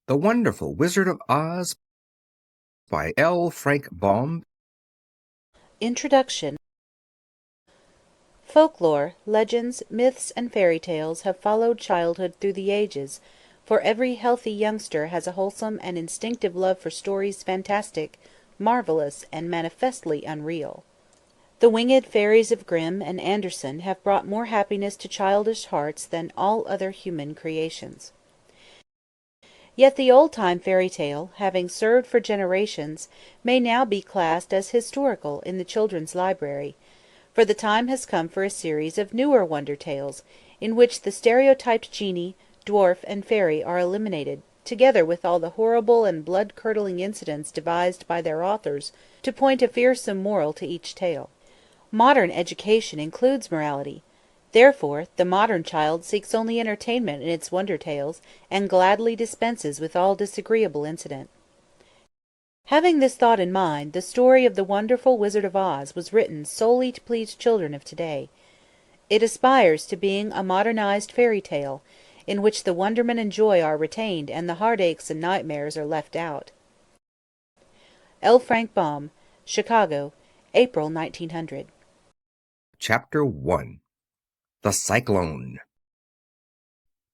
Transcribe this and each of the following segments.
The Wonderful Wizard of Oz by L. Frank Baum. Introduction. Folklore, legends, myths, and fairy tales have followed childhood through the ages, for every healthy youngster has a wholesome and instinctive love for stories fantastic, marvelous, and manifestly unreal. The winged fairies of Grimm and Andersen have brought more happiness to childish hearts than all other human creations. Yet the old-time fairy tale, having served for generations, may now be classed as historical in the children's library, for the time has come for a series of newer wonder tales, in which the stereotyped genie, dwarf, and fairy are eliminated, together with all the horrible and blood-curdling incidents devised by their authors to point a fearsome moral to each tale. Modern education includes morality. Therefore, the modern child seeks only entertainment in its wonder tales, and gladly dispenses with all disagreeable incident. Having this thought in mind, the story of the Wonderful Wizard of Oz was written solely to please children of today. It aspires to being a modernized fairy tale, in which the wonderment and joy are retained and the heartaches and nightmares are left out. L. Frank Baum, Chicago, April 1900. Chapter 1. The Cyclone.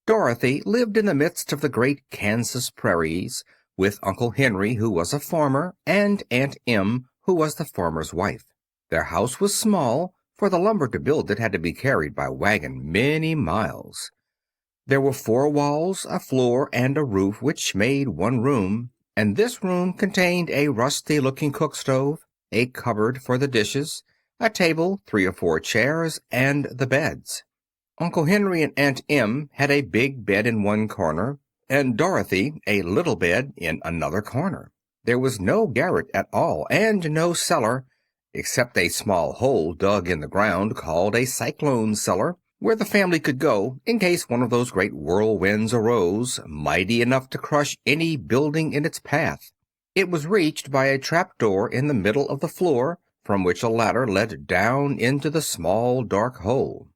Dorothy lived in the midst of the great Kansas prairies, with Uncle Henry, who was a farmer, and Aunt Em, who was the farmer's wife. Their house was small, for the lumber to build it had to be carried by wagon many miles. There were 4 walls, a floor, and a roof, which made one room, and this room contained a rusty-looking cook-stove, a cupboard for the dishes, a table, 3 or 4 chairs, and the beds. Uncle Henry and Aunt Em had a big bed in one corner, and Dorothy a little bed in another corner. There was no garret at all, and no cellar, except a small hole dug in the ground called a cyclone cellar, where the family could go in case one of those great whirlwinds arose, mighty enough to crush any building in its path. It was reached by a trap-door in the middle of the floor, from which a ladder led down into the small dark hole.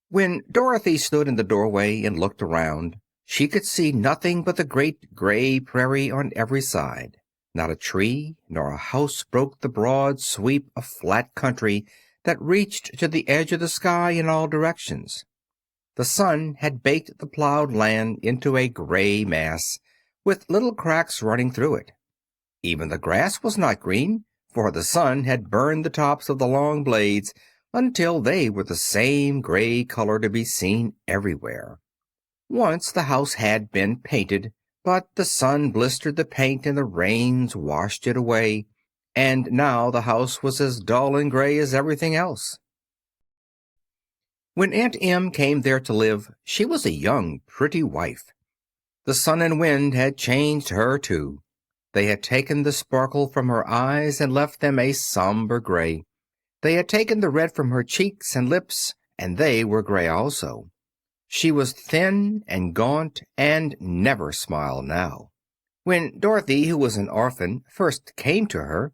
When Dorothy stood in the doorway and looked around, she could see nothing but the great gray prairie on every side. Not a tree nor a house broke the broad sweep of flat country that reached to the edge of the sky in all directions. The sun had baked the plowed land into a gray mass, with little cracks running through it. Even the grass was not green, for the sun had burned the tops of the long blades until they were the same gray color to be seen everywhere. Once the house had been painted, but the sun blistered the paint and the rains washed it away, and now the house was as dull and gray as everything else. When Aunt Em came there to live, she was a young, pretty wife. The sun and wind had changed her, too. They had taken the sparkle from her eyes and left them a somber gray. They had taken the red from her cheeks and lips, and they were gray also. She was thin and gaunt and never smiled now. When Dorothy, who was an orphan, first came to her,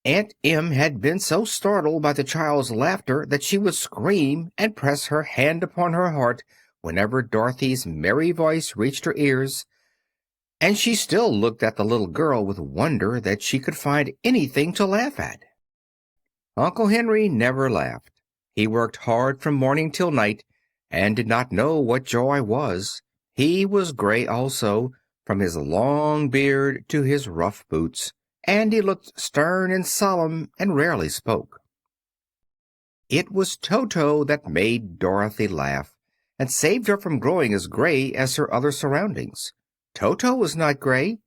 Aunt Em had been so startled by the child's laughter that she would scream and press her hand upon her heart whenever Dorothy's merry voice reached her ears, and she still looked at the little girl with wonder that she could find anything to laugh at. Uncle Henry never laughed. He worked hard from morning till night, and did not know what joy was. He was gray also, from his long beard to his rough boots, and he looked stern and solemn and rarely spoke. It was Toto that made Dorothy laugh, and saved her from growing as gray as her other surroundings. Toto was not gray.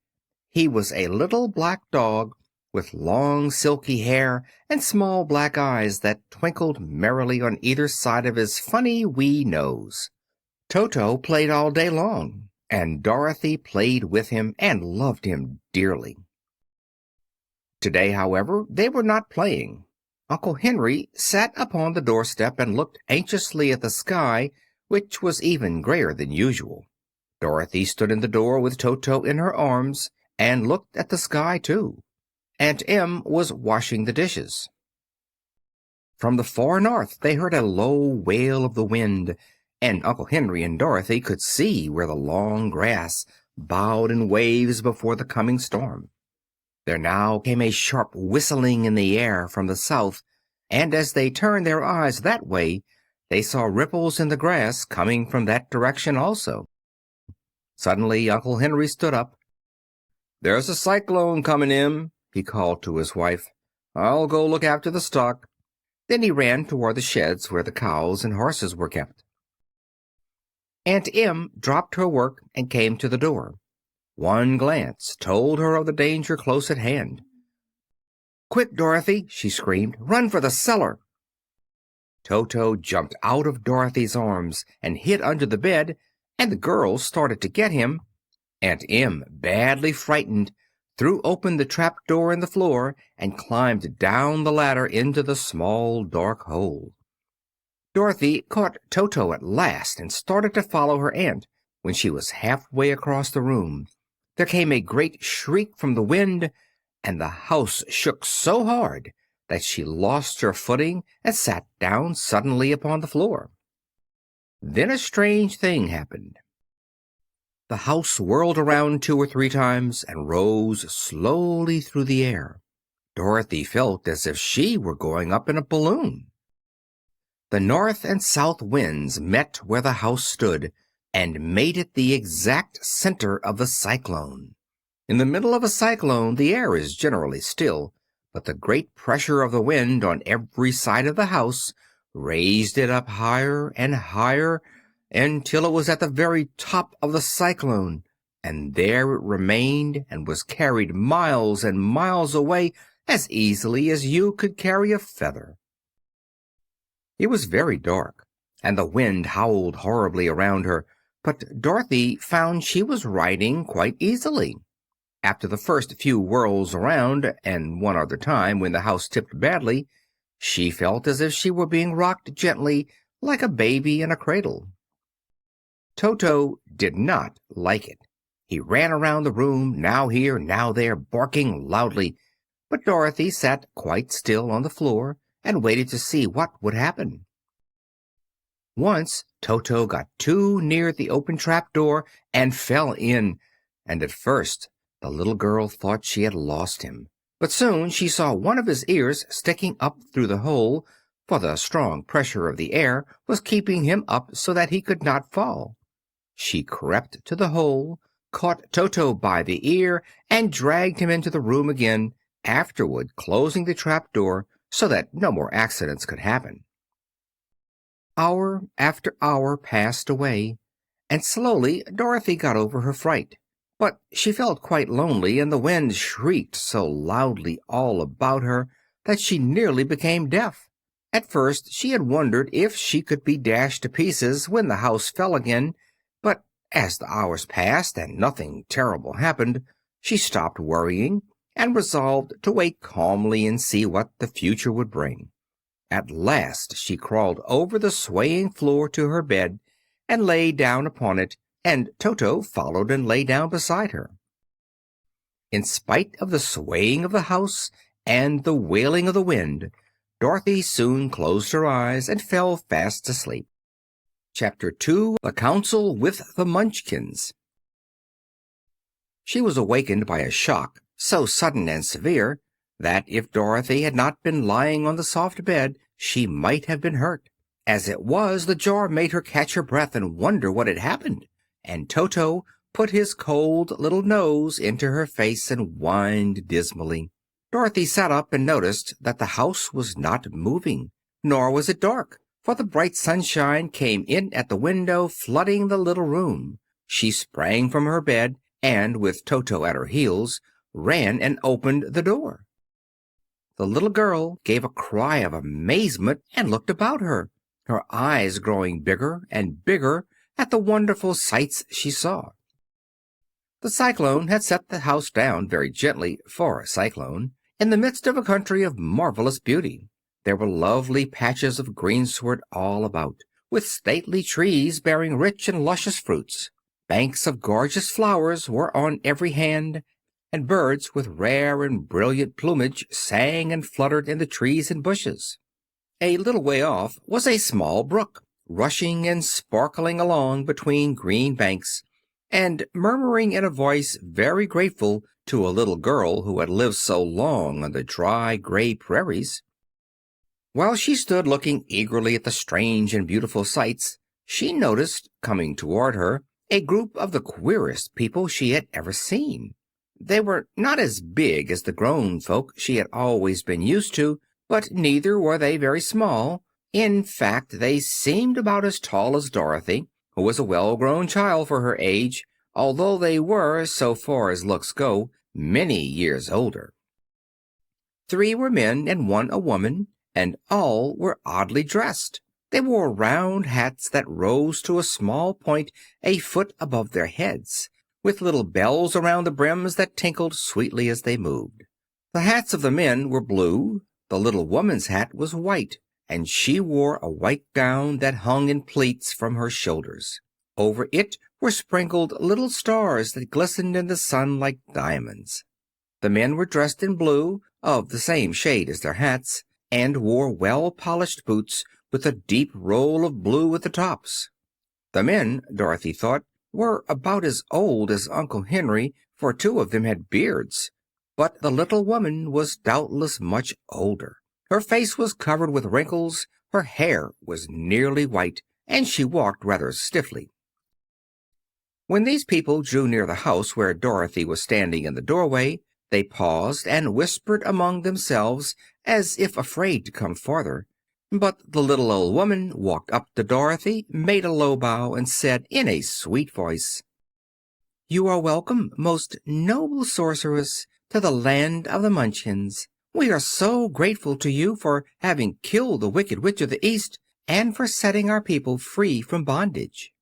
He was a little black dog, with long silky hair and small black eyes that twinkled merrily on either side of his funny wee nose. Toto played all day long, and Dorothy played with him and loved him dearly. Today, however, they were not playing. Uncle Henry sat upon the doorstep and looked anxiously at the sky, which was even grayer than usual. Dorothy stood in the door with Toto in her arms, and looked at the sky too. Aunt Em was washing the dishes. From the far north they heard a low wail of the wind, and Uncle Henry and Dorothy could see where the long grass bowed in waves before the coming storm. There now came a sharp whistling in the air from the south, and as they turned their eyes that way, they saw ripples in the grass coming from that direction also. Suddenly Uncle Henry stood up. "There's a cyclone coming in," he called to his wife. "I'll go look after the stock." Then he ran toward the sheds where the cows and horses were kept. Aunt Em dropped her work and came to the door. One glance told her of the danger close at hand. "Quick, Dorothy!" she screamed. "Run for the cellar!" Toto jumped out of Dorothy's arms and hid under the bed, and the girls started to get him. Aunt Em, badly frightened, threw open the trap door in the floor and climbed down the ladder into the small dark hole. Dorothy caught Toto at last and started to follow her aunt. When she was halfway across the room, there came a great shriek from the wind, and the house shook so hard that she lost her footing and sat down suddenly upon the floor. Then a strange thing happened. The house whirled around 2 or 3 times and rose slowly through the air. Dorothy felt as if she were going up in a balloon. The north and south winds met where the house stood and made it the exact center of the cyclone. In the middle of a cyclone the air is generally still, but the great pressure of the wind on every side of the house raised it up higher and higher until it was at the very top of the cyclone, and there it remained and was carried miles and miles away as easily as you could carry a feather. It was very dark, and the wind howled horribly around her, but Dorothy found she was riding quite easily. After the first few whirls around, and one other time when the house tipped badly, she felt as if she were being rocked gently like a baby in a cradle. Toto did not like it. He ran around the room, now here, now there, barking loudly, but Dorothy sat quite still on the floor and waited to see what would happen. Once Toto got too near the open trap door and fell in, and at first the little girl thought she had lost him. But soon she saw one of his ears sticking up through the hole, for the strong pressure of the air was keeping him up so that he could not fall. She crept to the hole, caught Toto by the ear, and dragged him into the room again, afterward closing the trap door so that no more accidents could happen. Hour after hour passed away, and slowly Dorothy got over her fright. But she felt quite lonely, and the wind shrieked so loudly all about her that she nearly became deaf. At first she had wondered if she could be dashed to pieces when the house fell again, but as the hours passed and nothing terrible happened, she stopped worrying and resolved to wait calmly and see what the future would bring. At last she crawled over the swaying floor to her bed and lay down upon it, and Toto followed and lay down beside her. In spite of the swaying of the house and the wailing of the wind, Dorothy soon closed her eyes and fell fast asleep. Chapter 2. The Council with the Munchkins. She was awakened by a shock so sudden and severe that if Dorothy had not been lying on the soft bed she might have been hurt. As it was, the jar made her catch her breath and wonder what had happened, and Toto put his cold little nose into her face and whined dismally. Dorothy sat up and noticed that the house was not moving, nor was it dark, for the bright sunshine came in at the window, flooding the little room. She sprang from her bed and, with Toto at her heels, ran and opened the door. The little girl gave a cry of amazement and looked about her, her eyes growing bigger and bigger at the wonderful sights she saw. The cyclone had set the house down very gently for a cyclone, in the midst of a country of marvelous beauty. There were lovely patches of greensward all about, with stately trees bearing rich and luscious fruits. Banks of gorgeous flowers were on every hand, and birds with rare and brilliant plumage sang and fluttered in the trees and bushes. A little way off was a small brook, rushing and sparkling along between green banks, and murmuring in a voice very grateful to a little girl who had lived so long on the dry, gray prairies. While she stood looking eagerly at the strange and beautiful sights, she noticed, coming toward her, a group of the queerest people she had ever seen. They were not as big as the grown folk she had always been used to, but neither were they very small. In fact, they seemed about as tall as Dorothy, who was a well-grown child for her age, although they were, so far as looks go, many years older. 3 were men and 1 a woman, and all were oddly dressed. They wore round hats that rose to a small point a foot above their heads, with little bells around the brims that tinkled sweetly as they moved. The hats of the men were blue. The little woman's hat was white, and she wore a white gown that hung in pleats from her shoulders. Over it were sprinkled little stars that glistened in the sun like diamonds. The men were dressed in blue, of the same shade as their hats, and wore well-polished boots with a deep roll of blue at the tops. The men, Dorothy thought, were about as old as Uncle Henry, for 2 of them had beards. But the little woman was doubtless much older. Her face was covered with wrinkles, her hair was nearly white, and she walked rather stiffly. When these people drew near the house where Dorothy was standing in the doorway, they paused and whispered among themselves, as if afraid to come farther. But the little old woman walked up to Dorothy, made a low bow, and said in a sweet voice, "You are welcome, most noble sorceress, to the land of the Munchkins. We are so grateful to you for having killed the Wicked Witch of the East and for setting our people free from bondage."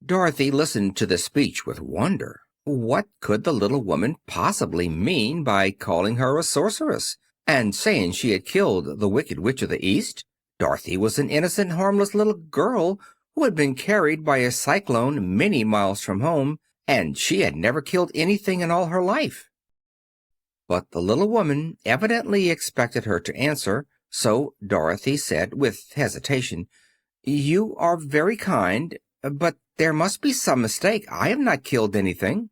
Dorothy listened to this speech with wonder. What could the little woman possibly mean by calling her a sorceress and saying she had killed the Wicked Witch of the East? Dorothy was an innocent, harmless little girl who had been carried by a cyclone many miles from home, and she had never killed anything in all her life. But the little woman evidently expected her to answer, so Dorothy said with hesitation, "You are very kind, but there must be some mistake. I have not killed anything."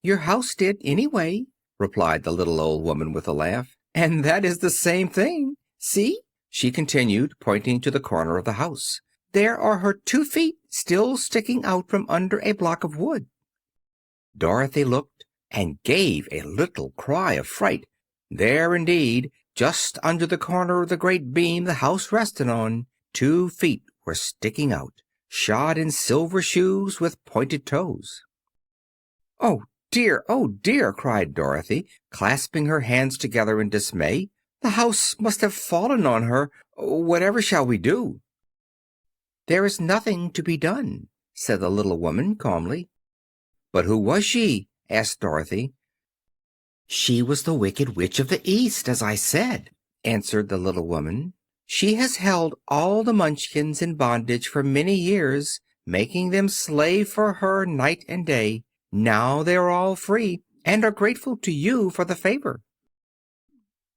"Your house did, anyway," replied the little old woman with a laugh. "And that is the same thing. See," she continued, pointing to the corner of the house. "There are her 2 feet still sticking out from under a block of wood." Dorothy looked and gave a little cry of fright. There, indeed, just under the corner of the great beam the house rested on, 2 feet were sticking out, shod in silver shoes with pointed toes. Oh dear!" cried Dorothy, clasping her hands together in dismay. "The house must have fallen on her. Whatever shall we do?" "There is nothing to be done," said the little woman calmly. "But who was she?" asked Dorothy. "She was the Wicked Witch of the East, as I said," answered the little woman. "She has held all the Munchkins in bondage for many years, making them slave for her night and day. Now they are all free, and are grateful to you for the favor."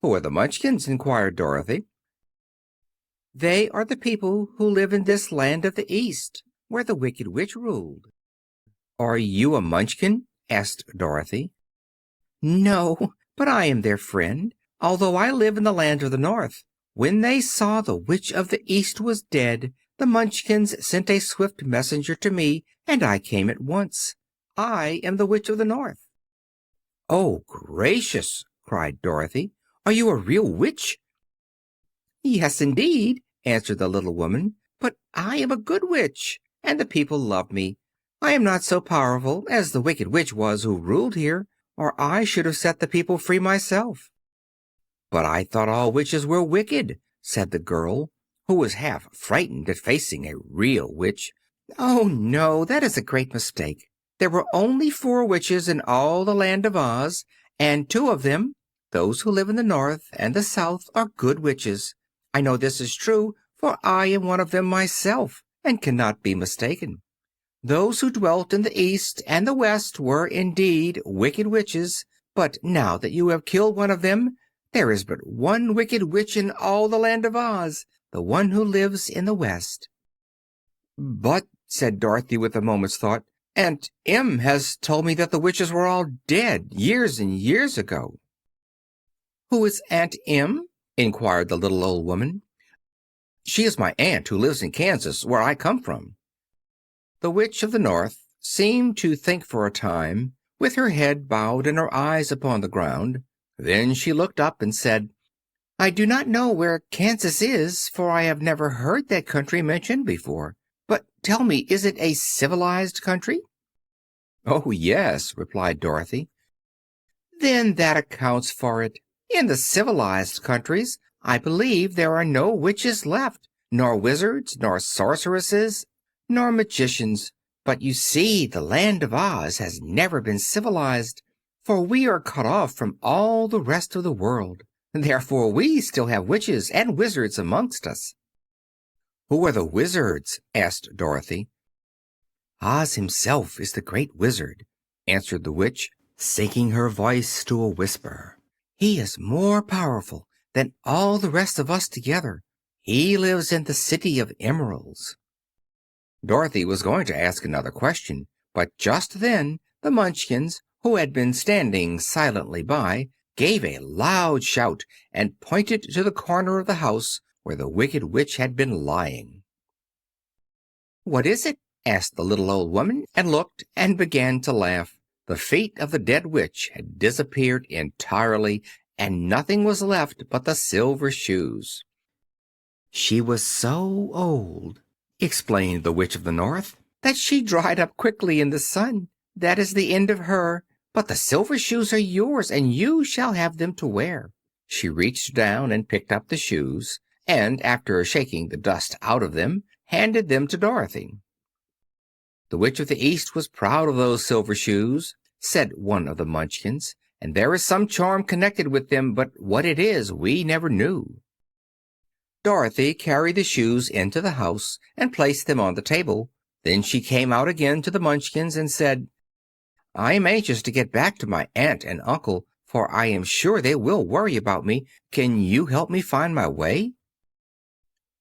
"Who are the Munchkins?" inquired Dorothy. "They are the people who live in this land of the East, where the Wicked Witch ruled." "Are you a Munchkin?" asked Dorothy. "No, but I am their friend, although I live in the land of the North. When they saw the Witch of the East was dead, the Munchkins sent a swift messenger to me, and I came at once. I am the Witch of the North." "Oh, gracious!" cried Dorothy. "Are you a real witch?" "Yes, indeed," answered the little woman. "But I am a good witch, and the people love me. I am not so powerful as the Wicked Witch was who ruled here, or I should have set the people free myself." "But I thought all witches were wicked," said the girl, who was half frightened at facing a real witch. "Oh, no, that is a great mistake. There were only 4 witches in all the land of Oz, and 2 of them, those who live in the North and the South, are good witches. I know this is true, for I am one of them myself, and cannot be mistaken. Those who dwelt in the East and the West were indeed wicked witches, but now that you have killed one of them, there is but one wicked witch in all the land of Oz. the one who lives in the west." "But," said Dorothy with a moment's thought, "Aunt Em has told me that the witches were all dead years and years ago." "Who is Aunt Em?" inquired the little old woman. "She is my aunt who lives in Kansas, where I come from." The Witch of the North seemed to think for a time, with her head bowed and her eyes upon the ground. Then she looked up and said, "I do not know where Kansas is, for I have never heard that country mentioned before. But tell me, is it a civilized country?" "Oh, yes," replied Dorothy. "Then that accounts for it. In the civilized countries, I believe there are no witches left, nor wizards, nor sorceresses, nor magicians. But you see, the land of Oz has never been civilized, for we are cut off from all the rest of the world. Therefore we still have witches and wizards amongst us." "Who are the wizards?" asked Dorothy. "Oz himself is the great wizard," answered the witch, sinking her voice to a whisper. "He is more powerful than all the rest of us together. He lives in the City of Emeralds." Dorothy was going to ask another question, but just then the Munchkins, who had been standing silently by, gave a loud shout and pointed to the corner of the house where the Wicked Witch had been lying. "What is it?" asked the little old woman, and looked and began to laugh. The feet of the dead witch had disappeared entirely, and nothing was left but the silver shoes. "She was so old," explained the Witch of the North, "that she dried up quickly in the sun. That is the end of her. But the silver shoes are yours, and you shall have them to wear." She reached down and picked up the shoes, and after shaking the dust out of them, handed them to Dorothy. "The Witch of the East was proud of those silver shoes," said one of the Munchkins, "and there is some charm connected with them, but what it is we never knew." Dorothy carried the shoes into the house and placed them on the table. Then she came out again to the Munchkins and said, "I am anxious to get back to my aunt and uncle, for I am sure they will worry about me. Can you help me find my way?"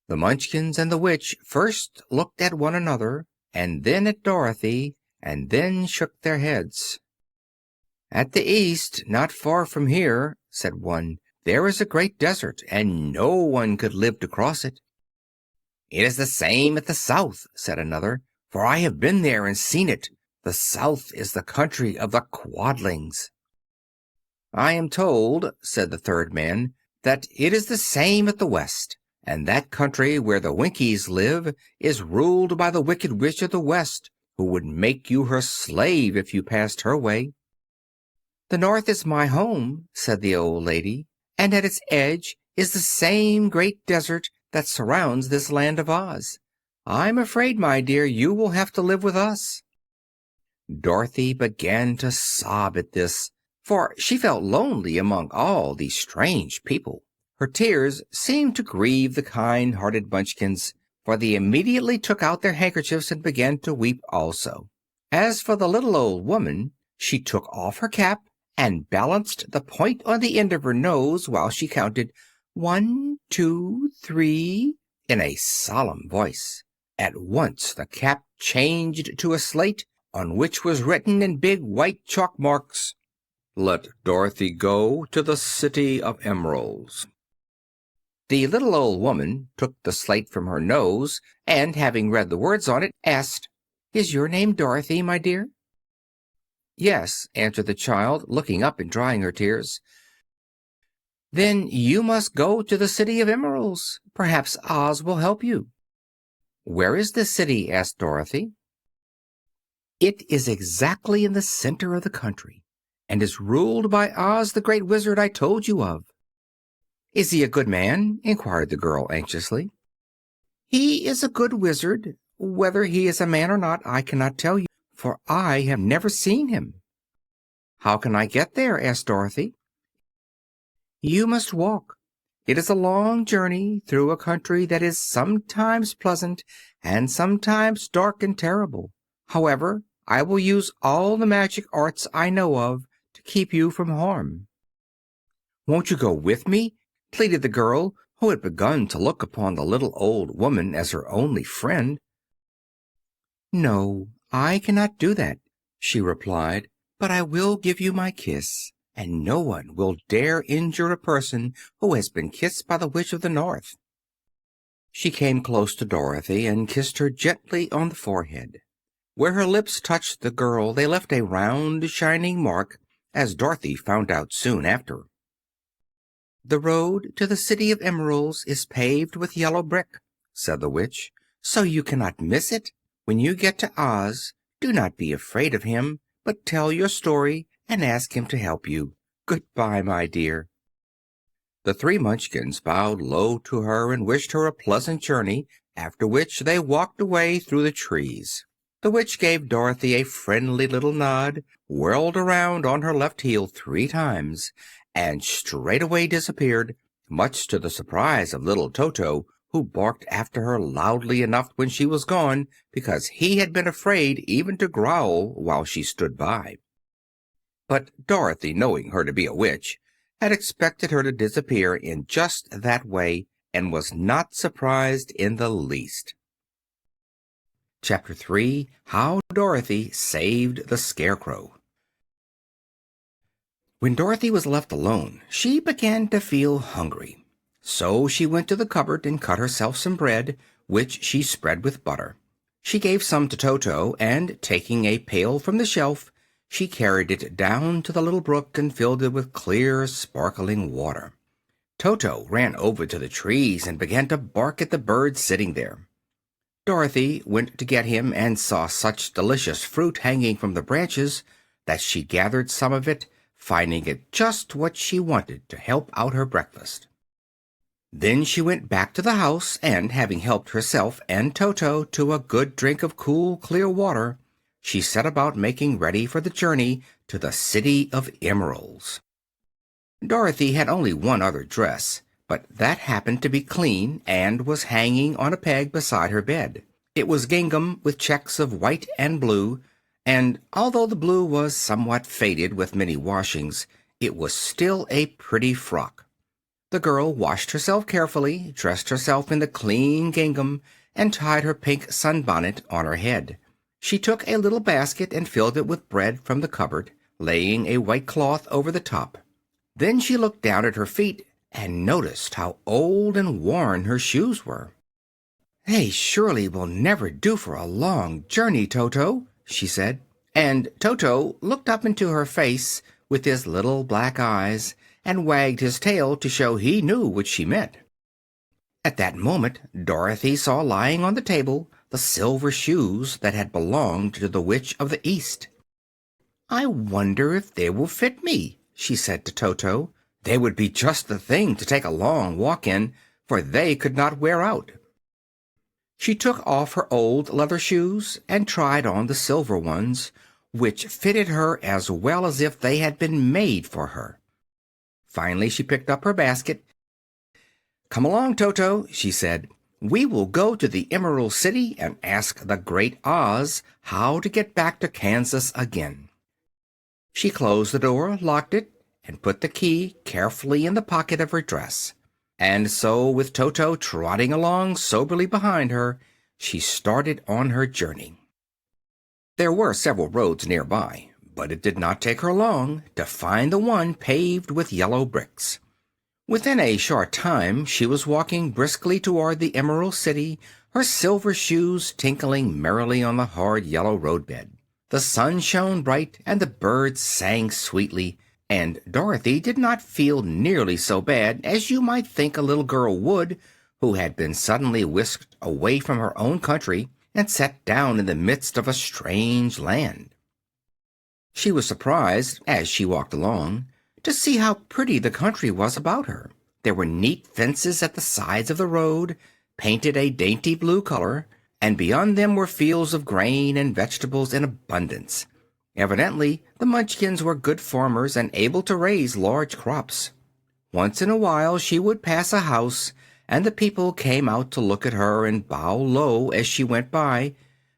The Munchkins and the witch first looked at one another, and then at Dorothy, and then shook their heads. "At the east, not far from here," said one, "there is a great desert, and no one could live to cross it." "It is the same at the south," said another, "for I have been there and seen it. The south is the country of the Quadlings." "I am told," said the third man, "that it is the same at the west, and that country where the Winkies live is ruled by the Wicked Witch of the West, who would make you her slave if you passed her way." "The north is my home," said the old lady, "and at its edge is the same great desert that surrounds this land of Oz. I'm afraid, my dear, you will have to live with us." Dorothy began to sob at this, for she felt lonely among all these strange people. Her tears seemed to grieve the kind-hearted Munchkins, for they immediately took out their handkerchiefs and began to weep also. As for the little old woman, she took off her cap and balanced the point on the end of her nose while she counted 1, 2, 3 in a solemn voice. At once the cap changed to a slate on which was written in big white chalk marks, "Let Dorothy go to the City of Emeralds." The little old woman took the slate from her nose, and having read the words on it, asked, "Is your name Dorothy, my dear?" "Yes," answered the child, looking up and drying her tears. "Then you must go to the City of Emeralds. Perhaps Oz will help you." "Where is this city?" asked Dorothy. "It is exactly in the center of the country, and is ruled by Oz, the great wizard I told you of." "Is he a good man?" inquired the girl anxiously. "He is a good wizard. Whether he is a man or not, I cannot tell you, for I have never seen him." "How can I get there?" asked Dorothy. "You must walk. It is a long journey through a country that is sometimes pleasant and sometimes dark and terrible. However, I will use all the magic arts I know of to keep you from harm." "Won't you go with me?" pleaded the girl, who had begun to look upon the little old woman as her only friend. "No, I cannot do that," she replied, "but I will give you my kiss, and no one will dare injure a person who has been kissed by the Witch of the North." She came close to Dorothy and kissed her gently on the forehead. Where her lips touched the girl they left a round, shining mark, as Dorothy found out soon after. "The road to the City of Emeralds is paved with yellow brick," said the witch, "so you cannot miss it. When you get to Oz, do not be afraid of him, but tell your story and ask him to help you. Goodbye, my dear." The three Munchkins bowed low to her and wished her a pleasant journey, after which they walked away through the trees. The witch gave Dorothy a friendly little nod, whirled around on her left heel 3 times, and straightway disappeared, much to the surprise of little Toto, who barked after her loudly enough when she was gone, because he had been afraid even to growl while she stood by. But Dorothy, knowing her to be a witch, had expected her to disappear in just that way, and was not surprised in the least. Chapter 3. How Dorothy Saved the Scarecrow. When Dorothy was left alone, she began to feel hungry. So she went to the cupboard and cut herself some bread, which she spread with butter. She gave some to Toto, and, taking a pail from the shelf, she carried it down to the little brook and filled it with clear, sparkling water. Toto ran over to the trees and began to bark at the birds sitting there. Dorothy went to get him and saw such delicious fruit hanging from the branches that she gathered some of it, finding it just what she wanted to help out her breakfast. Then she went back to the house, and having helped herself and Toto to a good drink of cool, clear water, she set about making ready for the journey to the City of Emeralds. Dorothy had only one other dress, but that happened to be clean and was hanging on a peg beside her bed. It was gingham with checks of white and blue, and although the blue was somewhat faded with many washings, it was still a pretty frock. The girl washed herself carefully, dressed herself in the clean gingham, and tied her pink sunbonnet on her head. She took a little basket and filled it with bread from the cupboard, laying a white cloth over the top. Then she looked down at her feet and noticed how old and worn her shoes were. "They surely will never do for a long journey, Toto," she said. And Toto looked up into her face with his little black eyes and wagged his tail to show he knew what she meant. At that moment Dorothy saw lying on the table the silver shoes that had belonged to the Witch of the East. "I wonder if they will fit me," she said to Toto. "They would be just the thing to take a long walk in, for they could not wear out." She took off her old leather shoes and tried on the silver ones, which fitted her as well as if they had been made for her. Finally she picked up her basket. "Come along, Toto," she said. "We will go to the Emerald City and ask the Great Oz how to get back to Kansas again." She closed the door, locked it, and put the key carefully in the pocket of her dress. And so, with Toto trotting along soberly behind her, she started on her journey. There were several roads nearby, but it did not take her long to find the one paved with yellow bricks. Within a short time she was walking briskly toward the Emerald City, her silver shoes tinkling merrily on the hard yellow roadbed. The sun shone bright and the birds sang sweetly, and Dorothy did not feel nearly so bad as you might think a little girl would who had been suddenly whisked away from her own country and set down in the midst of a strange land. She was surprised, as she walked along, to see how pretty the country was about her. There were neat fences at the sides of the road, painted a dainty blue color, and beyond them were fields of grain and vegetables in abundance. Evidently, the Munchkins were good farmers and able to raise large crops. Once in a while she would pass a house, and the people came out to look at her and bow low as she went by,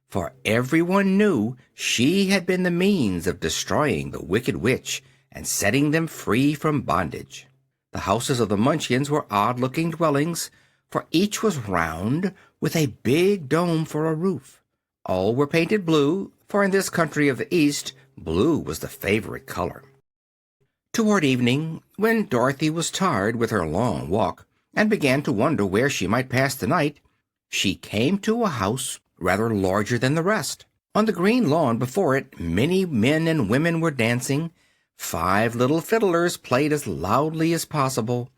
for everyone knew she had been the means of destroying the wicked witch and setting them free from bondage. The houses of the Munchkins were odd-looking dwellings, for each was round, with a big dome for a roof. All were painted blue, for in this country of the East blue was the favorite color. Toward evening, when Dorothy was tired with her long walk and began to wonder where she might pass the night, she came to a house rather larger than the rest. On the green lawn before it many men and women were dancing. 5 little fiddlers played as loudly as possible,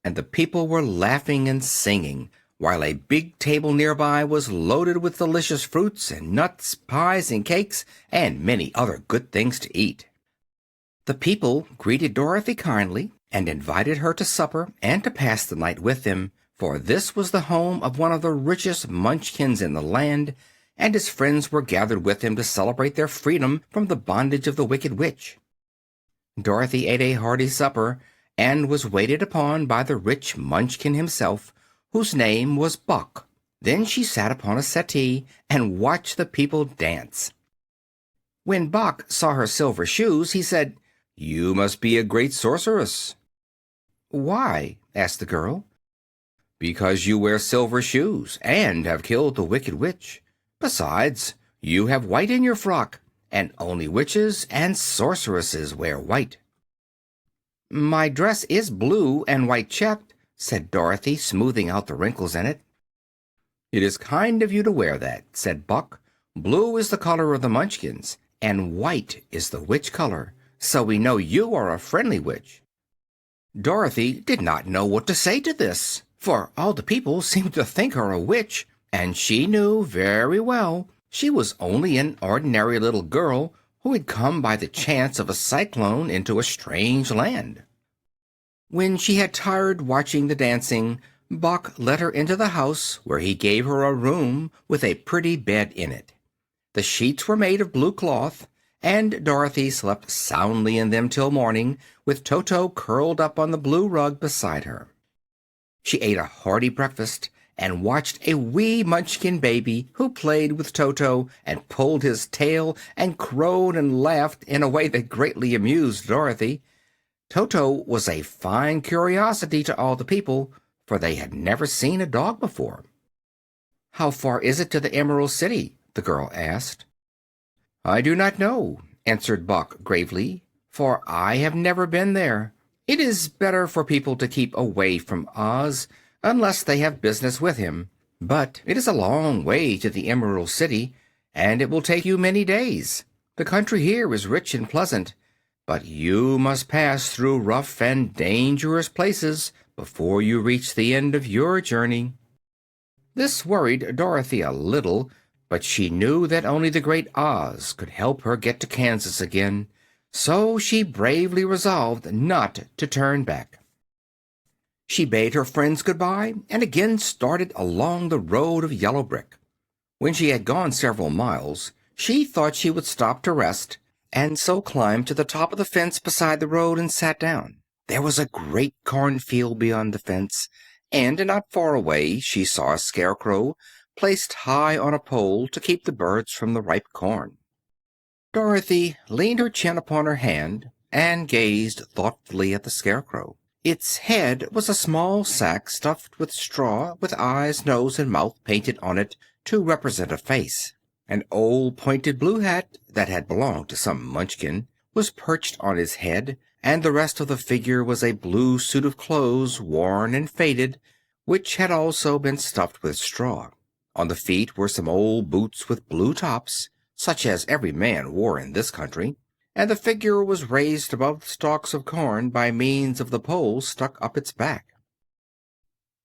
and the people were laughing and singing, while a big table nearby was loaded with delicious fruits and nuts, pies and cakes, and many other good things to eat. The people greeted Dorothy kindly and invited her to supper and to pass the night with them, for this was the home of one of the richest Munchkins in the land, and his friends were gathered with him to celebrate their freedom from the bondage of the Wicked Witch. Dorothy ate a hearty supper and was waited upon by the rich Munchkin himself, whose name was Buck. Then she sat upon a settee and watched the people dance. When Buck saw her silver shoes, he said, "You must be a great sorceress." "Why?" asked the girl. "Because you wear silver shoes and have killed the Wicked Witch. Besides, you have white in your frock, and only witches and sorceresses wear white." "My dress is blue and white checked," said Dorothy, smoothing out the wrinkles in it. "It is kind of you to wear that," said Buck. "Blue is the color of the Munchkins, and white is the witch color, so we know you are a friendly witch." Dorothy did not know what to say to this, for all the people seemed to think her a witch, and she knew very well she was only an ordinary little girl who had come by the chance of a cyclone into a strange land. When she had tired watching the dancing, Buck led her into the house, where he gave her a room with a pretty bed in it. The sheets were made of blue cloth, and Dorothy slept soundly in them till morning, with Toto curled up on the blue rug beside her. She ate a hearty breakfast and watched a wee Munchkin baby who played with Toto and pulled his tail and crowed and laughed in a way that greatly amused Dorothy. Toto was a fine curiosity to all the people, for they had never seen a dog before. "How far is it to the Emerald City?" the girl asked. "I do not know," answered Buck gravely, "for I have never been there. It is better for people to keep away from Oz, unless they have business with him. But it is a long way to the Emerald City, and it will take you many days. The country here is rich and pleasant, but you must pass through rough and dangerous places before you reach the end of your journey." This worried Dorothy a little, but she knew that only the great Oz could help her get to Kansas again, so she bravely resolved not to turn back. She bade her friends good-bye and again started along the road of yellow brick. When she had gone several miles, she thought she would stop to rest, and so climbed to the top of the fence beside the road and sat down. There was a great cornfield beyond the fence, and not far away she saw a scarecrow placed high on a pole to keep the birds from the ripe corn. Dorothy leaned her chin upon her hand and gazed thoughtfully at the scarecrow. Its head was a small sack stuffed with straw, with eyes, nose, and mouth painted on it to represent a face. An old pointed blue hat that had belonged to some Munchkin was perched on his head, and the rest of the figure was a blue suit of clothes, worn and faded, which had also been stuffed with straw. On the feet were some old boots with blue tops, such as every man wore in this country, and the figure was raised above the stalks of corn by means of the pole stuck up its back.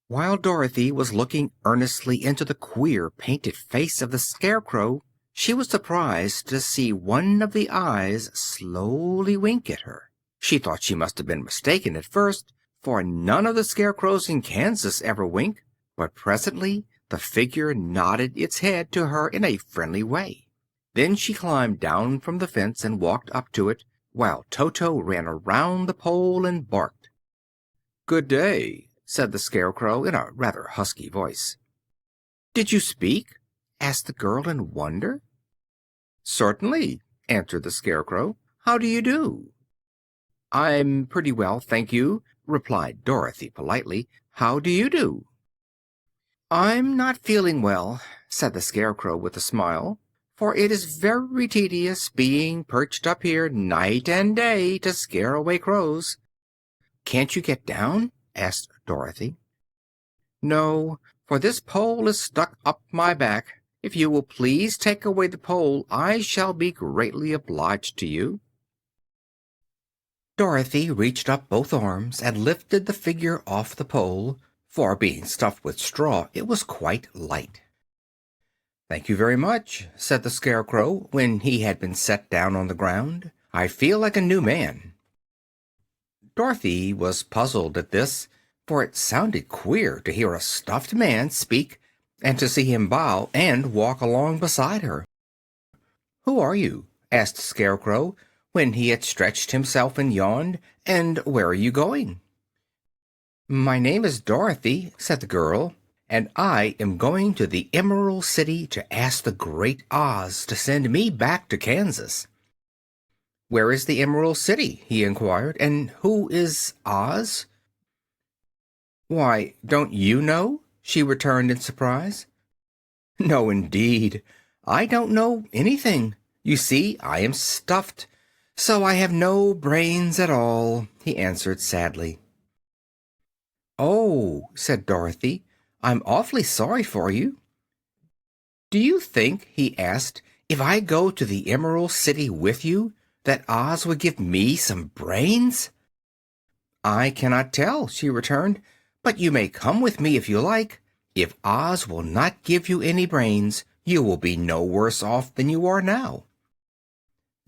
While Dorothy was looking earnestly into the queer painted face of the Scarecrow, she was surprised to see one of the eyes slowly wink at her. She thought she must have been mistaken at first, for none of the scarecrows in Kansas ever wink, but presently the figure nodded its head to her in a friendly way. Then she climbed down from the fence and walked up to it, while Toto ran around the pole and barked. "Good day," said the Scarecrow in a rather husky voice. "Did you speak?" asked the girl in wonder. "Certainly," answered the Scarecrow. "How do you do?" I'm pretty well, thank you, replied Dorothy politely. How do you do? I'm not feeling well, said the Scarecrow with a smile, for it is very tedious being perched up here night and day to scare away crows. Can't you get down? Asked Dorothy. No, for this pole is stuck up my back. If you will please take away the pole, I shall be greatly obliged to you. Dorothy reached up both arms and lifted the figure off the pole, for being stuffed with straw it was quite light. Thank you very much, said the Scarecrow, when he had been set down on the ground. I feel like a new man. Dorothy was puzzled at this, for it sounded queer to hear a stuffed man speak and to see him bow and walk along beside her. Who are you? Asked the Scarecrow, when he had stretched himself and yawned, and where are you going? My name is Dorothy, said the girl, and I am going to the Emerald City to ask the Great Oz to send me back to Kansas. Where is the Emerald City? He inquired, and who is Oz? Why, don't you know? She returned in surprise. No, indeed. I don't know anything. You see, I am stuffed, so I have no brains at all, he answered sadly. Oh, said Dorothy, I'm awfully sorry for you. Do you think, he asked, if I go to the Emerald City with you, that Oz would give me some brains? I cannot tell, she returned, but you may come with me if you like. If Oz will not give you any brains, you will be no worse off than you are now.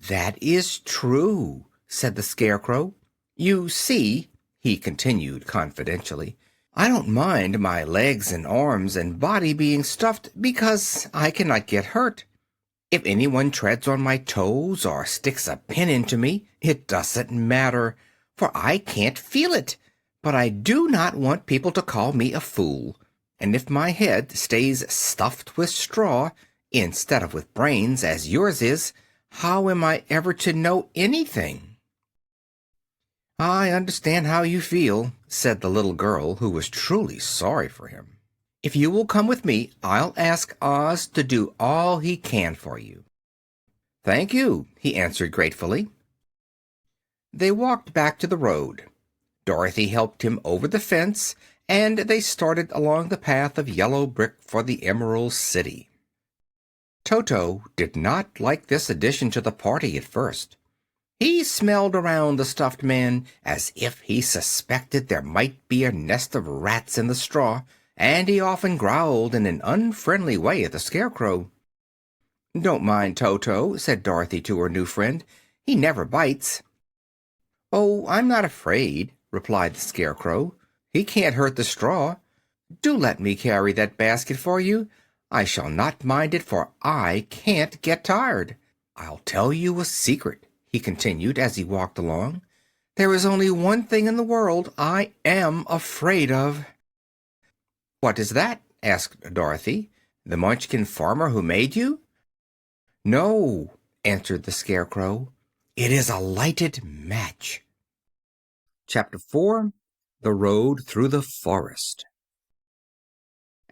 That is true, said the Scarecrow. You see, he continued confidentially, I don't mind my legs and arms and body being stuffed because I cannot get hurt. If anyone treads on my toes or sticks a pin into me, it doesn't matter, for I can't feel it. But I do not want people to call me a fool, and if my head stays stuffed with straw instead of with brains, as yours is, how am I ever to know anything? I understand how you feel, said the little girl, who was truly sorry for him. If you will come with me, I'll ask Oz to do all he can for you. Thank you, he answered gratefully. They walked back to the road. Dorothy helped him over the fence, and they started along the path of yellow brick for the Emerald City. Toto did not like this addition to the party at first. He smelled around the stuffed man as if he suspected there might be a nest of rats in the straw, and he often growled in an unfriendly way at the Scarecrow. Don't mind Toto, said Dorothy to her new friend. He never bites. Oh, I'm not afraid, replied the Scarecrow. He can't hurt the straw. Do let me carry that basket for you. I shall not mind it, for I can't get tired. I'll tell you a secret, he continued as he walked along. There is only one thing in the world I am afraid of. What is that? Asked Dorothy. The Munchkin farmer who made you? No, answered the Scarecrow. It is a lighted match. Chapter 4. The Road Through the Forest.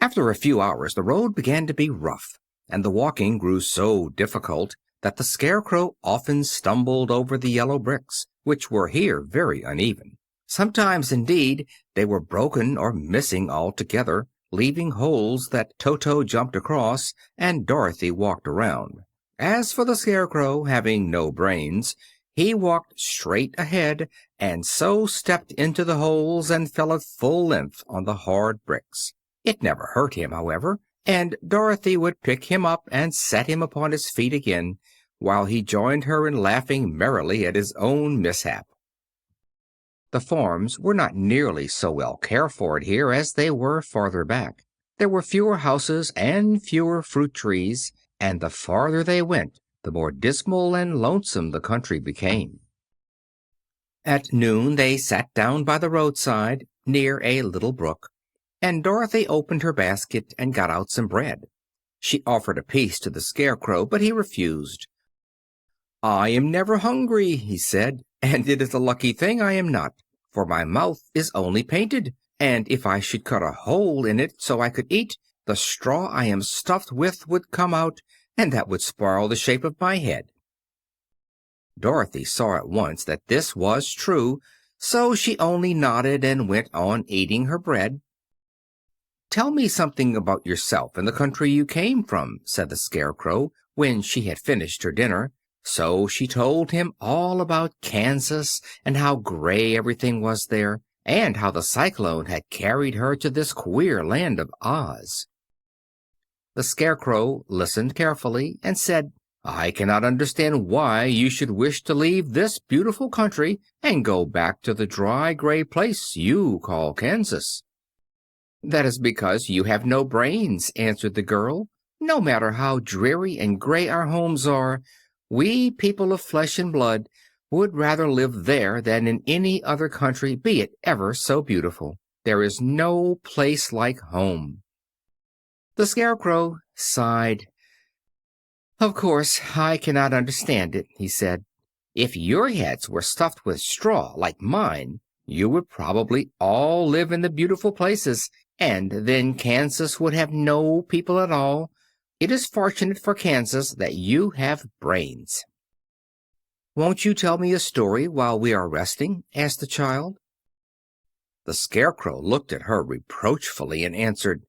After a few hours the road began to be rough, and the walking grew so difficult that the Scarecrow often stumbled over the yellow bricks, which were here very uneven. Sometimes, indeed, they were broken or missing altogether, leaving holes that Toto jumped across and Dorothy walked around. As for the Scarecrow, having no brains, he walked straight ahead and so stepped into the holes and fell at full length on the hard bricks. It never hurt him, however, and Dorothy would pick him up and set him upon his feet again, while he joined her in laughing merrily at his own mishap. The farms were not nearly so well cared for here as they were farther back. There were fewer houses and fewer fruit trees, and the farther they went, the more dismal and lonesome the country became. At noon they sat down by the roadside, near a little brook, and Dorothy opened her basket and got out some bread. She offered a piece to the Scarecrow, but he refused. I am never hungry, he said, And it is a lucky thing I am not, for my mouth is only painted, and if I should cut a hole in it so I could eat, the straw I am stuffed with would come out, and that would spoil the shape of my head." Dorothy saw at once that this was true, so she only nodded and went on eating her bread. "Tell me something about yourself and the country you came from," said the Scarecrow, when she had finished her dinner. So she told him all about Kansas, and how gray everything was there, and how the cyclone had carried her to this queer land of Oz. The Scarecrow listened carefully and said, "I cannot understand why you should wish to leave this beautiful country and go back to the dry, gray place you call Kansas." "That is because you have no brains," answered the girl. "No matter how dreary and gray our homes are, we people of flesh and blood would rather live there than in any other country, be it ever so beautiful. There is no place like home." The Scarecrow sighed. "Of course, I cannot understand it," he said. "If your heads were stuffed with straw, like mine, you would probably all live in the beautiful places, and then Kansas would have no people at all. It is fortunate for Kansas that you have brains." "Won't you tell me a story while we are resting?" asked the child. The Scarecrow looked at her reproachfully and answered,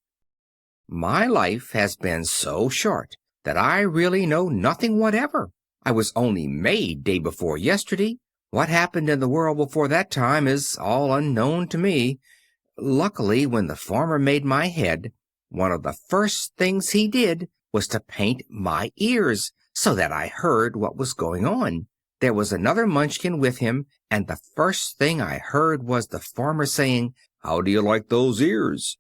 "My life has been so short that I really know nothing whatever. I was only made day before yesterday. What happened in the world before that time is all unknown to me. Luckily, when the farmer made my head, one of the first things he did was to paint my ears, so that I heard what was going on. There was another Munchkin with him, and the first thing I heard was the farmer saying, 'How do you like those ears?'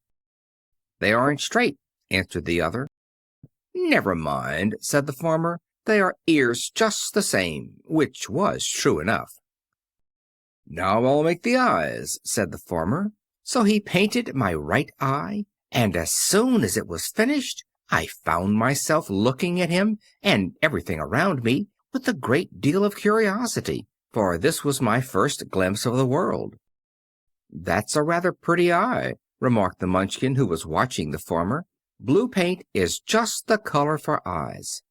'They aren't straight,' answered the other. 'Never mind,' said the farmer. 'They are ears just the same,' which was true enough. 'Now I'll make the eyes,' said the farmer. So he painted my right eye, and as soon as it was finished, I found myself looking at him and everything around me with a great deal of curiosity, for this was my first glimpse of the world. "That's a rather pretty eye," remarked the Munchkin, who was watching the farmer. "Blue paint is just the color for eyes."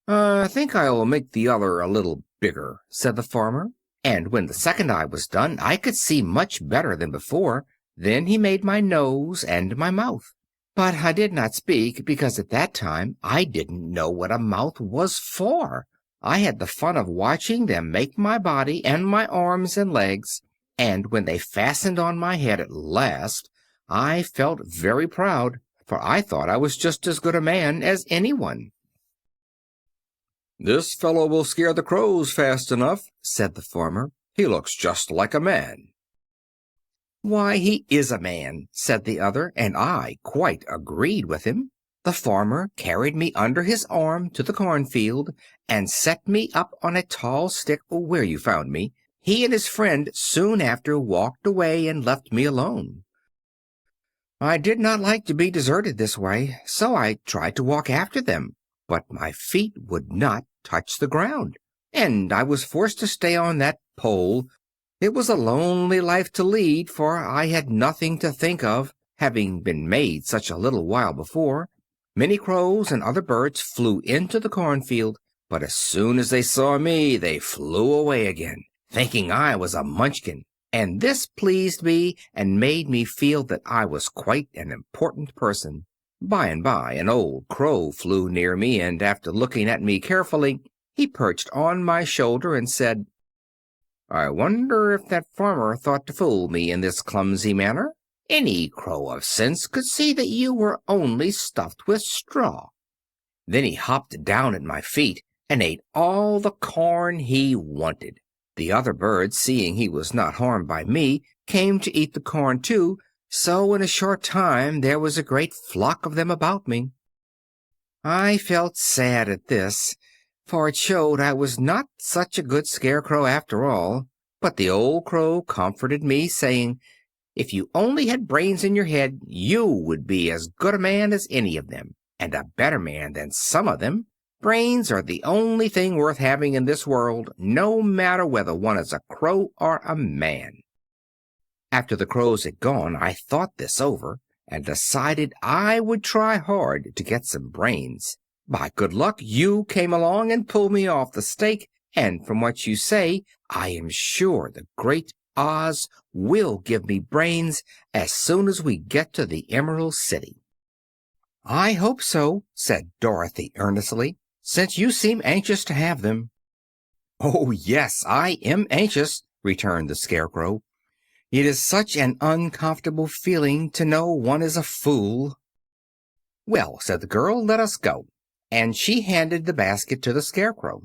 "I think I'll make the other a little bigger," said the farmer. And when the second eye was done, I could see much better than before. Then he made my nose and my mouth. But I did not speak, because at that time I didn't know what a mouth was for. I had the fun of watching them make my body and my arms and legs, and when they fastened on my head at last, I felt very proud, for I thought I was just as good a man as anyone. "This fellow will scare the crows fast enough," said the farmer. "He looks just like a man." "Why, he is a man," said the other, and I quite agreed with him. The farmer carried me under his arm to the cornfield and set me up on a tall stick where you found me. He and his friend soon after walked away and left me alone. I did not like to be deserted this way, so I tried to walk after them, but my feet would not touch the ground, and I was forced to stay on that pole. It was a lonely life to lead, for I had nothing to think of, having been made such a little while before. Many crows and other birds flew into the cornfield, but as soon as they saw me they flew away again, thinking I was a Munchkin, and this pleased me and made me feel that I was quite an important person. By and by an old crow flew near me, and after looking at me carefully, he perched on my shoulder and said, "I wonder if that farmer thought to fool me in this clumsy manner? Any crow of sense could see that you were only stuffed with straw." Then he hopped down at my feet and ate all the corn he wanted. The other birds, seeing he was not harmed by me, came to eat the corn too, so in a short time there was a great flock of them about me. I felt sad at this, for it showed I was not such a good Scarecrow after all. But the old crow comforted me, saying, "If you only had brains in your head, you would be as good a man as any of them, and a better man than some of them. Brains are the only thing worth having in this world, no matter whether one is a crow or a man. After the crows had gone, I thought this over and decided I would try hard to get some brains. By good luck, you came along and pulled me off the stake, and from what you say, I am sure the great Oz will give me brains as soon as we get to the Emerald City." "I hope so," said Dorothy earnestly, "since you seem anxious to have them." "Oh, yes, I am anxious," returned the Scarecrow. "It is such an uncomfortable feeling to know one is a fool." "Well," said the girl, "let us go," and she handed the basket to the Scarecrow.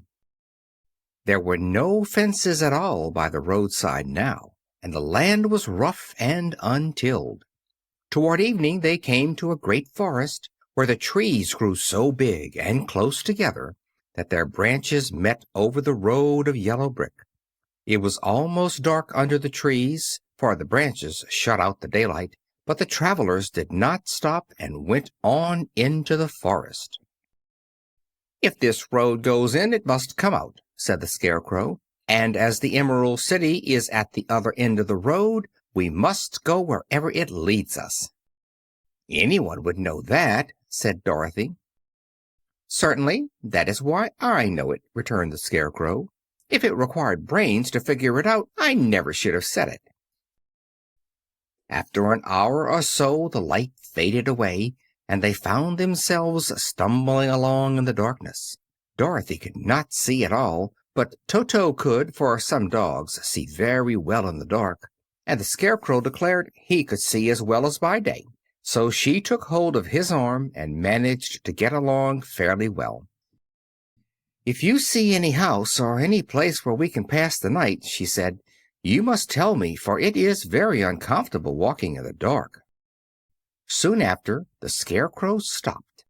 There were no fences at all by the roadside now, and the land was rough and untilled. Toward evening they came to a great forest, where the trees grew so big and close together that their branches met over the road of yellow brick. It was almost dark under the trees, for the branches shut out the daylight, but the travelers did not stop and went on into the forest. "If this road goes in, it must come out," said the Scarecrow, "and as the Emerald City is at the other end of the road, we must go wherever it leads us." "Anyone would know that," said Dorothy. "Certainly, that is why I know it," returned the Scarecrow. "If it required brains to figure it out, I never should have said it." After an hour or so the light faded away, and they found themselves stumbling along in the darkness. Dorothy could not see at all, but Toto could, for some dogs see very well in the dark, and the Scarecrow declared he could see as well as by day. So she took hold of his arm and managed to get along fairly well. "If you see any house or any place where we can pass the night," she said, "you must tell me, for it is very uncomfortable walking in the dark." Soon after, the Scarecrow stopped.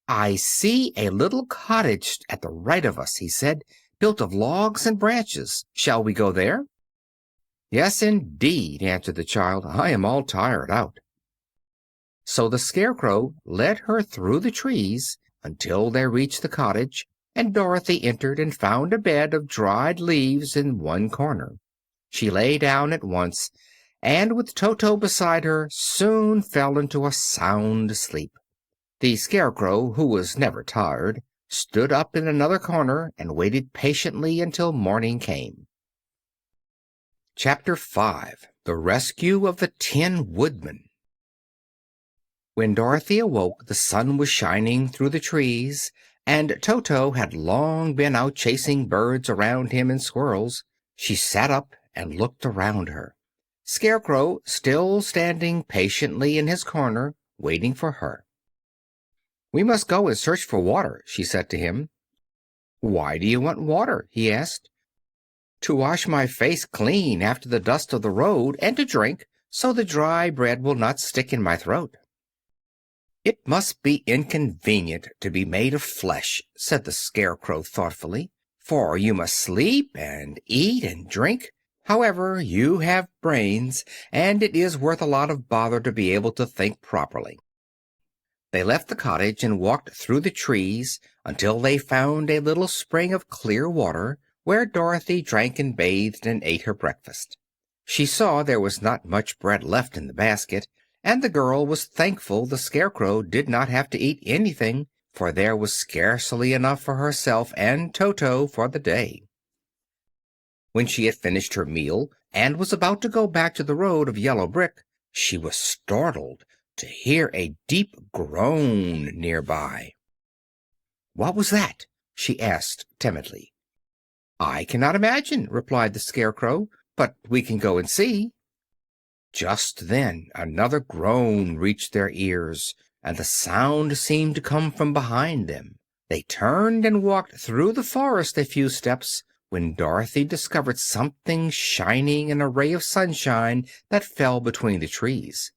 "I see a little cottage at the right of us," he said, "built of logs and branches. Shall we go there?" "Yes, indeed," answered the child. "I am all tired out." So the Scarecrow led her through the trees until they reached the cottage, and Dorothy entered and found a bed of dried leaves in one corner. She lay down at once, and with Toto beside her soon fell into a sound sleep. The Scarecrow, who was never tired, stood up in another corner and waited patiently until morning came. Chapter 5. The Rescue of the Tin Woodman. When Dorothy awoke, the sun was shining through the trees, and Toto had long been out chasing birds around him and squirrels. She sat up and looked around her, Scarecrow still standing patiently in his corner, waiting for her. "We must go and search for water," she said to him. "Why do you want water?" he asked. "To wash my face clean after the dust of the road, and to drink, so the dry bread will not stick in my throat." "It must be inconvenient to be made of flesh," said the Scarecrow thoughtfully, "for you must sleep and eat and drink. However, you have brains, and it is worth a lot of bother to be able to think properly." They left the cottage and walked through the trees until they found a little spring of clear water, where Dorothy drank and bathed and ate her breakfast. She saw there was not much bread left in the basket, and the girl was thankful the Scarecrow did not have to eat anything, for there was scarcely enough for herself and Toto for the day. When she had finished her meal and was about to go back to the road of yellow brick, she was startled to hear a deep groan nearby. "What was that?" she asked timidly. "I cannot imagine," replied the Scarecrow, "but we can go and see." Just then another groan reached their ears, and the sound seemed to come from behind them. They turned and walked through the forest a few steps, when Dorothy discovered something shining in a ray of sunshine that fell between the trees.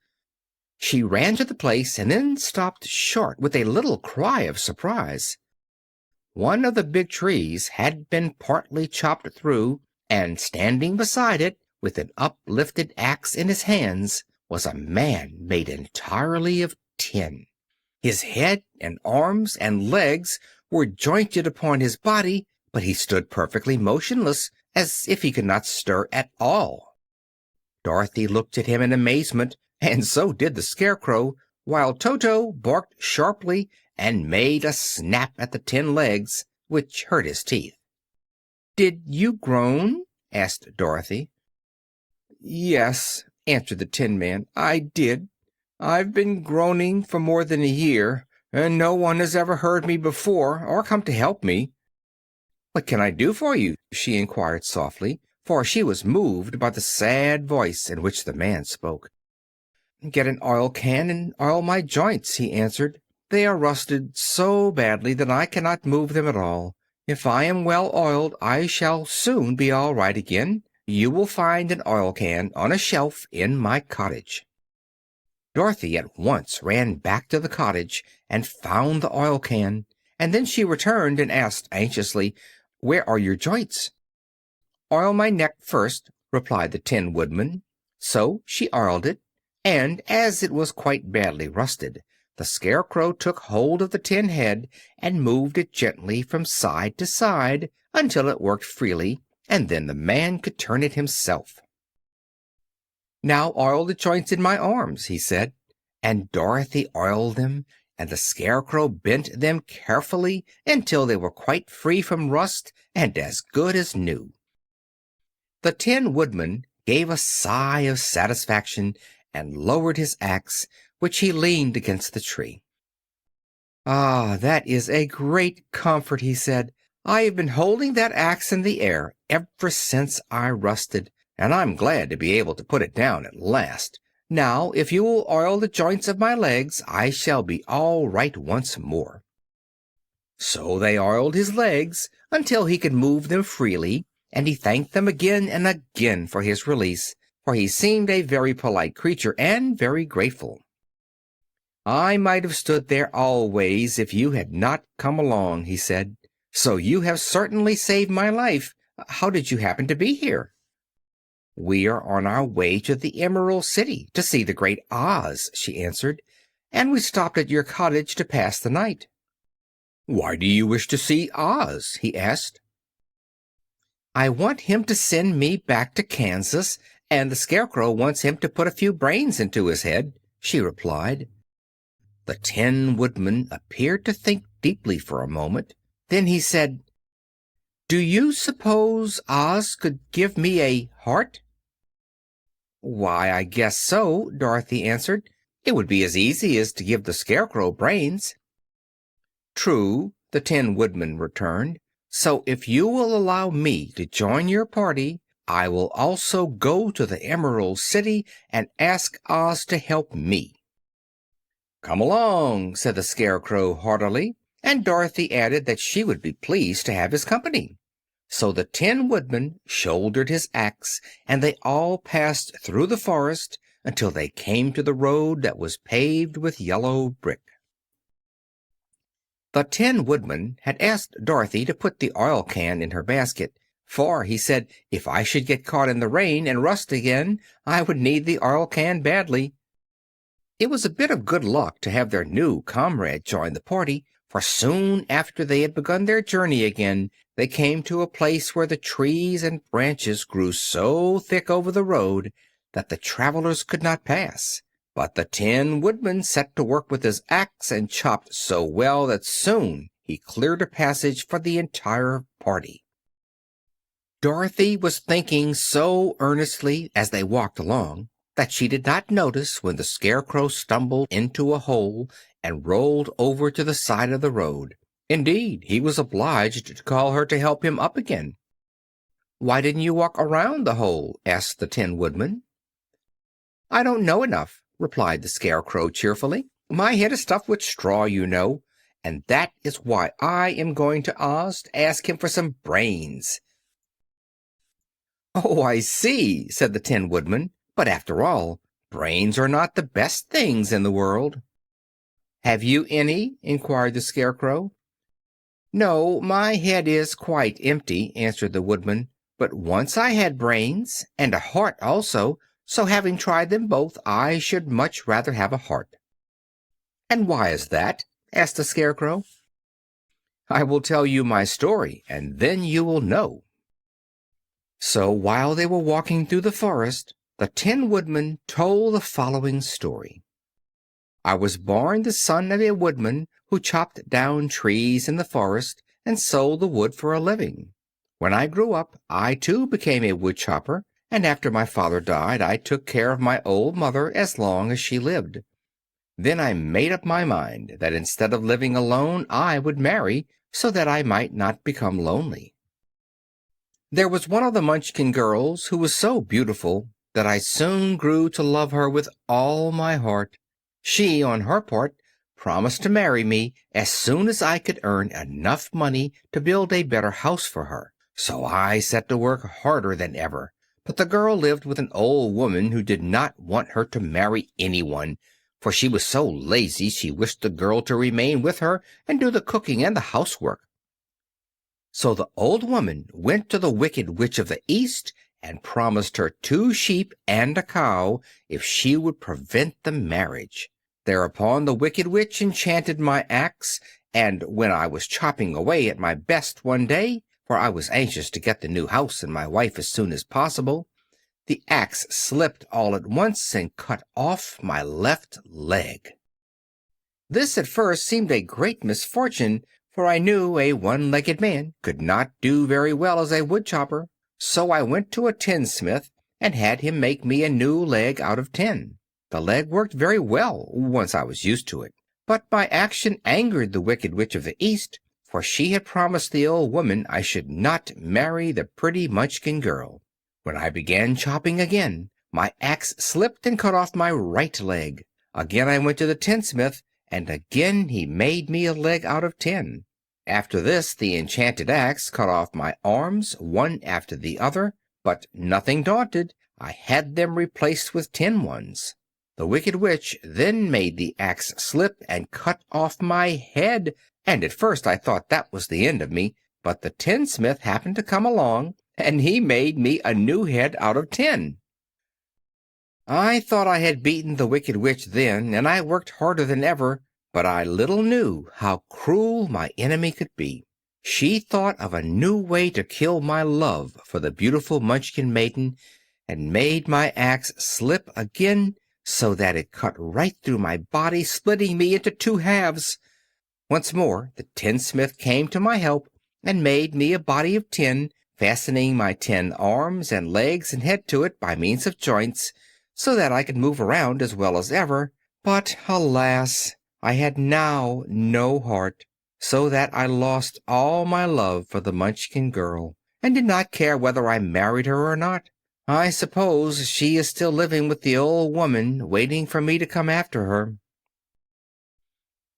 She ran to the place and then stopped short with a little cry of surprise. One of the big trees had been partly chopped through, and standing beside it, with an uplifted axe in his hands, was a man made entirely of tin. His head and arms and legs were jointed upon his body, but he stood perfectly motionless, as if he could not stir at all. Dorothy looked at him in amazement, and so did the Scarecrow, while Toto barked sharply and made a snap at the tin legs, which hurt his teeth. "Did you groan?" asked Dorothy. "Yes," answered the Tin Man, "I did. I've been groaning for more than a year, and no one has ever heard me before or come to help me." "What can I do for you?" she inquired softly, for she was moved by the sad voice in which the man spoke. "Get an oil can and oil my joints," he answered. "They are rusted so badly that I cannot move them at all. If I am well oiled I shall soon be all right again. You will find an oil can on a shelf in my cottage." Dorothy at once ran back to the cottage and found the oil can, and then she returned and asked anxiously, "Where are your joints?" "Oil my neck first," replied the Tin Woodman. So she oiled it, and as it was quite badly rusted, the Scarecrow took hold of the tin head and moved it gently from side to side until it worked freely, and then the man could turn it himself. "Now oil the joints in my arms," he said, and Dorothy oiled them, and the Scarecrow bent them carefully until they were quite free from rust and as good as new. The Tin Woodman gave a sigh of satisfaction and lowered his axe, which he leaned against the tree. "Ah, that is a great comfort," he said. "I have been holding that axe in the air ever since I rusted, and I'm glad to be able to put it down at last. Now, if you will oil the joints of my legs, I shall be all right once more." So they oiled his legs until he could move them freely, and he thanked them again and again for his release, for he seemed a very polite creature and very grateful. "I might have stood there always if you had not come along," he said. "So you have certainly saved my life. How did you happen to be here?" "We are on our way to the Emerald City to see the great Oz," she answered, "and we stopped at your cottage to pass the night." "Why do you wish to see Oz?" he asked. "I want him to send me back to Kansas, and the Scarecrow wants him to put a few brains into his head," she replied. The Tin Woodman appeared to think deeply for a moment. Then he said, "Do you suppose Oz could give me a heart?" "Why, I guess so," Dorothy answered. "It would be as easy as to give the Scarecrow brains." "True," the Tin Woodman returned. "So if you will allow me to join your party, I will also go to the Emerald City and ask Oz to help me." "Come along," said the Scarecrow heartily, and Dorothy added that she would be pleased to have his company. So the Tin Woodman shouldered his axe, and they all passed through the forest until they came to the road that was paved with yellow brick. The Tin Woodman had asked Dorothy to put the oil can in her basket, for, he said, if I should get caught in the rain and rust again, I would need the oil can badly. It was a bit of good luck to have their new comrade join the party, for soon after they had begun their journey again, they came to a place where the trees and branches grew so thick over the road that the travelers could not pass. But the Tin Woodman set to work with his axe and chopped so well that soon he cleared a passage for the entire party. Dorothy was thinking so earnestly as they walked along that she did not notice when the Scarecrow stumbled into a hole and rolled over to the side of the road. Indeed, he was obliged to call her to help him up again. "Why didn't you walk around the hole?" asked the Tin Woodman. "I don't know enough," replied the Scarecrow cheerfully. "My head is stuffed with straw, you know, and that is why I am going to Oz to ask him for some brains." "Oh, I see," said the Tin Woodman. "But after all, brains are not the best things in the world." "Have you any?" inquired the Scarecrow. "No, my head is quite empty," answered the Woodman. "But once I had brains, and a heart also, so having tried them both, I should much rather have a heart." "And why is that?" asked the Scarecrow. I will tell you my story, and then you will know." So while they were walking through the forest, the Tin Woodman told the following story. "I was born the son of a woodman who chopped down trees in the forest and sold the wood for a living. When I grew up, I too became a wood chopper, and after my father died, I took care of my old mother as long as she lived. Then I made up my mind that instead of living alone, I would marry, so that I might not become lonely. There was one of the Munchkin girls who was so beautiful that I soon grew to love her with all my heart. She, on her part, promised to marry me as soon as I could earn enough money to build a better house for her. So I set to work harder than ever. But the girl lived with an old woman who did not want her to marry anyone, for she was so lazy she wished the girl to remain with her and do the cooking and the housework. So the old woman went to the Wicked Witch of the East and promised her 2 sheep and a cow if she would prevent the marriage. Thereupon the Wicked Witch enchanted my axe, and when I was chopping away at my best one day, for I was anxious to get the new house and my wife as soon as possible, the axe slipped all at once and cut off my left leg. This at first seemed a great misfortune, for I knew a one-legged man could not do very well as a wood chopper. So I went to a tinsmith and had him make me a new leg out of tin. The leg worked very well once I was used to it. But my action angered the Wicked Witch of the East, for she had promised the old woman I should not marry the pretty Munchkin girl. When I began chopping again, my axe slipped and cut off my right leg. Again I went to the tinsmith, and again he made me a leg out of tin. After this the enchanted axe cut off my arms one after the other, but nothing daunted, I had them replaced with tin ones. The Wicked Witch then made the axe slip and cut off my head, and at first I thought that was the end of me, but the tinsmith happened to come along, and he made me a new head out of tin. I thought I had beaten the Wicked Witch then, and I worked harder than ever, but I little knew how cruel my enemy could be. She thought of a new way to kill my love for the beautiful Munchkin maiden, and made my axe slip again, so that it cut right through my body, splitting me into 2 halves. Once more the tinsmith came to my help, and made me a body of tin, fastening my tin arms and legs and head to it by means of joints, so that I could move around as well as ever. But, alas, I had now no heart, so that I lost all my love for the Munchkin girl, and did not care whether I married her or not. I suppose she is still living with the old woman, waiting for me to come after her.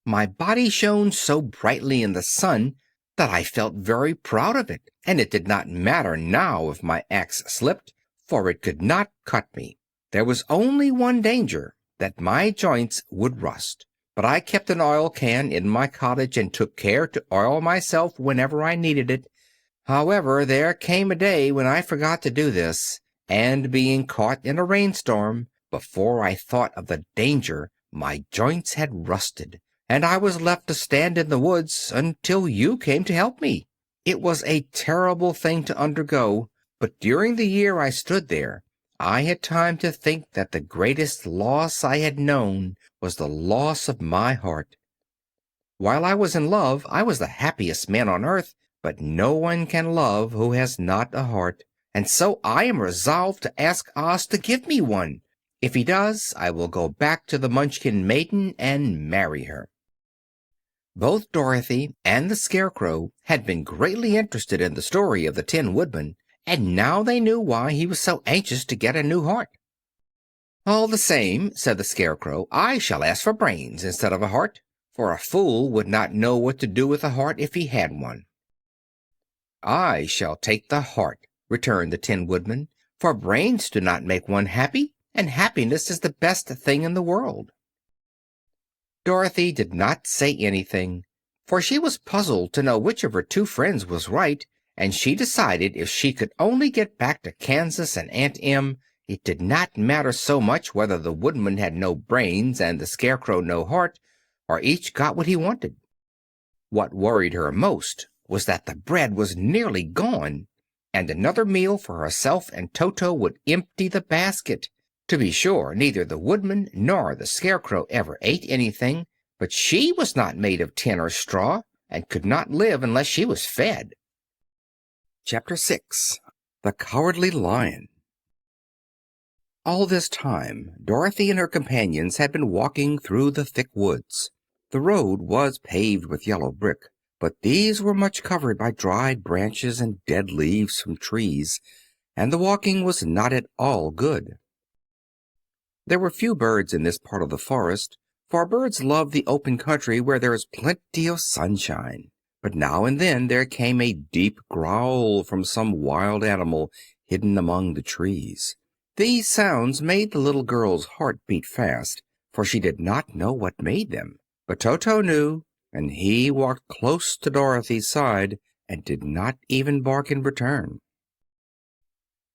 My body shone so brightly in the sun that I felt very proud of it, and it did not matter now if my axe slipped, for it could not cut me. There was only one danger, that my joints would rust. But I kept an oil can in my cottage and took care to oil myself whenever I needed it. However, there came a day when I forgot to do this, and being caught in a rainstorm, before I thought of the danger, my joints had rusted, and I was left to stand in the woods until you came to help me. It was a terrible thing to undergo, but during the year I stood there, I had time to think that the greatest loss I had known was the loss of my heart. While I was in love, I was the happiest man on earth, but no one can love who has not a heart, and so I am resolved to ask Oz to give me one. If he does, I will go back to the Munchkin maiden and marry her." Both Dorothy and the Scarecrow had been greatly interested in the story of the Tin Woodman, and now they knew why he was so anxious to get a new heart. "All the same," said the Scarecrow, "I shall ask for brains instead of a heart, for a fool would not know what to do with a heart if he had one." "I shall take the heart," returned the Tin Woodman, "for brains do not make one happy, and happiness is the best thing in the world." Dorothy did not say anything, for she was puzzled to know which of her 2 friends was right, and she decided if she could only get back to Kansas and Aunt Em, it did not matter so much whether the Woodman had no brains and the Scarecrow no heart, or each got what he wanted. What worried her most was that the bread was nearly gone, and another meal for herself and Toto would empty the basket. To be sure, neither the Woodman nor the Scarecrow ever ate anything, but she was not made of tin or straw, and could not live unless she was fed. Chapter 6. The Cowardly Lion. All this time Dorothy and her companions had been walking through the thick woods. The road was paved with yellow brick, but these were much covered by dried branches and dead leaves from trees, and the walking was not at all good. There were few birds in this part of the forest, for birds love the open country where there is plenty of sunshine. But now and then there came a deep growl from some wild animal hidden among the trees. These sounds made the little girl's heart beat fast, for she did not know what made them. But Toto knew, and he walked close to Dorothy's side and did not even bark in return.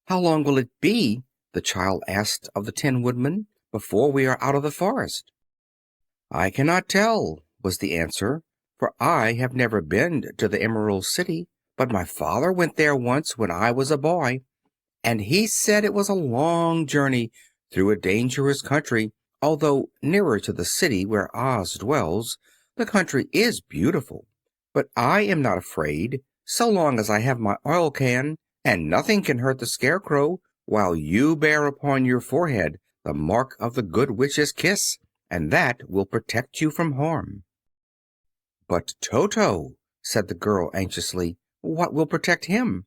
"How long will it be," the child asked of the Tin Woodman, "before we are out of the forest?" "I cannot tell," was the answer, "for I have never been to the Emerald City, but my father went there once when I was a boy, and he said it was a long journey through a dangerous country. Although nearer to the city where Oz dwells, the country is beautiful. But I am not afraid, so long as I have my oil can, and nothing can hurt the Scarecrow, while you bear upon your forehead the mark of the Good Witch's kiss, and that will protect you from harm." "But Toto," said the girl anxiously, "what will protect him?"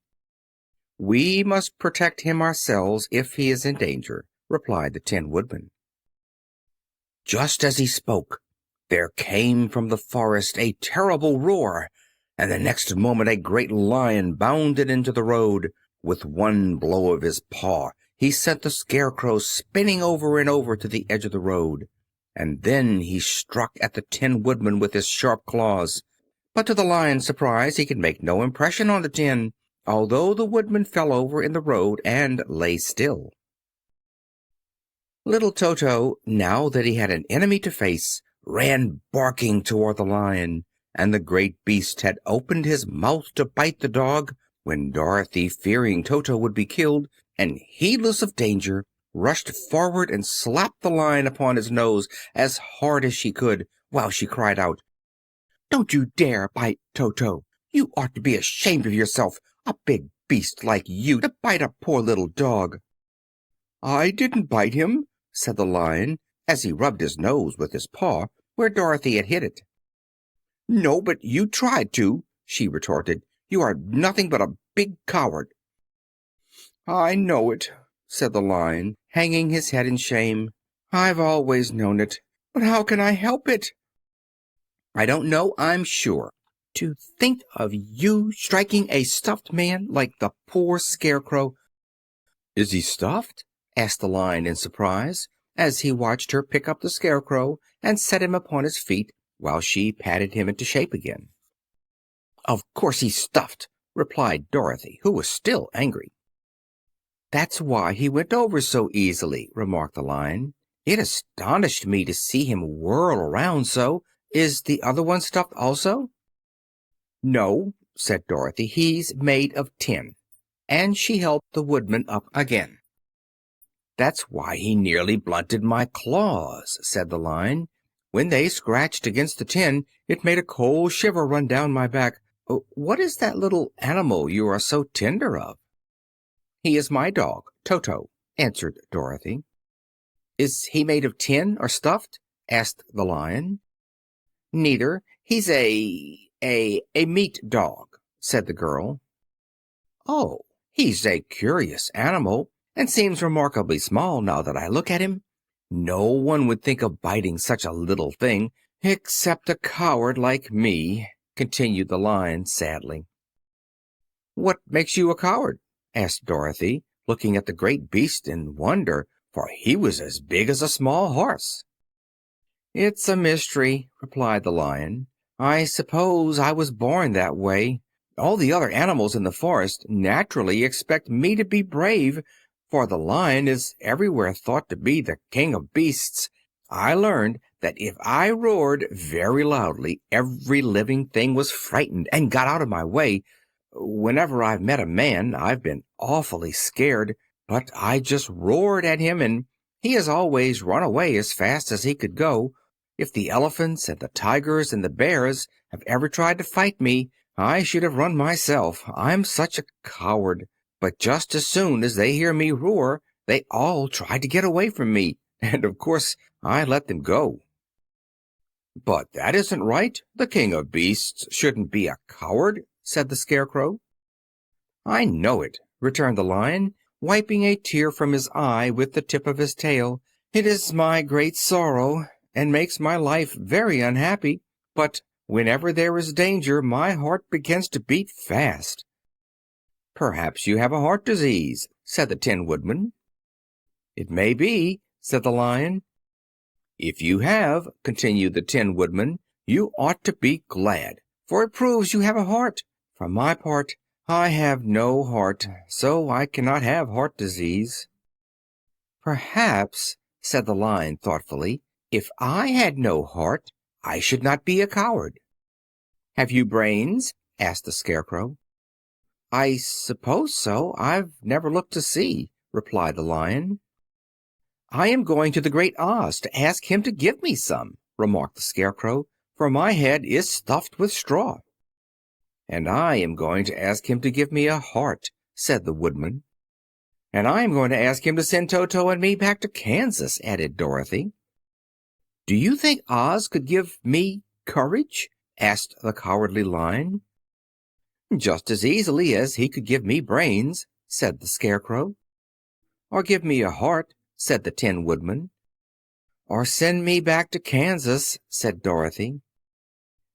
"We must protect him ourselves if he is in danger," replied the Tin Woodman. Just as he spoke, there came from the forest a terrible roar, and the next moment a great lion bounded into the road. With one blow of his paw he sent the Scarecrow spinning over and over to the edge of the road, and then he struck at the Tin Woodman with his sharp claws. But to the lion's surprise he could make no impression on the tin, although the Woodman fell over in the road and lay still. Little Toto, now that he had an enemy to face, ran barking toward the lion, and the great beast had opened his mouth to bite the dog, when Dorothy, fearing Toto would be killed, and heedless of danger, rushed forward and slapped the lion upon his nose as hard as she could, while she cried out, "Don't you dare bite Toto! You ought to be ashamed of yourself, a big beast like you to bite a poor little dog." "I didn't bite him," said the lion, as he rubbed his nose with his paw where Dorothy had hit it. "No, but you tried to," she retorted. "You are nothing but a big coward." "I know it," said the lion, hanging his head in shame. "I've always known it, but how can I help it?" "I don't know, I'm sure. To think of you striking a stuffed man like the poor Scarecrow." "Is he stuffed?" asked the lion in surprise, as he watched her pick up the Scarecrow and set him upon his feet while she patted him into shape again. "Of course he's stuffed," replied Dorothy, who was still angry. "That's why he went over so easily," remarked the lion. "It astonished me to see him whirl around so. Is the other one stuffed also?" "No," said Dorothy, "he's made of tin." And she helped the Woodman up again. "That's why he nearly blunted my claws," said the lion. "When they scratched against the tin, it made a cold shiver run down my back. What is that little animal you are so tender of?" "He is my dog, Toto," answered Dorothy. "Is he made of tin or stuffed?" asked the lion. "Neither. He's a meat dog," said the girl. "Oh, he's a curious animal, and seems remarkably small now that I look at him. No one would think of biting such a little thing, except a coward like me," continued the lion sadly. "What makes you a coward?" asked Dorothy, looking at the great beast in wonder, for he was as big as a small horse. "It's a mystery," replied the lion. "I suppose I was born that way. All the other animals in the forest naturally expect me to be brave, for the lion is everywhere thought to be the king of beasts, I learned that if I roared very loudly, every living thing was frightened and got out of my way. Whenever I've met a man, I've been awfully scared, but I just roared at him and he has always run away as fast as he could go. If the elephants and the tigers and the bears have ever tried to fight me, I should have run myself. I'm such a coward. But just as soon as they hear me roar, they all try to get away from me, and of course I let them go. But that isn't right. The king of beasts shouldn't be a coward, said the Scarecrow. I know it, returned the Lion, wiping a tear from his eye with the tip of his tail. It is my great sorrow, and makes my life very unhappy. But whenever there is danger, my heart begins to beat fast. Perhaps you have a heart disease, said the Tin Woodman. It may be, said the Lion. If you have, continued the Tin Woodman, you ought to be glad, for it proves you have a heart. For my part, I have no heart, so I cannot have heart disease. Perhaps, said the Lion thoughtfully, if I had no heart, I should not be a coward. Have you brains? Asked the Scarecrow. I suppose so. I've never looked to see, replied the Lion. I am going to the Great Oz to ask him to give me some, remarked the Scarecrow, for my head is stuffed with straw. And I am going to ask him to give me a heart, said the Woodman. And I am going to ask him to send Toto and me back to Kansas, added Dorothy. Do you think Oz could give me courage? Asked the Cowardly Lion. Just as easily as he could give me brains, said the Scarecrow. Or give me a heart, said the Tin Woodman. Or send me back to Kansas, said Dorothy.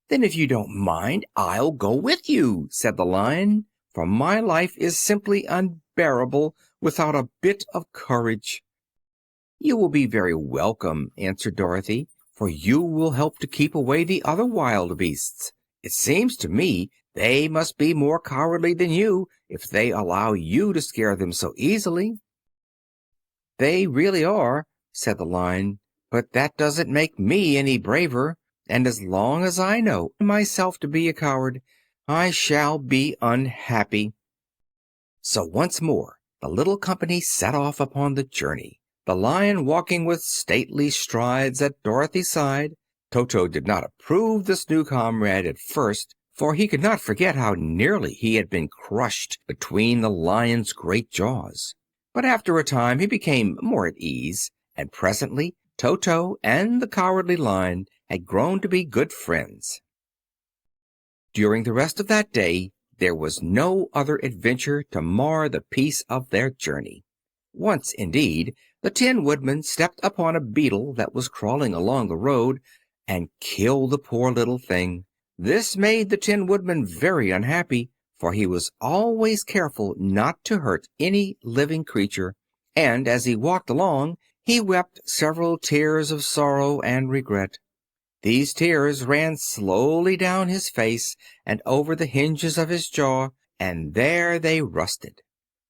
Then if you don't mind, I'll go with you, said the Lion, for my life is simply unbearable without a bit of courage. You will be very welcome, answered Dorothy, for you will help to keep away the other wild beasts. It seems to me they must be more cowardly than you if they allow you to scare them so easily. They really are, said the Lion, but that doesn't make me any braver, and as long as I know myself to be a coward, I shall be unhappy. So once more the little company set off upon the journey, the Lion walking with stately strides at Dorothy's side. Toto did not approve this new comrade at first, for he could not forget how nearly he had been crushed between the Lion's great jaws. But after a time he became more at ease, and presently Toto and the Cowardly Lion had grown to be good friends. During the rest of that day there was no other adventure to mar the peace of their journey. Once, indeed, the Tin Woodman stepped upon a beetle that was crawling along the road, and killed the poor little thing. This made the Tin Woodman very unhappy, for he was always careful not to hurt any living creature, and as he walked along he wept several tears of sorrow and regret. These tears ran slowly down his face and over the hinges of his jaw, and there they rusted.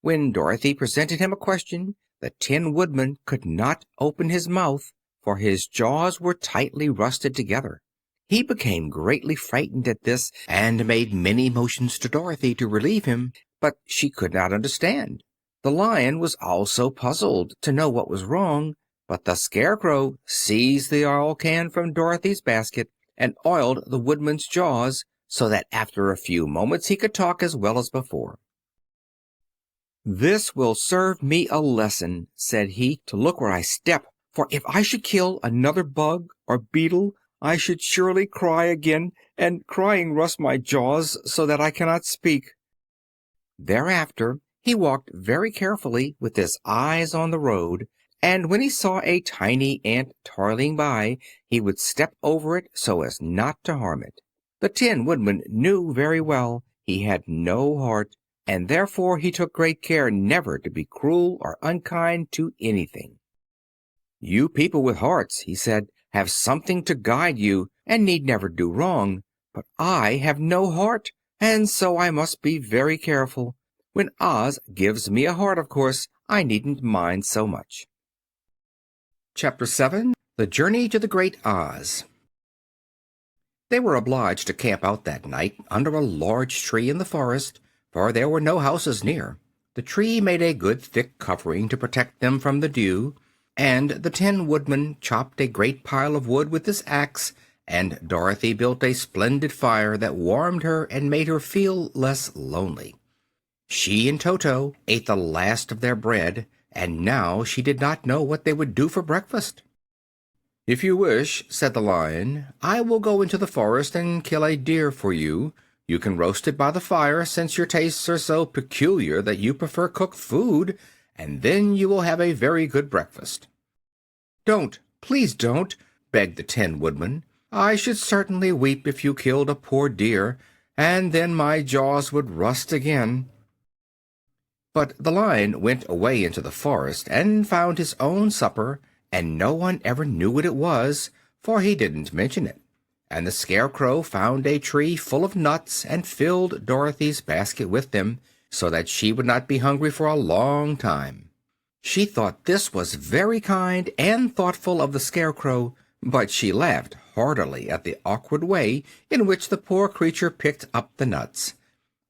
When Dorothy presented him a question, the Tin Woodman could not open his mouth, for his jaws were tightly rusted together. He became greatly frightened at this, and made many motions to Dorothy to relieve him, but she could not understand. The Lion was also puzzled to know what was wrong, but the Scarecrow seized the oil can from Dorothy's basket and oiled the Woodman's jaws, so that after a few moments he could talk as well as before. "This will serve me a lesson," said he, "to look where I step, for if I should kill another bug or beetle, I should surely cry again, and crying rusts my jaws so that I cannot speak." Thereafter he walked very carefully with his eyes on the road, and when he saw a tiny ant toiling by, he would step over it so as not to harm it. The Tin Woodman knew very well he had no heart, and therefore he took great care never to be cruel or unkind to anything. "You people with hearts," he said, "have something to guide you, and need never do wrong. But I have no heart, and so I must be very careful. When Oz gives me a heart, of course, I needn't mind so much." Chapter 7. The Journey to the Great Oz. They were obliged to camp out that night under a large tree in the forest, for there were no houses near. The tree made a good thick covering to protect them from the dew, and the Tin Woodman chopped a great pile of wood with his axe, and Dorothy built a splendid fire that warmed her and made her feel less lonely. She and Toto ate the last of their bread, and now she did not know what they would do for breakfast. "If you wish," said the Lion, "I will go into the forest and kill a deer for you. You can roast it by the fire, since your tastes are so peculiar that you prefer cooked food, and then you will have a very good breakfast." "Don't, please don't," begged the Tin Woodman. "I should certainly weep if you killed a poor deer, and then my jaws would rust again." But the Lion went away into the forest and found his own supper, and no one ever knew what it was, for he didn't mention it. And the Scarecrow found a tree full of nuts and filled Dorothy's basket with them, so that she would not be hungry for a long time. She thought this was very kind and thoughtful of the Scarecrow, but she laughed heartily at the awkward way in which the poor creature picked up the nuts.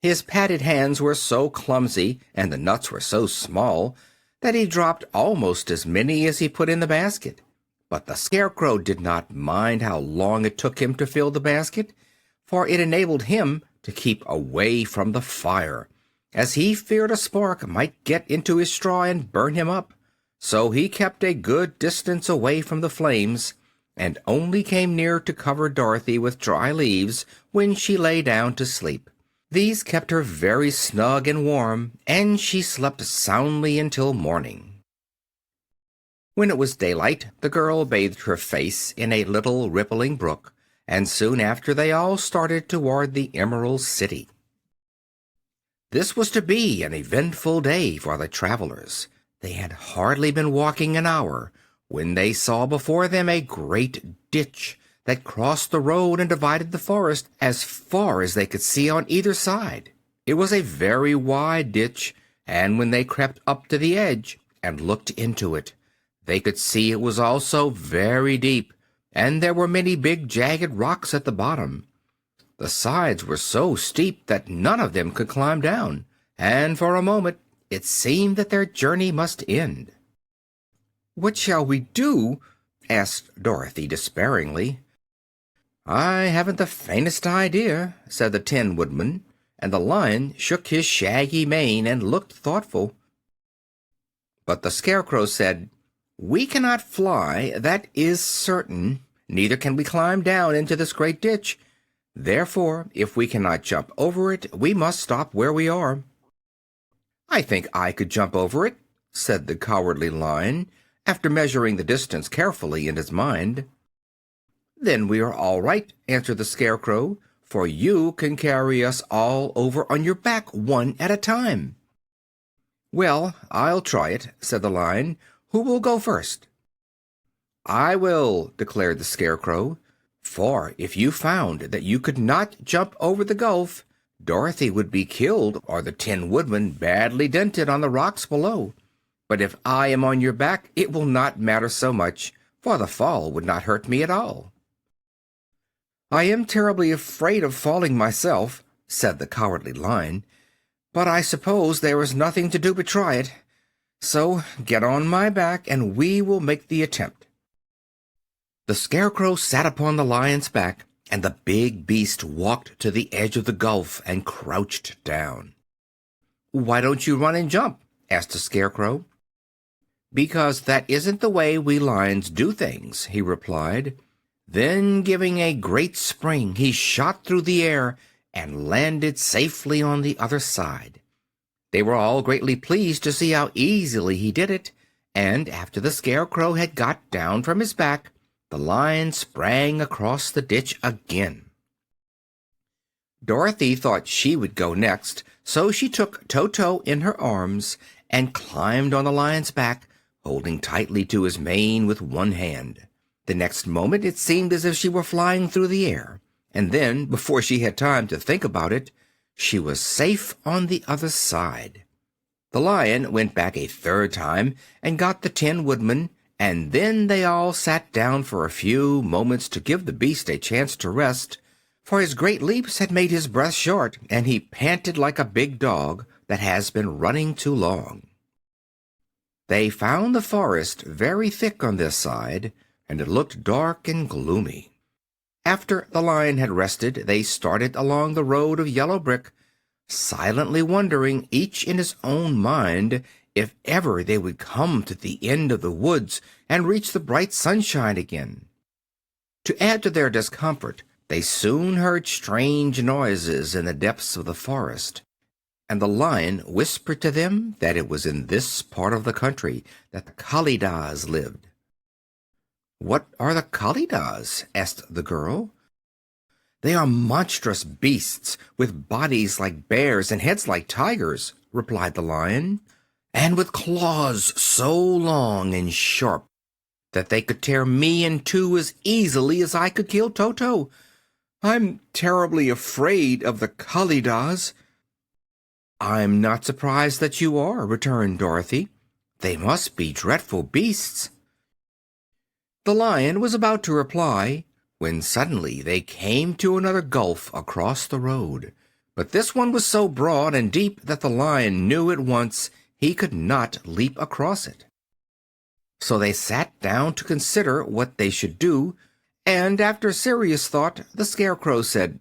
His padded hands were so clumsy, and the nuts were so small, that he dropped almost as many as he put in the basket. But the Scarecrow did not mind how long it took him to fill the basket, for it enabled him to keep away from the fire, as he feared a spark might get into his straw and burn him up. So he kept a good distance away from the flames, and only came near to cover Dorothy with dry leaves when she lay down to sleep. These kept her very snug and warm, and she slept soundly until morning. When it was daylight, the girl bathed her face in a little rippling brook, and soon after they all started toward the Emerald City. This was to be an eventful day for the travelers. They had hardly been walking an hour when they saw before them a great ditch that crossed the road and divided the forest as far as they could see on either side. It was a very wide ditch, and when they crept up to the edge and looked into it, they could see it was also very deep, and there were many big jagged rocks at the bottom. The sides were so steep that none of them could climb down, and for a moment it seemed that their journey must end. "What shall we do?" asked Dorothy despairingly. "I haven't the faintest idea," said the Tin Woodman, and the Lion shook his shaggy mane and looked thoughtful. But the Scarecrow said, "We cannot fly, that is certain. Neither can we climb down into this great ditch. Therefore, if we cannot jump over it, we must stop where we are." "I think I could jump over it," said the Cowardly Lion, after measuring the distance carefully in his mind. "Then we are all right," answered the Scarecrow, "for you can carry us all over on your back, one at a time." "Well, I'll try it," said the Lion. "Who will go first?" "I will," declared the Scarecrow, "for if you found that you could not jump over the gulf, Dorothy would be killed or the Tin Woodman badly dented on the rocks below. But if I am on your back, it will not matter so much, for the fall would not hurt me at all." "I am terribly afraid of falling myself," said the Cowardly Lion, "but I suppose there is nothing to do but try it. So get on my back, and we will make the attempt." The Scarecrow sat upon the Lion's back, and the big beast walked to the edge of the gulf and crouched down. "Why don't you run and jump?" asked the Scarecrow. "Because that isn't the way we lions do things," he replied. Then, giving a great spring, he shot through the air and landed safely on the other side. They were all greatly pleased to see how easily he did it, and after the Scarecrow had got down from his back, the Lion sprang across the ditch again. Dorothy thought she would go next, so she took Toto in her arms and climbed on the Lion's back, holding tightly to his mane with one hand. The next moment it seemed as if she were flying through the air, and then, before she had time to think about it, she was safe on the other side. The Lion went back a third time and got the Tin Woodman, and then they all sat down for a few moments to give the beast a chance to rest, for his great leaps had made his breath short, and he panted like a big dog that has been running too long. They found the forest very thick on this side, and it looked dark and gloomy. After the lion had rested, they started along the road of yellow brick, silently wondering, each in his own mind, if ever they would come to the end of the woods and reach the bright sunshine again. To add to their discomfort, they soon heard strange noises in the depths of the forest, and the lion whispered to them that it was in this part of the country that the Kalidahs lived. "What are the Kalidahs?" asked the girl. "They are monstrous beasts with bodies like bears and heads like tigers," replied the lion, "and with claws so long and sharp that they could tear me in two as easily as I could kill Toto. I'm terribly afraid of the Kalidahs." "I'm not surprised that you are," returned Dorothy. "They must be dreadful beasts." The lion was about to reply when suddenly they came to another gulf across the road. But this one was so broad and deep that the lion knew at once he could not leap across it. So they sat down to consider what they should do, and after serious thought the Scarecrow said,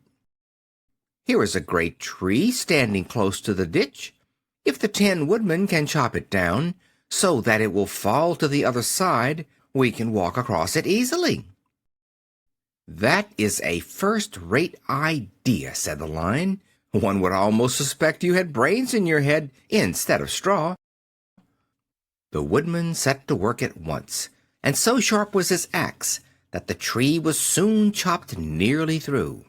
"Here is a great tree standing close to the ditch. If the Tin Woodman can chop it down so that it will fall to the other side, we can walk across it easily." "That is a first-rate idea," said the lion. "One would almost suspect you had brains in your head instead of straw." The woodman set to work at once, and so sharp was his axe that the tree was soon chopped nearly through.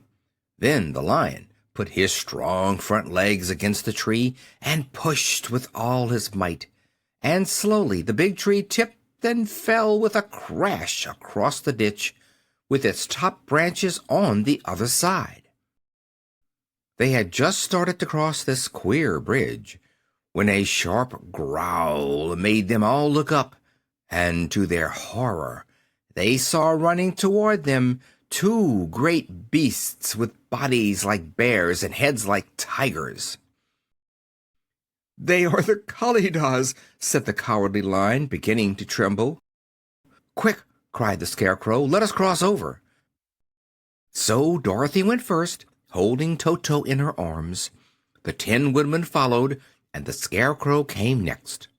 Then the lion put his strong front legs against the tree and pushed with all his might, and slowly the big tree tipped and fell with a crash across the ditch, with its top branches on the other side. They had just started to cross this queer bridge when a sharp growl made them all look up, and to their horror they saw running toward them two great beasts with bodies like bears and heads like tigers. "They are the Kalidahs," said the Cowardly Lion, beginning to tremble. "Quick!" cried the Scarecrow. "Let us cross over." So Dorothy went first, holding Toto in her arms. The Tin Woodman followed, and the Scarecrow came next.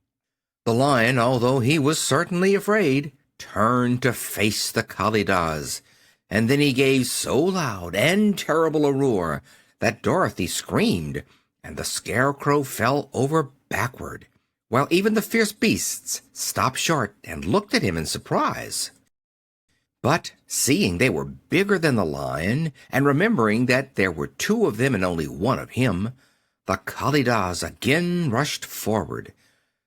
The lion, although he was certainly afraid, turned to face the Kalidahs, and then he gave so loud and terrible a roar that Dorothy screamed, and the Scarecrow fell over backward, while even the fierce beasts stopped short and looked at him in surprise. But seeing they were bigger than the lion, and remembering that there were two of them and only one of him, the Kalidahs again rushed forward,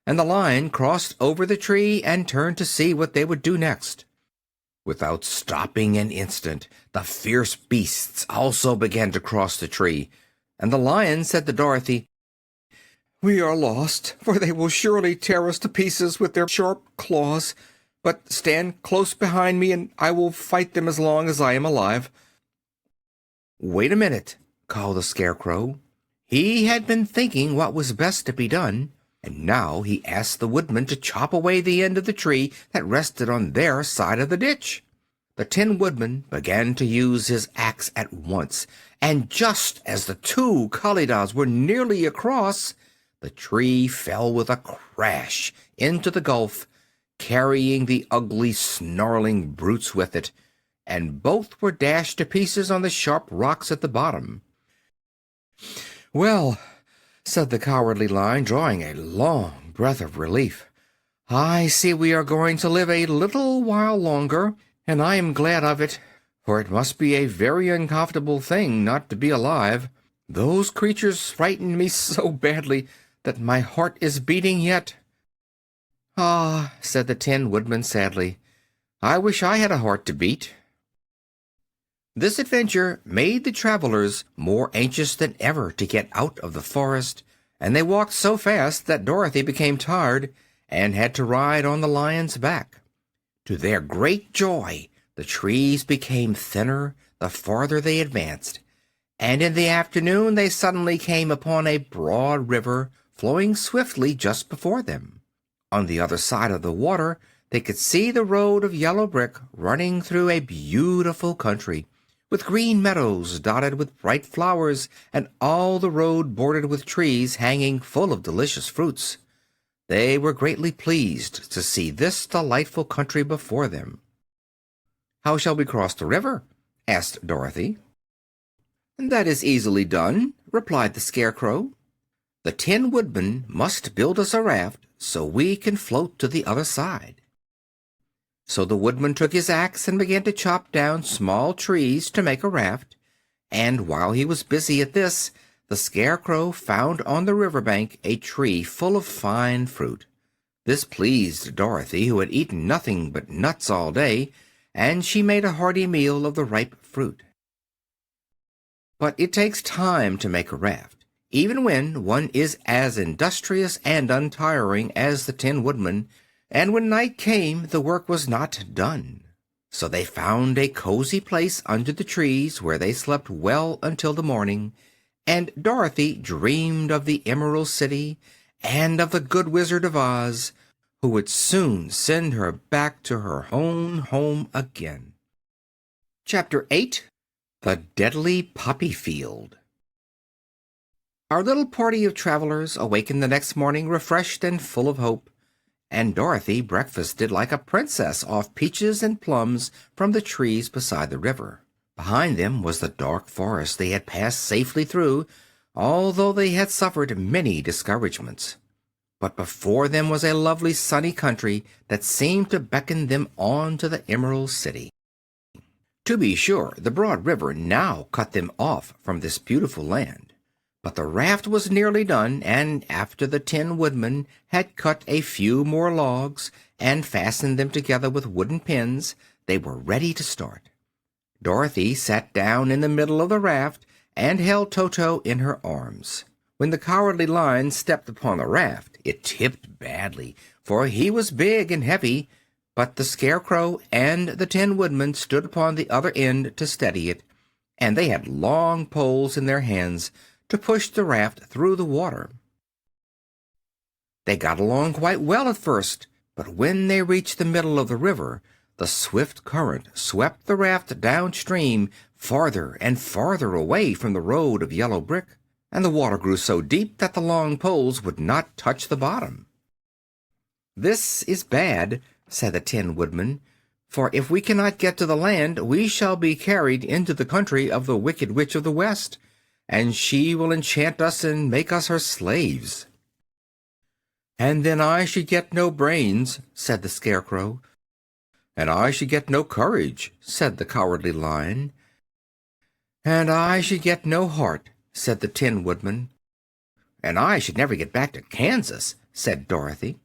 and the lion crossed over the tree and turned to see what they would do next. Without stopping an instant, the fierce beasts also began to cross the tree, and the lion said to Dorothy, "We are lost, for they will surely tear us to pieces with their sharp claws. But stand close behind me, and I will fight them as long as I am alive." "Wait a minute," called the Scarecrow. He had been thinking what was best to be done, and now he asked the woodman to chop away the end of the tree that rested on their side of the ditch. The Tin Woodman began to use his axe at once, and just as the two Kalidahs were nearly across, the tree fell with a crash into the gulf, carrying the ugly, snarling brutes with it, and both were dashed to pieces on the sharp rocks at the bottom. "Well," said the Cowardly Lion, drawing a long breath of relief, "I see we are going to live a little while longer, and I am glad of it, for it must be a very uncomfortable thing not to be alive. Those creatures frightened me so badly that my heart is beating yet." "Ah," said the Tin Woodman sadly, "I wish I had a heart to beat." This adventure made the travelers more anxious than ever to get out of the forest, and they walked so fast that Dorothy became tired and had to ride on the lion's back. To their great joy, the trees became thinner the farther they advanced, and in the afternoon they suddenly came upon a broad river flowing swiftly just before them. On the other side of the water they could see the road of yellow brick running through a beautiful country, with green meadows dotted with bright flowers, and all the road bordered with trees hanging full of delicious fruits. They were greatly pleased to see this delightful country before them. "How shall we cross the river?" asked Dorothy. "That is easily done," replied the Scarecrow. "The Tin Woodman must build us a raft so we can float to the other side." So the Woodman took his axe and began to chop down small trees to make a raft, and while he was busy at this, the Scarecrow found on the river bank a tree full of fine fruit. This pleased Dorothy, who had eaten nothing but nuts all day, and she made a hearty meal of the ripe fruit. But it takes time to make a raft, even when one is as industrious and untiring as the Tin Woodman, and when night came the work was not done. So they found a cozy place under the trees where they slept well until the morning, and Dorothy dreamed of the Emerald City and of the good Wizard of Oz, who would soon send her back to her own home again. Chapter 8. The Deadly Poppy Field. Our little party of travelers awakened the next morning refreshed and full of hope, and Dorothy breakfasted like a princess off peaches and plums from the trees beside the river. Behind them was the dark forest they had passed safely through, although they had suffered many discouragements. But before them was a lovely sunny country that seemed to beckon them on to the Emerald City. To be sure, the broad river now cut them off from this beautiful land. But the raft was nearly done, and after the Tin Woodman had cut a few more logs and fastened them together with wooden pins, they were ready to start. Dorothy sat down in the middle of the raft and held Toto in her arms. When the Cowardly Lion stepped upon the raft, it tipped badly, for he was big and heavy, but the Scarecrow and the Tin Woodman stood upon the other end to steady it, and they had long poles in their hands to push the raft through the water. They got along quite well at first, but when they reached the middle of the river, the swift current swept the raft downstream farther and farther away from the road of yellow brick, and the water grew so deep that the long poles would not touch the bottom. "This is bad," said the Tin Woodman, "for if we cannot get to the land we shall be carried into the country of the Wicked Witch of the West, and she will enchant us and make us her slaves." "And then I should get no brains," said the Scarecrow. "And I should get no courage," said the Cowardly Lion. "And I should get no heart," said the Tin Woodman. "And I should never get back to Kansas," said Dorothy.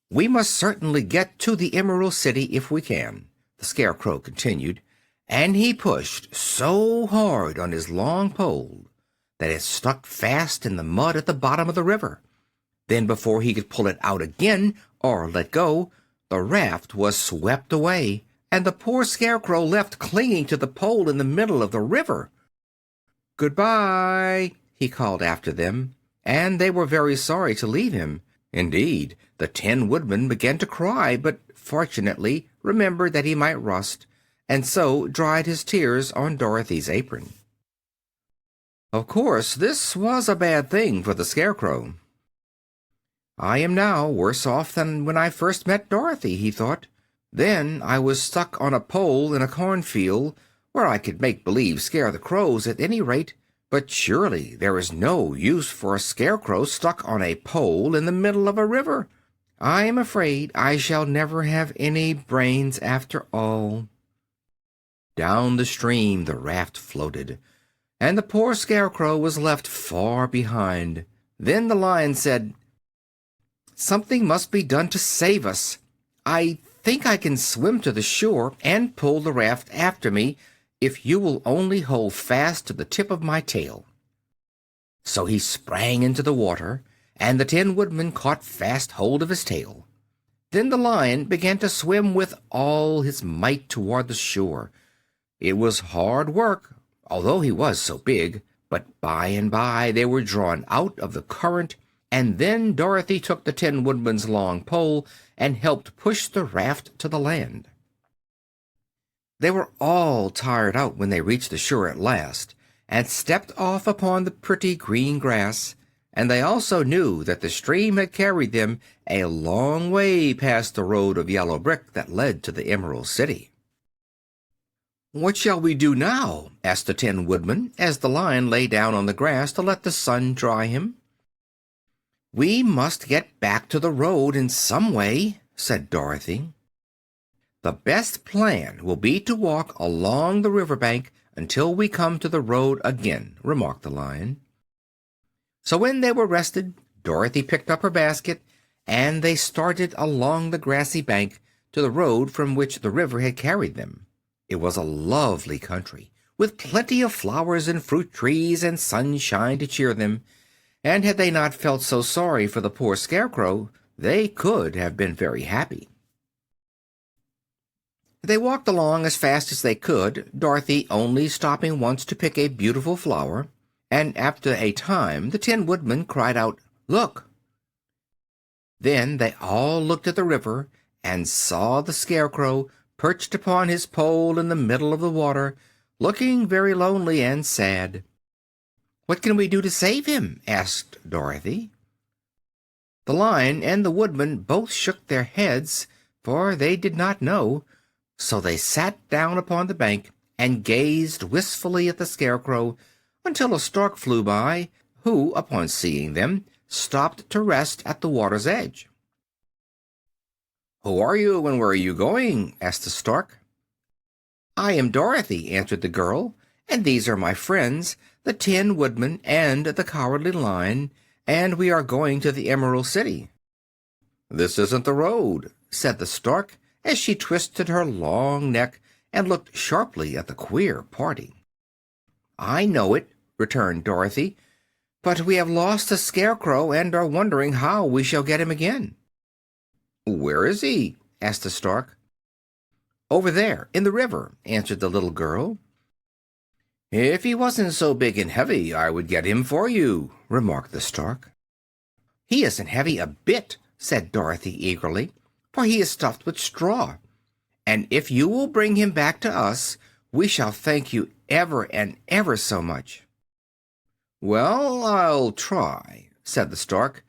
"We must certainly get to the Emerald City if we can," the Scarecrow continued, and he pushed so hard on his long pole that it stuck fast in the mud at the bottom of the river. Then, before he could pull it out again or let go, the raft was swept away, and the poor Scarecrow left clinging to the pole in the middle of the river. "Goodbye," he called after them, and they were very sorry to leave him. Indeed, the Tin Woodman began to cry, but fortunately remembered that he might rust, and so dried his tears on Dorothy's apron. Of course, this was a bad thing for the Scarecrow. "I am now worse off than when I first met Dorothy," he thought. "Then I was stuck on a pole in a cornfield, where I could make believe scare the crows at any rate. But surely there is no use for a Scarecrow stuck on a pole in the middle of a river. I am afraid I shall never have any brains after all." Down the stream the raft floated, and the poor Scarecrow was left far behind. Then the Lion said, "Something must be done to save us. I think I can swim to the shore and pull the raft after me if you will only hold fast to the tip of my tail." So he sprang into the water, and the Tin Woodman caught fast hold of his tail. Then the lion began to swim with all his might toward the shore. It was hard work, although he was so big, but by and by they were drawn out of the current, and then Dorothy took the Tin Woodman's long pole and helped push the raft to the land. They were all tired out when they reached the shore at last, and stepped off upon the pretty green grass, and they also knew that the stream had carried them a long way past the road of yellow brick that led to the Emerald City. "What shall we do now?" asked the Tin Woodman, as the lion lay down on the grass to let the sun dry him. "We must get back to the road in some way," said Dorothy. "The best plan will be to walk along the river bank until we come to the road again," remarked the lion. So when they were rested, Dorothy picked up her basket, and they started along the grassy bank to the road from which the river had carried them. It was a lovely country, with plenty of flowers and fruit trees and sunshine to cheer them, and had they not felt so sorry for the poor Scarecrow, they could have been very happy. They walked along as fast as they could, Dorothy only stopping once to pick a beautiful flower, and after a time the Tin Woodman cried out, "Look!" Then they all looked at the river and saw the Scarecrow perched upon his pole in the middle of the water, looking very lonely and sad. "What can we do to save him?" asked Dorothy. The lion and the woodman both shook their heads, for they did not know, so they sat down upon the bank and gazed wistfully at the Scarecrow until a stork flew by, who, upon seeing them, stopped to rest at the water's edge. "Who are you, and where are you going?" asked the stork. "I am Dorothy," answered the girl, "and these are my friends, the Tin Woodman and the Cowardly Lion, and we are going to the Emerald City." "This isn't the road," said the stork, as she twisted her long neck and looked sharply at the queer party. "I know it," returned Dorothy, "but we have lost the Scarecrow and are wondering how we shall get him again." "Where is he?" asked the stork. "Over there, in the river," answered the little girl. "If he wasn't so big and heavy, I would get him for you," remarked the stork. "He isn't heavy a bit," said Dorothy eagerly, "for he is stuffed with straw. And if you will bring him back to us, we shall thank you ever and ever so much." "Well, I'll try," said the stork,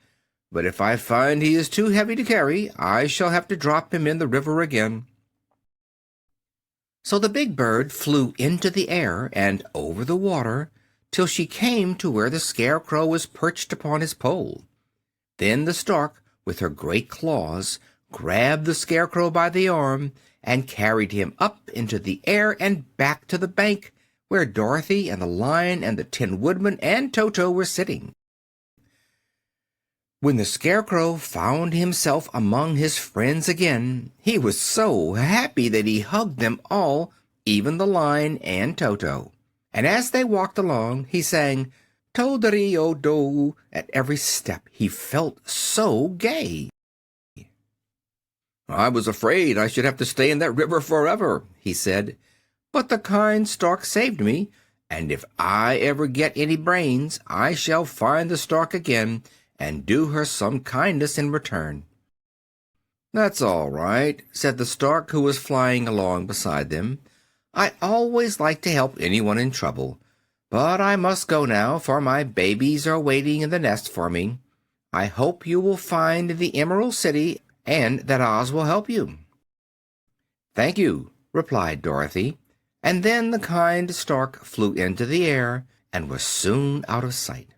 "but if I find he is too heavy to carry, I shall have to drop him in the river again." So the big bird flew into the air and over the water till she came to where the Scarecrow was perched upon his pole. Then the stork, with her great claws, grabbed the Scarecrow by the arm and carried him up into the air and back to the bank, where Dorothy and the lion and the Tin Woodman and Toto were sitting. When the Scarecrow found himself among his friends again, he was so happy that he hugged them all, even the lion and Toto. And as they walked along, he sang "Toderi-o-do" at every step. He felt so gay. "I was afraid I should have to stay in that river forever," he said, "but the kind stork saved me, and if I ever get any brains, I shall find the stork again and do her some kindness in return." "That's all right," said the stork, who was flying along beside them. "I always like to help anyone in trouble, but I must go now, for my babies are waiting in the nest for me. I hope you will find the Emerald City and that Oz will help you." "Thank you," replied Dorothy, and then the kind stork flew into the air and was soon out of sight.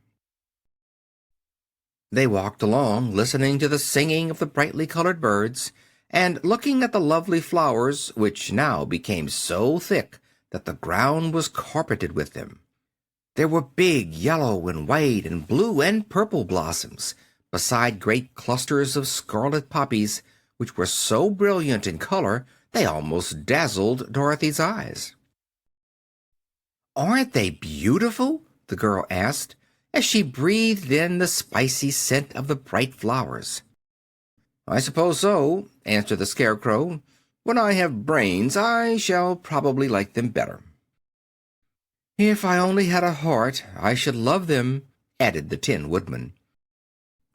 They walked along, listening to the singing of the brightly colored birds, and looking at the lovely flowers, which now became so thick that the ground was carpeted with them. There were big yellow and white and blue and purple blossoms, beside great clusters of scarlet poppies, which were so brilliant in color they almost dazzled Dorothy's eyes. "Aren't they beautiful?" the girl asked, as she breathed in the spicy scent of the bright flowers. "I suppose so," answered the Scarecrow. "When I have brains, I shall probably like them better." "If I only had a heart, I should love them," added the Tin Woodman.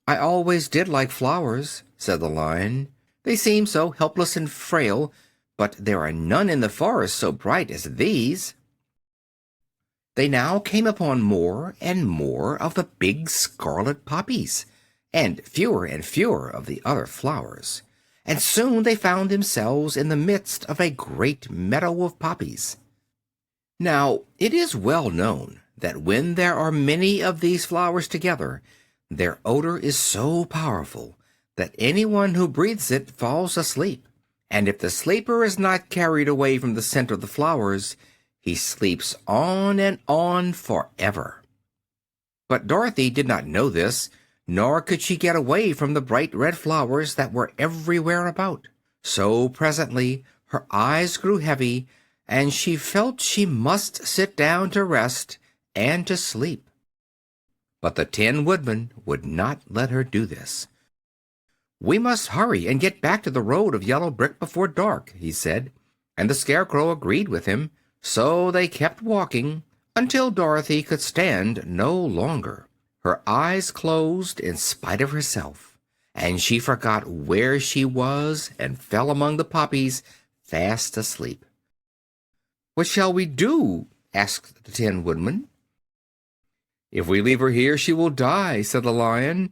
"I always did like flowers," said the Lion. "They seem so helpless and frail, but there are none in the forest so bright as these." They now came upon more and more of the big scarlet poppies, and fewer of the other flowers, and soon they found themselves in the midst of a great meadow of poppies. Now, it is well known that when there are many of these flowers together, their odor is so powerful that anyone who breathes it falls asleep, and if the sleeper is not carried away from the scent of the flowers, he sleeps on and on forever. But Dorothy did not know this, nor could she get away from the bright red flowers that were everywhere about. So presently her eyes grew heavy, and she felt she must sit down to rest and to sleep. But the Tin Woodman would not let her do this. "We must hurry and get back to the road of yellow brick before dark," he said, and the Scarecrow agreed with him. So they kept walking until Dorothy could stand no longer. Her eyes closed in spite of herself, and she forgot where she was and fell among the poppies fast asleep. "What shall we do?" asked the Tin Woodman. "If we leave her here, she will die," said the Lion.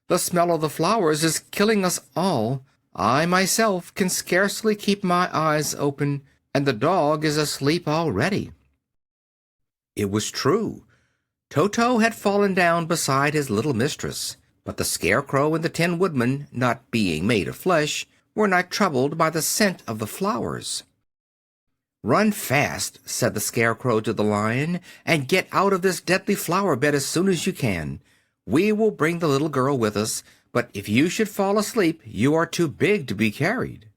"The smell of the flowers is killing us all. I myself can scarcely keep my eyes open, and the dog is asleep already." It was true. Toto had fallen down beside his little mistress, but the Scarecrow and the Tin Woodman, not being made of flesh, were not troubled by the scent of the flowers. "Run fast," said the Scarecrow to the Lion, "and get out of this deadly flower bed as soon as you can. We will bring the little girl with us, but if you should fall asleep, you are too big to be carried."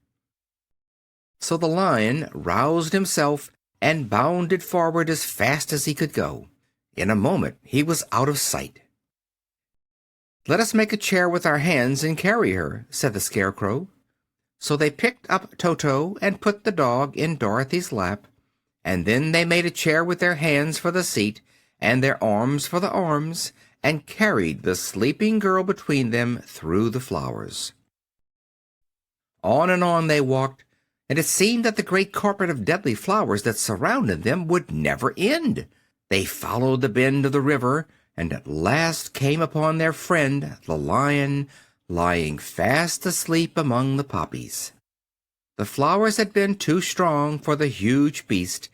So the Lion roused himself and bounded forward as fast as he could go. In a moment he was out of sight. "Let us make a chair with our hands and carry her," said the Scarecrow. So they picked up Toto and put the dog in Dorothy's lap, and then they made a chair with their hands for the seat and their arms for the arms, and carried the sleeping girl between them through the flowers. On and on they walked, and it seemed that the great carpet of deadly flowers that surrounded them would never end. They followed the bend of the river, and at last came upon their friend, the Lion, lying fast asleep among the poppies. The flowers had been too strong for the huge beast,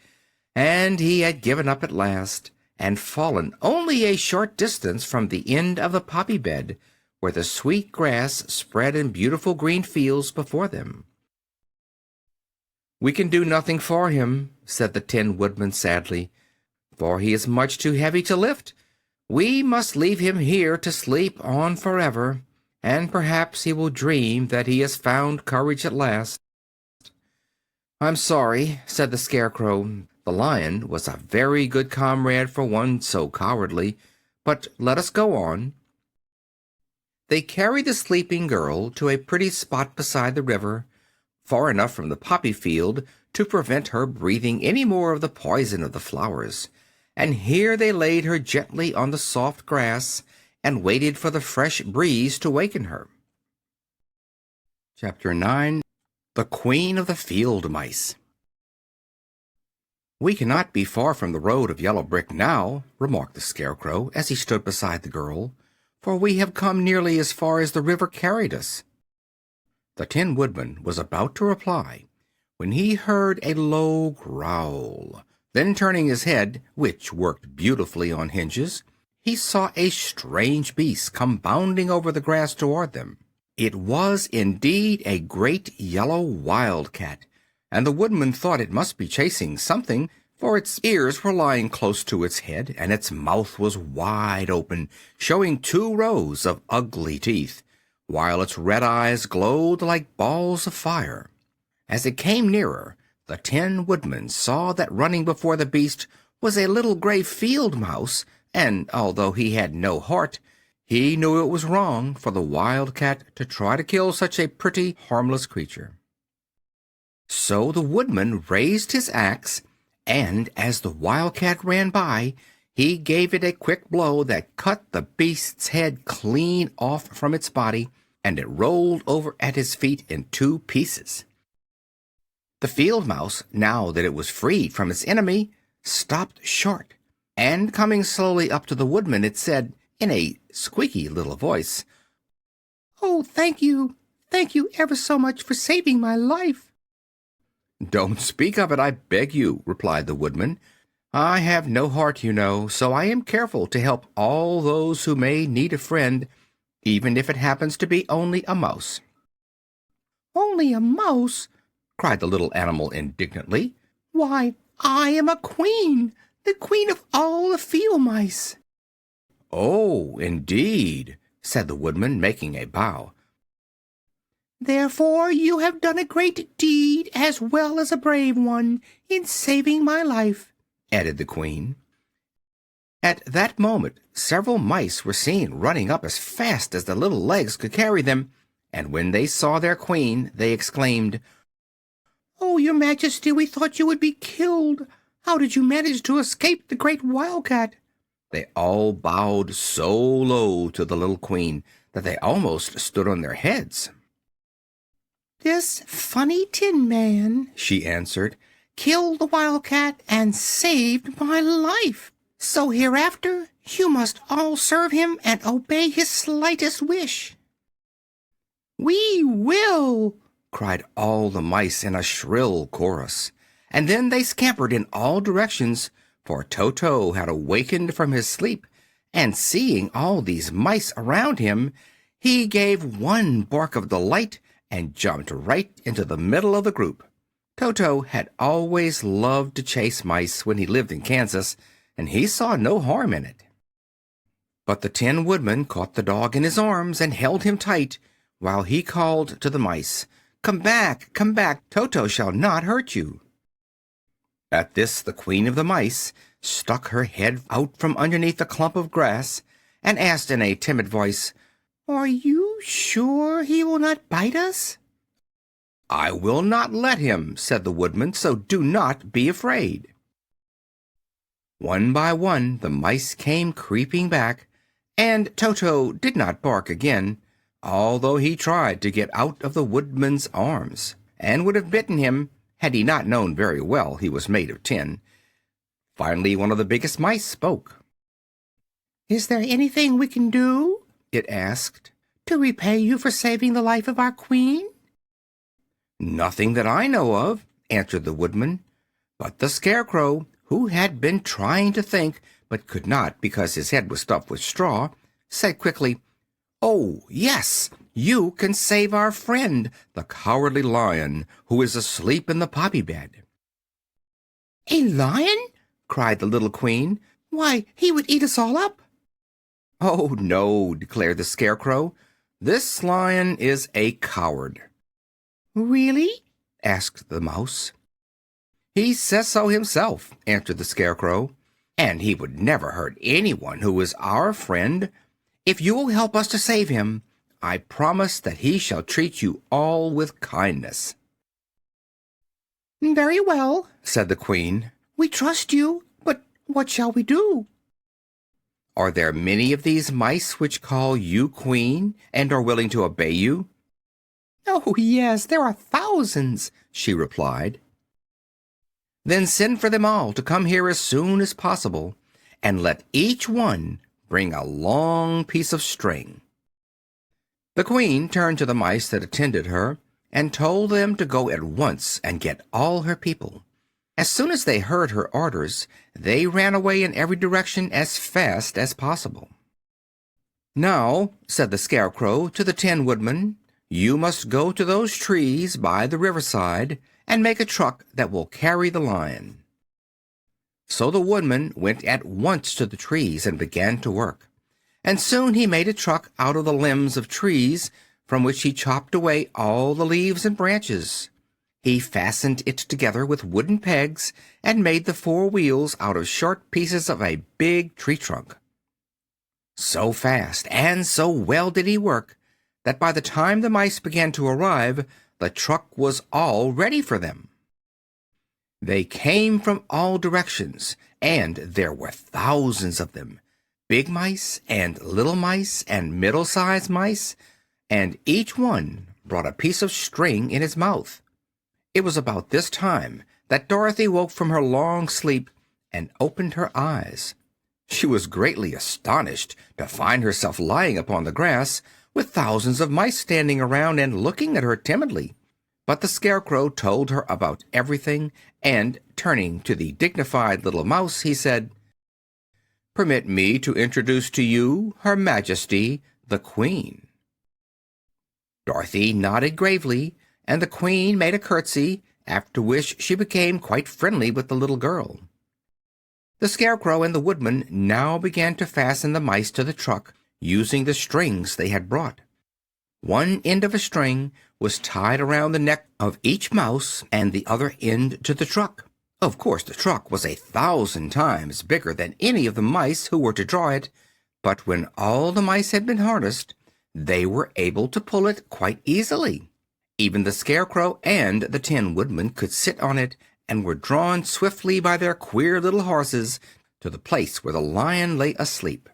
and he had given up at last, and fallen only a short distance from the end of the poppy bed, where the sweet grass spread in beautiful green fields before them. "We can do nothing for him," said the Tin Woodman sadly, "for he is much too heavy to lift. We must leave him here to sleep on forever, and perhaps he will dream that he has found courage at last." "I'm sorry," said the Scarecrow. The Lion was a very good comrade for one so cowardly, but let us go on. They carried the sleeping girl to a pretty spot beside the river, far enough from the poppy field to prevent her breathing any more of the poison of the flowers, and here they laid her gently on the soft grass and waited for the fresh breeze to waken her. Chapter 9. The Queen of the Field Mice. "We cannot be far from the road of yellow brick now," remarked the Scarecrow as he stood beside the girl, "for we have come nearly as far as the river carried us." The Tin Woodman was about to reply when he heard a low growl. Then, turning his head, which worked beautifully on hinges, he saw a strange beast come bounding over the grass toward them. It was indeed a great yellow wildcat, and the Woodman thought it must be chasing something, for its ears were lying close to its head, and its mouth was wide open, showing 2 rows of ugly teeth, while its red eyes glowed like balls of fire. As it came nearer, the Tin Woodman saw that running before the beast was a little gray field mouse, and although he had no heart, He knew it was wrong for the wildcat to try to kill such a pretty, harmless creature. So the woodman raised his axe, and as the wildcat ran by, he gave it a quick blow that cut the beast's head clean off from its body, and it rolled over at his feet in 2 pieces. The field mouse, now that it was freed from its enemy, stopped short, and coming slowly up to the woodman, it said, in a squeaky little voice, "Oh, thank you ever so much for saving my life." "Don't speak of it, I beg you," replied the woodman. "I have no heart, you know, so I am careful to help all those who may need a friend, even if it happens to be only a mouse." "Only a mouse?" cried the little animal indignantly. "Why, I am a queen, the queen of all the field mice." "Oh, indeed," said the woodman, making a bow. "Therefore you have done a great deed, as well as a brave one, in saving my life," added the queen. At that moment several mice were seen running up as fast as their little legs could carry them, and when they saw their queen they exclaimed, "Oh, your Majesty, we thought you would be killed. How did you manage to escape the great wildcat?" They all bowed so low to the little queen that they almost stood on their heads. "This funny tin man," she answered, "killed the wildcat and saved my life. So hereafter you must all serve him and obey his slightest wish." "We will!" cried all the mice in a shrill chorus, and then they scampered in all directions, for Toto had awakened from his sleep, and seeing all these mice around him, he gave one bark of delight and jumped right into the middle of the group. Toto had always loved to chase mice when he lived in Kansas, and he saw no harm in it. But the Tin Woodman caught the dog in his arms and held him tight, while he called to the mice, come back, Toto shall not hurt you." At this the Queen of the Mice stuck her head out from underneath a clump of grass and asked in a timid voice, "Are you sure he will not bite us?" "I will not let him," said the Woodman, "so do not be afraid." One by one the mice came creeping back, and Toto did not bark again, although he tried to get out of the Woodman's arms, and would have bitten him had he not known very well he was made of tin. Finally one of the biggest mice spoke. "Is there anything we can do," it asked, "to repay you for saving the life of our queen?" "Nothing that I know of," answered the Woodman. But the Scarecrow, who had been trying to think, but could not because his head was stuffed with straw, said quickly, "Oh, yes, you can save our friend, the Cowardly Lion, who is asleep in the poppy bed." "A lion?" cried the little queen. "Why, he would eat us all up." "Oh, no," declared the Scarecrow. "This lion is a coward." "Really?" asked the mouse. "He says so himself," answered the Scarecrow, "and he would never hurt anyone who is our friend. If you will help us to save him, I promise that he shall treat you all with kindness." "Very well," said the Queen. "We trust you, but what shall we do?" "Are there many of these mice which call you Queen and are willing to obey you?" "Oh, yes, there are thousands," she replied. "Then send for them all to come here as soon as possible, and let each one bring a long piece of string." The Queen turned to the mice that attended her and told them to go at once and get all her people. As soon as they heard her orders, they ran away in every direction as fast as possible. "Now," said the Scarecrow to the Tin Woodman, "you must go to those trees by the riverside and make a truck that will carry the lion." So the Woodman went at once to the trees and began to work, and soon he made a truck out of the limbs of trees, from which he chopped away all the leaves and branches. He fastened it together with wooden pegs and made the 4 wheels out of short pieces of a big tree trunk. So fast and so well did he work that by the time the mice began to arrive, the truck was all ready for them. They came from all directions, and there were thousands of them, big mice and little mice and middle-sized mice, and each one brought a piece of string in his mouth. It was about this time that Dorothy woke from her long sleep and opened her eyes. She was greatly astonished to find herself lying upon the grass, with thousands of mice standing around and looking at her timidly. But the Scarecrow told her about everything, and, turning to the dignified little mouse, he said, "Permit me to introduce to you Her Majesty, the Queen." Dorothy nodded gravely, and the Queen made a curtsy, after which she became quite friendly with the little girl. The Scarecrow and the Woodman now began to fasten the mice to the truck, using the strings they had brought. One end of a string was tied around the neck of each mouse and the other end to the truck. Of course, the truck was 1,000 times bigger than any of the mice who were to draw it, but when all the mice had been harnessed, they were able to pull it quite easily. Even the Scarecrow and the Tin Woodman could sit on it, and were drawn swiftly by their queer little horses to the place where the Lion lay asleep.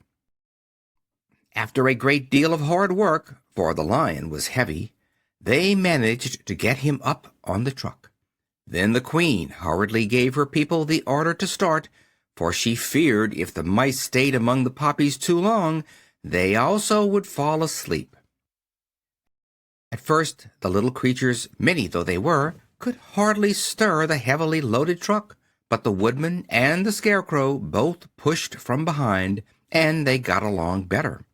After a great deal of hard work, for the Lion was heavy, they managed to get him up on the truck. Then the Queen hurriedly gave her people the order to start, for she feared if the mice stayed among the poppies too long, they also would fall asleep. At first, the little creatures, many though they were, could hardly stir the heavily loaded truck, but the Woodman and the Scarecrow both pushed from behind, and they got along better.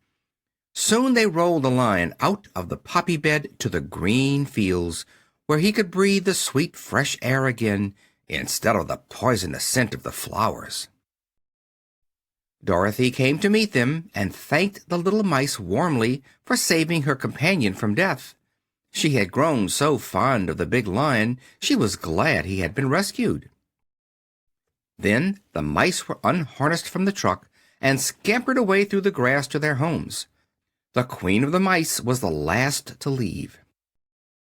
Soon they rolled the Lion out of the poppy bed to the green fields, where he could breathe the sweet fresh air again, instead of the poisonous scent of the flowers. Dorothy came to meet them, and thanked the little mice warmly for saving her companion from death. She had grown so fond of the big Lion, she was glad he had been rescued. Then the mice were unharnessed from the truck and scampered away through the grass to their homes. The Queen of the Mice was the last to leave.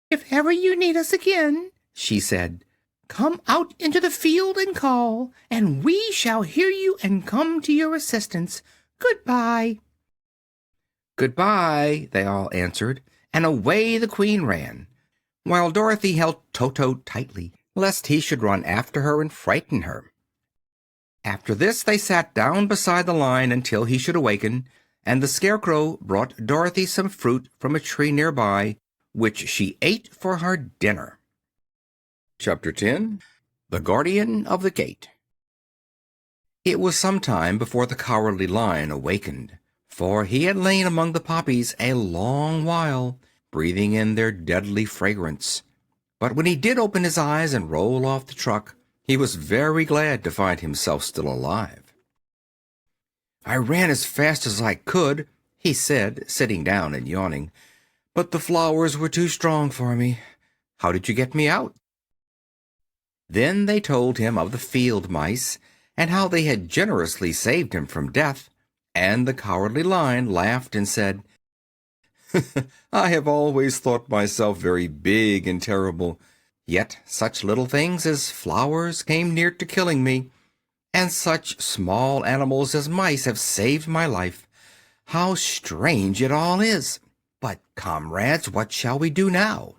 "If ever you need us again," she said, "come out into the field and call, and we shall hear you and come to your assistance. Goodbye." "Goodbye," they all answered, and away the Queen ran, while Dorothy held Toto tightly, lest he should run after her and frighten her. After this they sat down beside the Lion until he should awaken, and the Scarecrow brought Dorothy some fruit from a tree nearby, which she ate for her dinner. Chapter 10. The Guardian of the Gate. It was some time before the Cowardly Lion awakened, for he had lain among the poppies a long while, breathing in their deadly fragrance. But when he did open his eyes and roll off the truck, he was very glad to find himself still alive. "I ran as fast as I could," he said, sitting down and yawning, "but the flowers were too strong for me. How did you get me out?" Then they told him of the field mice, and how they had generously saved him from death, and the Cowardly Lion laughed and said, "I have always thought myself very big and terrible, yet such little things as flowers came near to killing me, and such small animals as mice have saved my life. How strange it all is! But, comrades, what shall we do now?"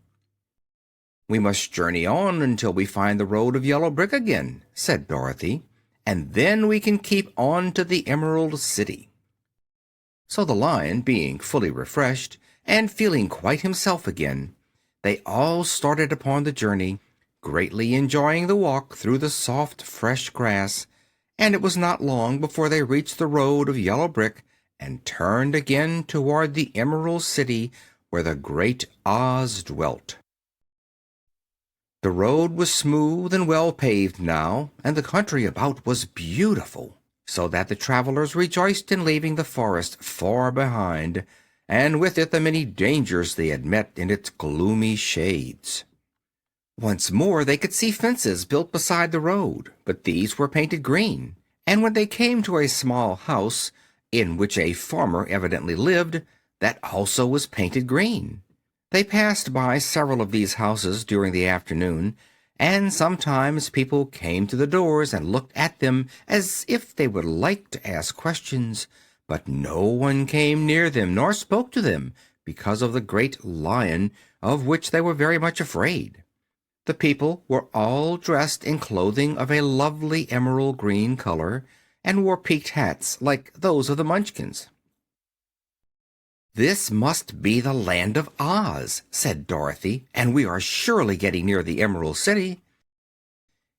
"We must journey on until we find the road of yellow brick again," said Dorothy, "and then we can keep on to the Emerald City." So the Lion, being fully refreshed and feeling quite himself again, they all started upon the journey, greatly enjoying the walk through the soft, fresh grass, and it was not long before they reached the road of yellow brick and turned again toward the Emerald City where the great Oz dwelt. The road was smooth and well paved now, and the country about was beautiful, so that the travelers rejoiced in leaving the forest far behind, and with it the many dangers they had met in its gloomy shades. Once more they could see fences built beside the road, but these were painted green, and when they came to a small house, in which a farmer evidently lived, that also was painted green. They passed by several of these houses during the afternoon, and sometimes people came to the doors and looked at them as if they would like to ask questions, but no one came near them nor spoke to them because of the great lion, of which they were very much afraid. The people were all dressed in clothing of a lovely emerald green color, and wore peaked hats like those of the Munchkins. "This must be the land of Oz," said Dorothy, "and we are surely getting near the Emerald City."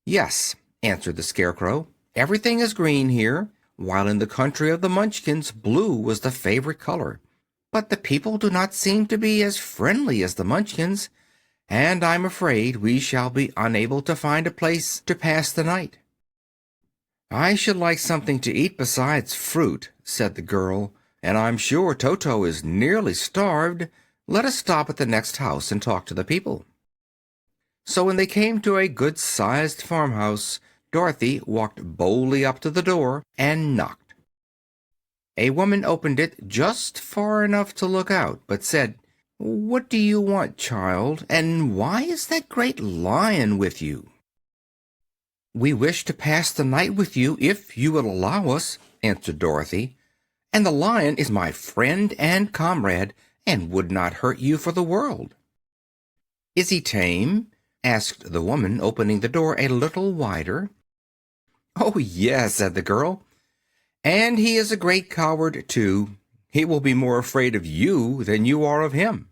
"Yes," answered the Scarecrow. "Everything is green here, while in the country of the Munchkins blue was the favorite color. But the people do not seem to be as friendly as the Munchkins, and I'm afraid we shall be unable to find a place to pass the night." "I should like something to eat besides fruit," said the girl, "and I'm sure Toto is nearly starved. Let us stop at the next house and talk to the people." So when they came to a good-sized farmhouse, Dorothy walked boldly up to the door and knocked. A woman opened it just far enough to look out, but said, "What do you want, child, and why is that great lion with you?" "We wish to pass the night with you, if you will allow us," answered Dorothy. "And the lion is my friend and comrade, and would not hurt you for the world." "Is he tame?" asked the woman, opening the door a little wider. "Oh, yes," said the girl. "And he is a great coward, too. He will be more afraid of you than you are of him."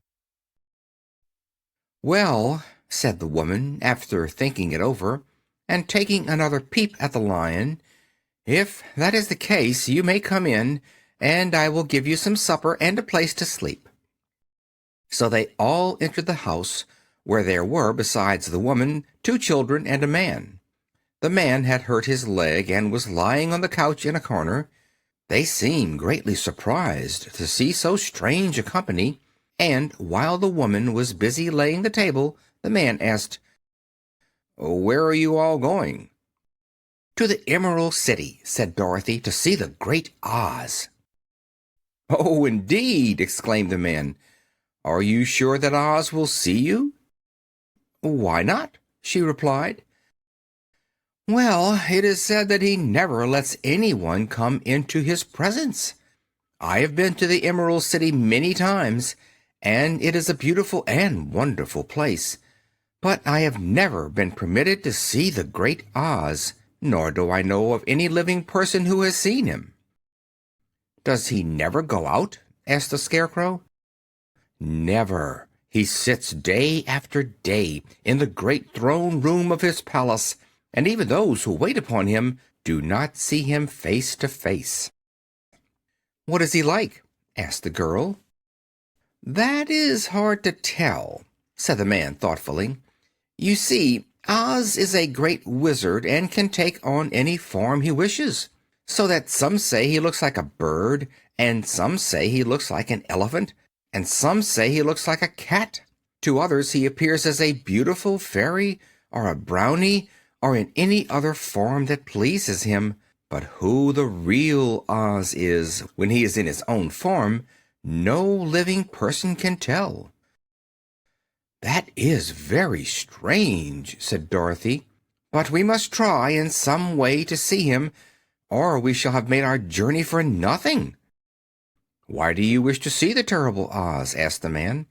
"Well," said the woman, after thinking it over, and taking another peep at the lion, "if that is the case, you may come in, and I will give you some supper and a place to sleep." So they all entered the house, where there were, besides the woman, 2 children and a man. The man had hurt his leg and was lying on the couch in a corner. They seemed greatly surprised to see so strange a company, and while the woman was busy laying the table, the man asked, "Where are you all going?" "To the Emerald City," said Dorothy, "to see the great Oz." "Oh, indeed!" exclaimed the man. "Are you sure that Oz will see you?" "Why not?" she replied. "Well, it is said that he never lets anyone come into his presence. I have been to the Emerald City many times, and it is a beautiful and wonderful place, but I have never been permitted to see the great Oz, nor do I know of any living person who has seen him." "Does he never go out?" asked the Scarecrow. "Never. He sits day after day in the great throne room of his palace, and even those who wait upon him do not see him face to face." "What is he like?" asked the girl. "That is hard to tell," said the man thoughtfully. "You see, Oz is a great wizard and can take on any form he wishes, so that some say he looks like a bird, and some say he looks like an elephant, and some say he looks like a cat. To others he appears as a beautiful fairy, or a brownie, or in any other form that pleases him. But who the real Oz is when he is in his own form, no living person can tell." "That is very strange," said Dorothy. "But we must try in some way to see him, or we shall have made our journey for nothing." "Why do you wish to see the terrible Oz?" asked the man.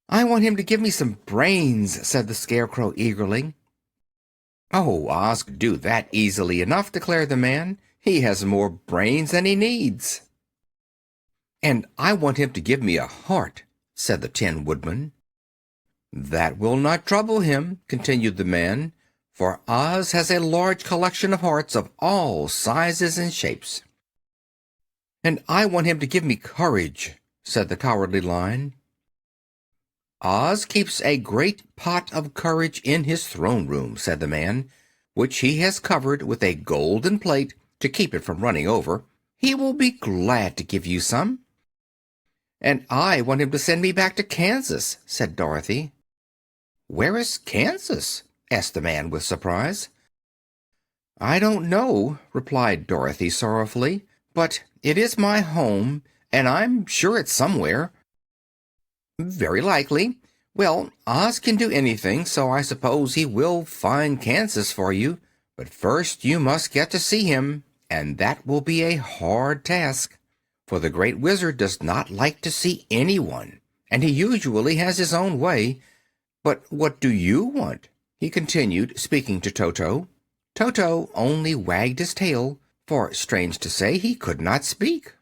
"I want him to give me some brains," said the Scarecrow eagerly. "Oh, Oz could do that easily enough," declared the man. "He has more brains than he needs." "And I want him to give me a heart," said the Tin Woodman. "That will not trouble him," continued the man, "for Oz has a large collection of hearts of all sizes and shapes." "And I want him to give me courage," said the Cowardly Lion. "Oz keeps a great pot of courage in his throne room," said the man, "which he has covered with a golden plate to keep it from running over. He will be glad to give you some." "And I want him to send me back to Kansas," said Dorothy. "Where is Kansas?" asked the man with surprise. "I don't know," replied Dorothy sorrowfully, But it is my home, and I'm sure it's somewhere. Very likely. Well, Oz can do anything, so I suppose he will find Kansas for you. But first you must get to see him, and that will be a hard task, for the Great Wizard does not like to see anyone, and he usually has his own way. But what do you want?" he continued, speaking to Toto. Toto only wagged his tail, for, strange to say, he could not speak.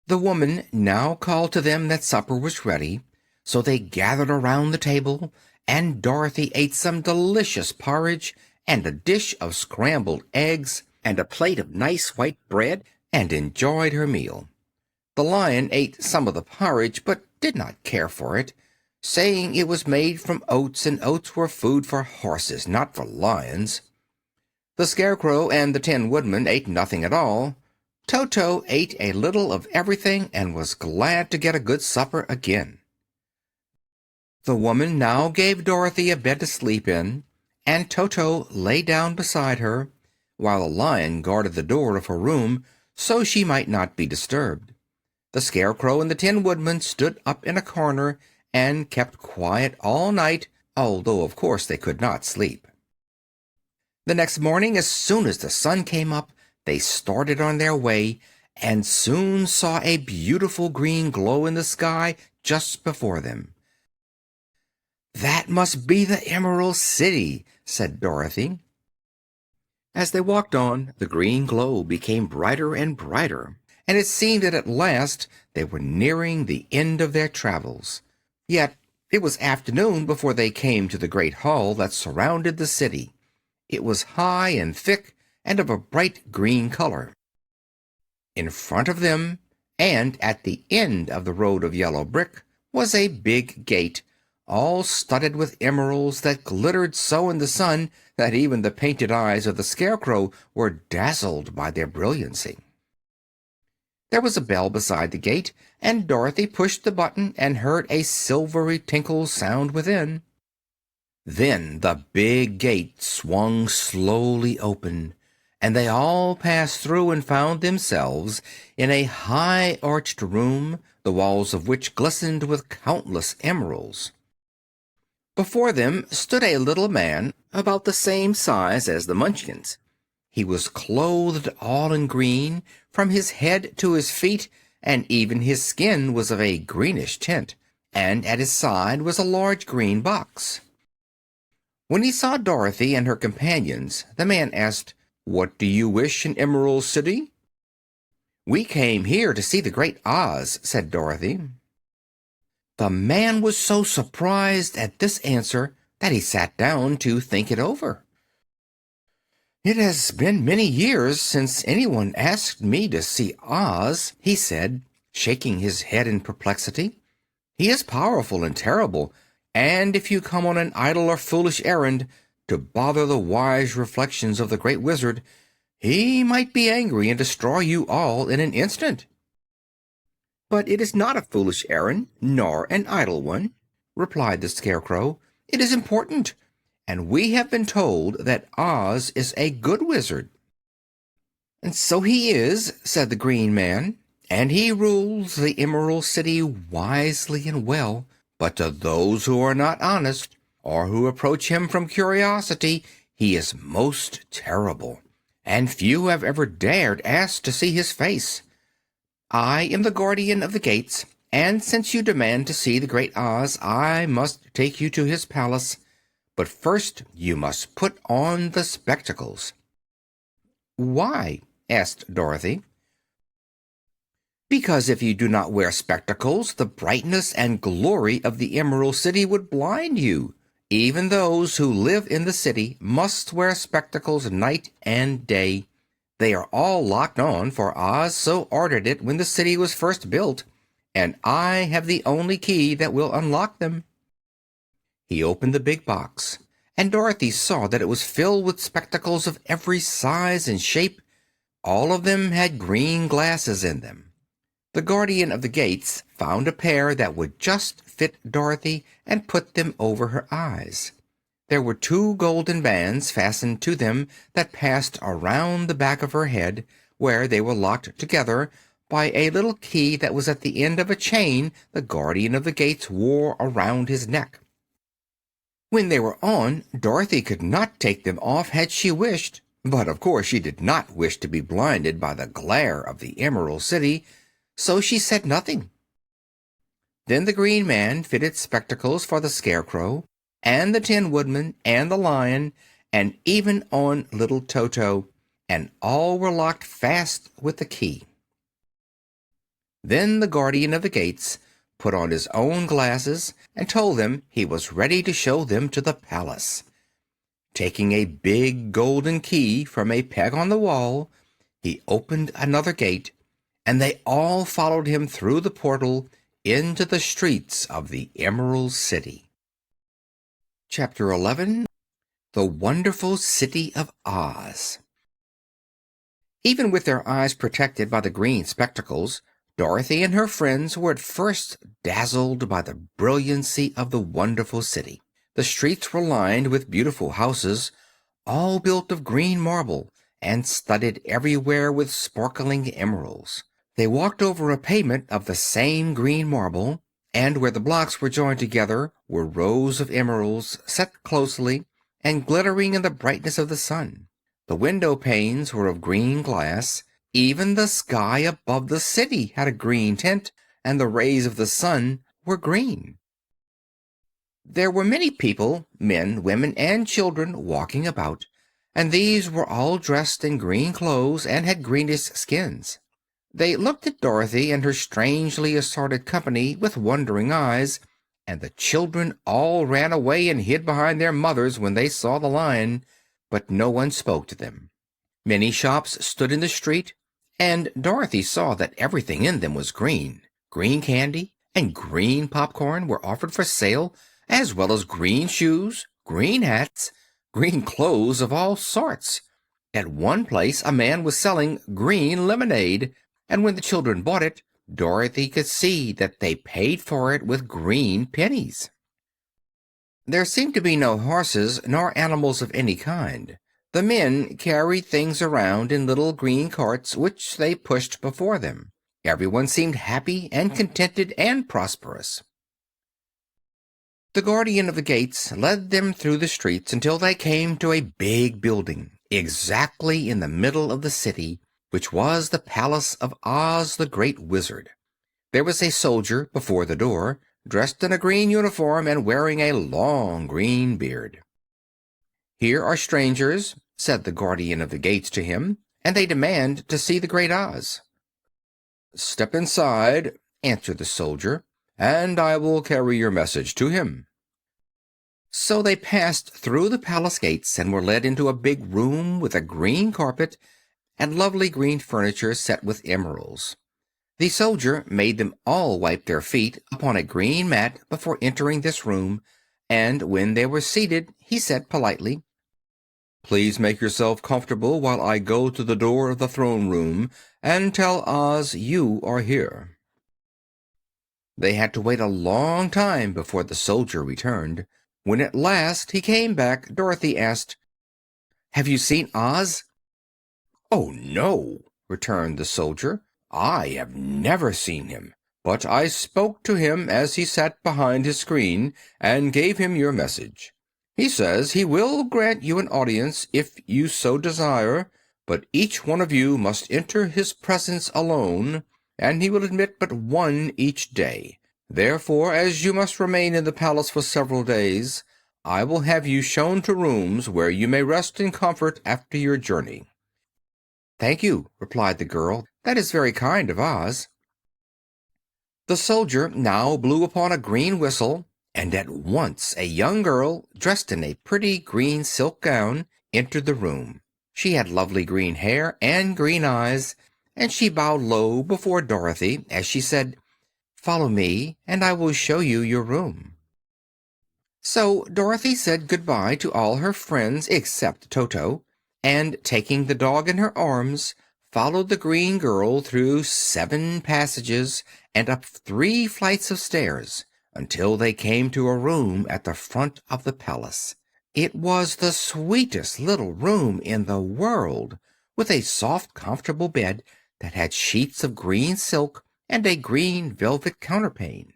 The woman now called to them that supper was ready, so they gathered around the table, and Dorothy ate some delicious porridge, and a dish of scrambled eggs, and a plate of nice white bread, and enjoyed her meal. The Lion ate some of the porridge, but did not care for it, saying it was made from oats, and oats were food for horses, not for lions. The Scarecrow and the Tin Woodman ate nothing at all. Toto ate a little of everything and was glad to get a good supper again. The woman now gave Dorothy a bed to sleep in, and Toto lay down beside her, while the Lion guarded the door of her room so she might not be disturbed. The Scarecrow and the Tin Woodman stood up in a corner and kept quiet all night, although of course they could not sleep. The next morning, as soon as the sun came up, they started on their way, and soon saw a beautiful green glow in the sky just before them. "That must be the Emerald City," said Dorothy. As they walked on, the green glow became brighter and brighter, and it seemed that at last they were nearing the end of their travels. Yet it was afternoon before they came to the great hall that surrounded the city. It was high and thick, and of a bright green color. In front of them, and at the end of the road of yellow brick, was a big gate, all studded with emeralds that glittered so in the sun that even the painted eyes of the Scarecrow were dazzled by their brilliancy. There was a bell beside the gate, and Dorothy pushed the button and heard a silvery tinkle sound within. Then the big gate swung slowly open, and they all passed through and found themselves in a high-arched room, the walls of which glistened with countless emeralds. Before them stood a little man about the same size as the Munchkins. He was clothed all in green, from his head to his feet, and even his skin was of a greenish tint, and at his side was a large green box. When he saw Dorothy and her companions, the man asked, "What do you wish in Emerald City?" "We came here to see the great Oz," said Dorothy. The man was so surprised at this answer that he sat down to think it over. "It has been many years since anyone asked me to see Oz," he said, shaking his head in perplexity. "He is powerful and terrible, and if you come on an idle or foolish errand to bother the wise reflections of the Great Wizard, he might be angry and destroy you all in an instant." "But it is not a foolish errand, nor an idle one," replied the Scarecrow. "It is important, and we have been told that Oz is a good wizard." "And so he is," said the Green Man, "and he rules the Emerald City wisely and well. But to those who are not honest, or who approach him from curiosity, he is most terrible, and few have ever dared ask to see his face. I am the guardian of the gates, and since you demand to see the great Oz, I must take you to his palace. But first you must put on the spectacles." "Why?" asked Dorothy. "Because if you do not wear spectacles, the brightness and glory of the Emerald City would blind you. Even those who live in the city must wear spectacles night and day. They are all locked on, for Oz so ordered it when the city was first built, and I have the only key that will unlock them." He opened the big box, and Dorothy saw that it was filled with spectacles of every size and shape. All of them had green glasses in them. The guardian of the gates found a pair that would just fit Dorothy and put them over her eyes. There were 2 golden bands fastened to them that passed around the back of her head, where they were locked together by a little key that was at the end of a chain the guardian of the gates wore around his neck. When they were on, Dorothy could not take them off had she wished, but of course she did not wish to be blinded by the glare of the Emerald City, so she said nothing. Then the Green Man fitted spectacles for the Scarecrow, and the Tin Woodman, and the Lion, and even on little Toto, and all were locked fast with the key. Then the guardian of the gates put on his own glasses and told them he was ready to show them to the palace. Taking a big golden key from a peg on the wall, he opened another gate, and they all followed him through the portal into the streets of the Emerald City. Chapter 11. The Wonderful City of Oz. Even with their eyes protected by the green spectacles, Dorothy and her friends were at first dazzled by the brilliancy of the wonderful city. The streets were lined with beautiful houses, all built of green marble and studded everywhere with sparkling emeralds. They walked over a pavement of the same green marble, and where the blocks were joined together were rows of emeralds set closely and glittering in the brightness of the sun. The window panes were of green glass. Even the sky above the city had a green tint, and the rays of the sun were green. There were many people, men, women, and children, walking about, and these were all dressed in green clothes and had greenish skins. They looked at Dorothy and her strangely assorted company with wondering eyes, and the children all ran away and hid behind their mothers when they saw the Lion, but no one spoke to them. Many shops stood in the street, and Dorothy saw that everything in them was green. Green candy and green popcorn were offered for sale, as well as green shoes, green hats, green clothes of all sorts. At one place a man was selling green lemonade, and when the children bought it, Dorothy could see that they paid for it with green pennies. There seemed to be no horses nor animals of any kind. The men carried things around in little green carts which they pushed before them. Everyone seemed happy and contented and prosperous. The guardian of the gates led them through the streets until they came to a big building, exactly in the middle of the city, which was the palace of Oz the Great Wizard. There was a soldier before the door, dressed in a green uniform and wearing a long green beard. "Here are strangers," said the guardian of the gates to him, "and they demand to see the Great Oz." "Step inside," answered the soldier, "and I will carry your message to him." So they passed through the palace gates and were led into a big room with a green carpet and lovely green furniture set with emeralds. The soldier made them all wipe their feet upon a green mat before entering this room, and when they were seated he said politely, "Please make yourself comfortable while I go to the door of the throne room and tell Oz you are here." They had to wait a long time before the soldier returned. When at last he came back, Dorothy asked, "Have you seen Oz?" "Oh, no," returned the soldier. "I have never seen him, but I spoke to him as he sat behind his screen and gave him your message. He says he will grant you an audience if you so desire, but each one of you must enter his presence alone, and he will admit but one each day. Therefore, as you must remain in the palace for several days, I will have you shown to rooms where you may rest in comfort after your journey." "Thank you," replied the girl. "That is very kind of Oz." The soldier now blew upon a green whistle, and at once a young girl, dressed in a pretty green silk gown, entered the room. She had lovely green hair and green eyes, and she bowed low before Dorothy as she said, "Follow me, and I will show you your room." So Dorothy said good-bye to all her friends except Toto, and taking the dog in her arms, followed the green girl through 7 passages and up 3 flights of stairs until they came to a room at the front of the palace. It was the sweetest little room in the world, with a soft, comfortable bed that had sheets of green silk and a green velvet counterpane.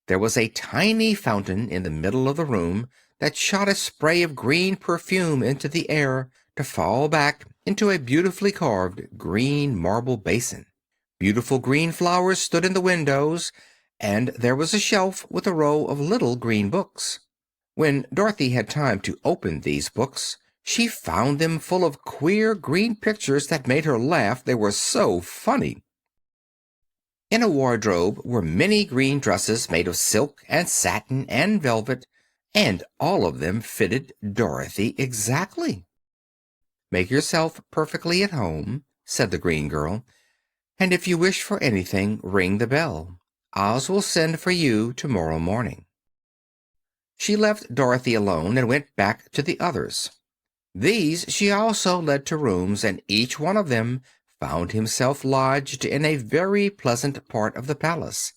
There was a tiny fountain in the middle of the room that shot a spray of green perfume into the air to fall back into a beautifully carved green marble basin. Beautiful green flowers stood in the windows, and there was a shelf with a row of little green books. When Dorothy had time to open these books, she found them full of queer green pictures that made her laugh, they were so funny. In a wardrobe were many green dresses made of silk and satin and velvet, and all of them fitted Dorothy exactly. "Make yourself perfectly at home," said the green girl, "and if you wish for anything, ring the bell. Oz will send for you tomorrow morning." She left Dorothy alone and went back to the others. These she also led to rooms, and each one of them found himself lodged in a very pleasant part of the palace.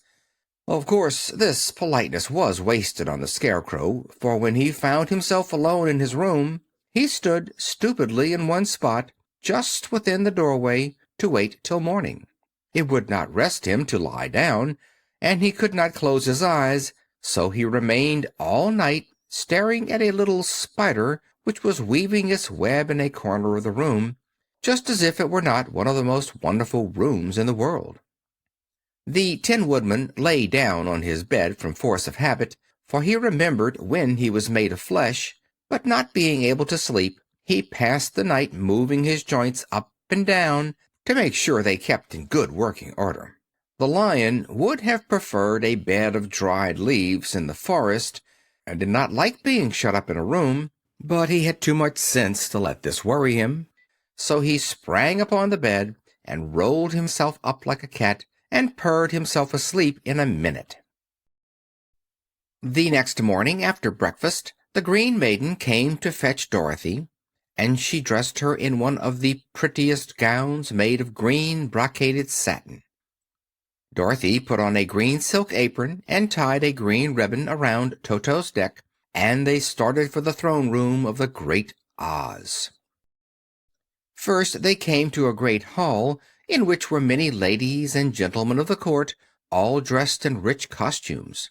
Of course, this politeness was wasted on the Scarecrow, for when he found himself alone in his room, he stood stupidly in one spot, just within the doorway, to wait till morning. It would not rest him to lie down, and he could not close his eyes, so he remained all night staring at a little spider which was weaving its web in a corner of the room, just as if it were not one of the most wonderful rooms in the world. The Tin Woodman lay down on his bed from force of habit, for he remembered when he was made of flesh, but not being able to sleep, he passed the night moving his joints up and down to make sure they kept in good working order. The Lion would have preferred a bed of dried leaves in the forest, and did not like being shut up in a room, but he had too much sense to let this worry him. So he sprang upon the bed and rolled himself up like a cat and purred himself asleep in a minute. The next morning, after breakfast, the Green Maiden came to fetch Dorothy, and she dressed her in one of the prettiest gowns made of green brocaded satin. Dorothy put on a green silk apron and tied a green ribbon around Toto's neck, and they started for the throne room of the Great Oz. First they came to a great hall in which were many ladies and gentlemen of the court, all dressed in rich costumes.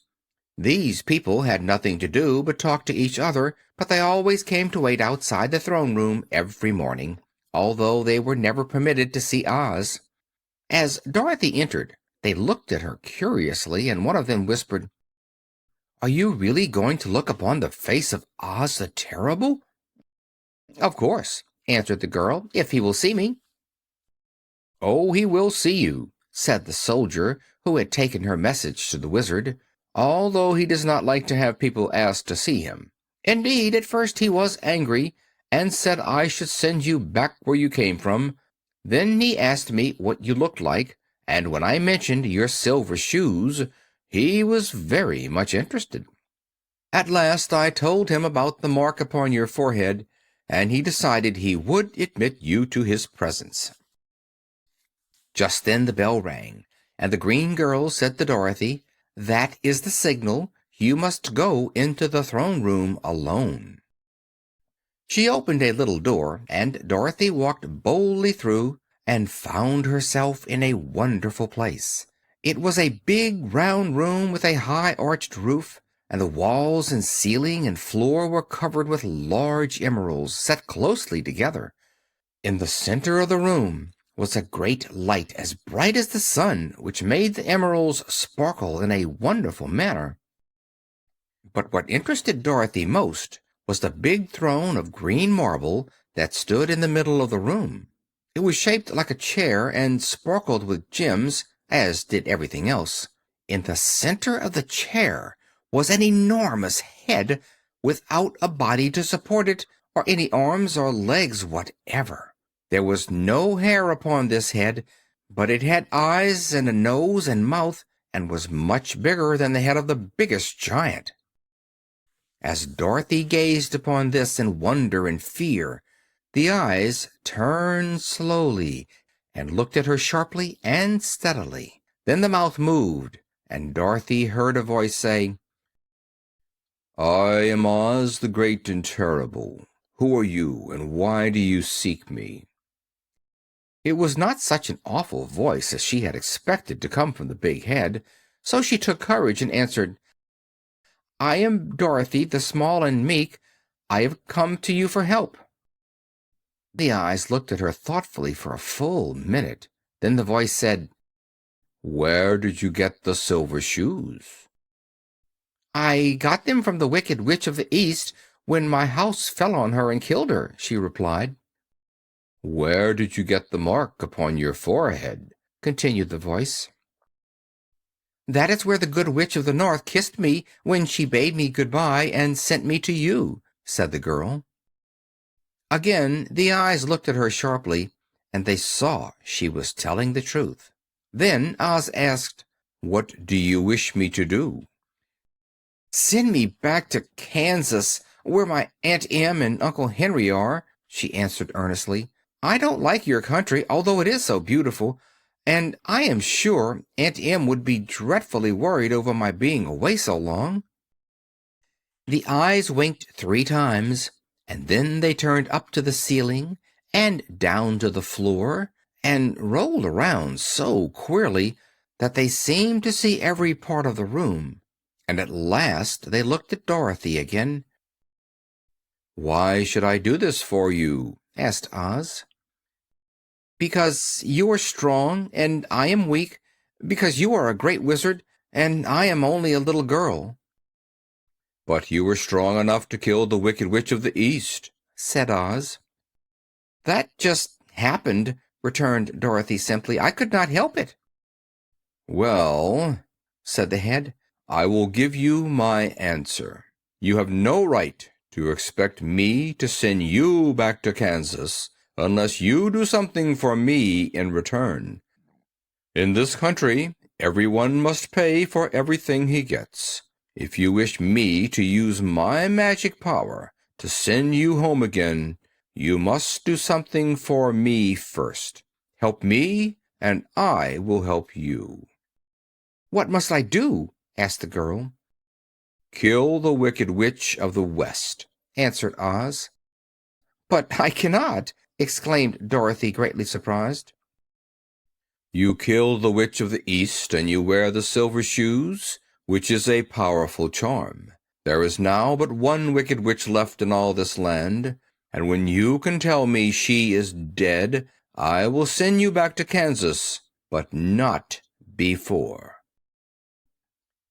These people had nothing to do but talk to each other, but they always came to wait outside the throne room every morning, although they were never permitted to see Oz. As Dorothy entered, they looked at her curiously, and one of them whispered, "Are you really going to look upon the face of Oz the Terrible?" "Of course," answered the girl, "if he will see me." "Oh, he will see you," said the soldier who had taken her message to the Wizard, "although he does not like to have people ask to see him. Indeed, at first he was angry, and said I should send you back where you came from. Then he asked me what you looked like, and when I mentioned your silver shoes, he was very much interested. At last I told him about the mark upon your forehead, and he decided he would admit you to his presence." Just then the bell rang, and the green girl said to Dorothy, "That is the signal. You must go into the throne room alone." She opened a little door, and Dorothy walked boldly through and found herself in a wonderful place. It was a big round room with a high arched roof, and the walls and ceiling and floor were covered with large emeralds set closely together. In the center of the room was a great light as bright as the sun, which made the emeralds sparkle in a wonderful manner. But what interested Dorothy most was the big throne of green marble that stood in the middle of the room. It was shaped like a chair and sparkled with gems, as did everything else. In the center of the chair was an enormous head without a body to support it, or any arms or legs whatever. There was no hair upon this head, but it had eyes and a nose and mouth, and was much bigger than the head of the biggest giant. As Dorothy gazed upon this in wonder and fear, the eyes turned slowly and looked at her sharply and steadily. Then the mouth moved, and Dorothy heard a voice say, "I am Oz the Great and Terrible. Who are you, and why do you seek me?" It was not such an awful voice as she had expected to come from the big head, so she took courage and answered, "I am Dorothy, the small and meek. I have come to you for help." The eyes looked at her thoughtfully for a full minute. Then the voice said, "Where did you get the silver shoes?" "I got them from the Wicked Witch of the East when my house fell on her and killed her," she replied. "Where did you get the mark upon your forehead?" continued the voice. "That is where the Good Witch of the North kissed me when she bade me good-bye and sent me to you," said the girl. Again the eyes looked at her sharply, and they saw she was telling the truth. Then Oz asked, "What do you wish me to do?" "Send me back to Kansas, where my Aunt Em and Uncle Henry are," she answered earnestly. "I don't like your country, although it is so beautiful, and I am sure Aunt Em would be dreadfully worried over my being away so long." The eyes winked 3 times, and then they turned up to the ceiling and down to the floor and rolled around so queerly that they seemed to see every part of the room. And at last they looked at Dorothy again. "Why should I do this for you?" asked Oz. "Because you are strong and I am weak, because you are a great wizard and I am only a little girl." "But you were strong enough to kill the Wicked Witch of the East," said Oz. "That just happened," returned Dorothy simply. "I could not help it." "Well," said the head, "I will give you my answer. You have no right to expect me to send you back to Kansas unless you do something for me in return. In this country, everyone must pay for everything he gets. If you wish me to use my magic power to send you home again, you must do something for me first. Help me, and I will help you." "What must I do?" asked the girl. "Kill the Wicked Witch of the West," answered Oz. "But I cannot!" exclaimed Dorothy, greatly surprised. "You kill the Witch of the East, and you wear the silver shoes, which is a powerful charm. There is now but one Wicked Witch left in all this land, and when you can tell me she is dead, I will send you back to Kansas, but not before."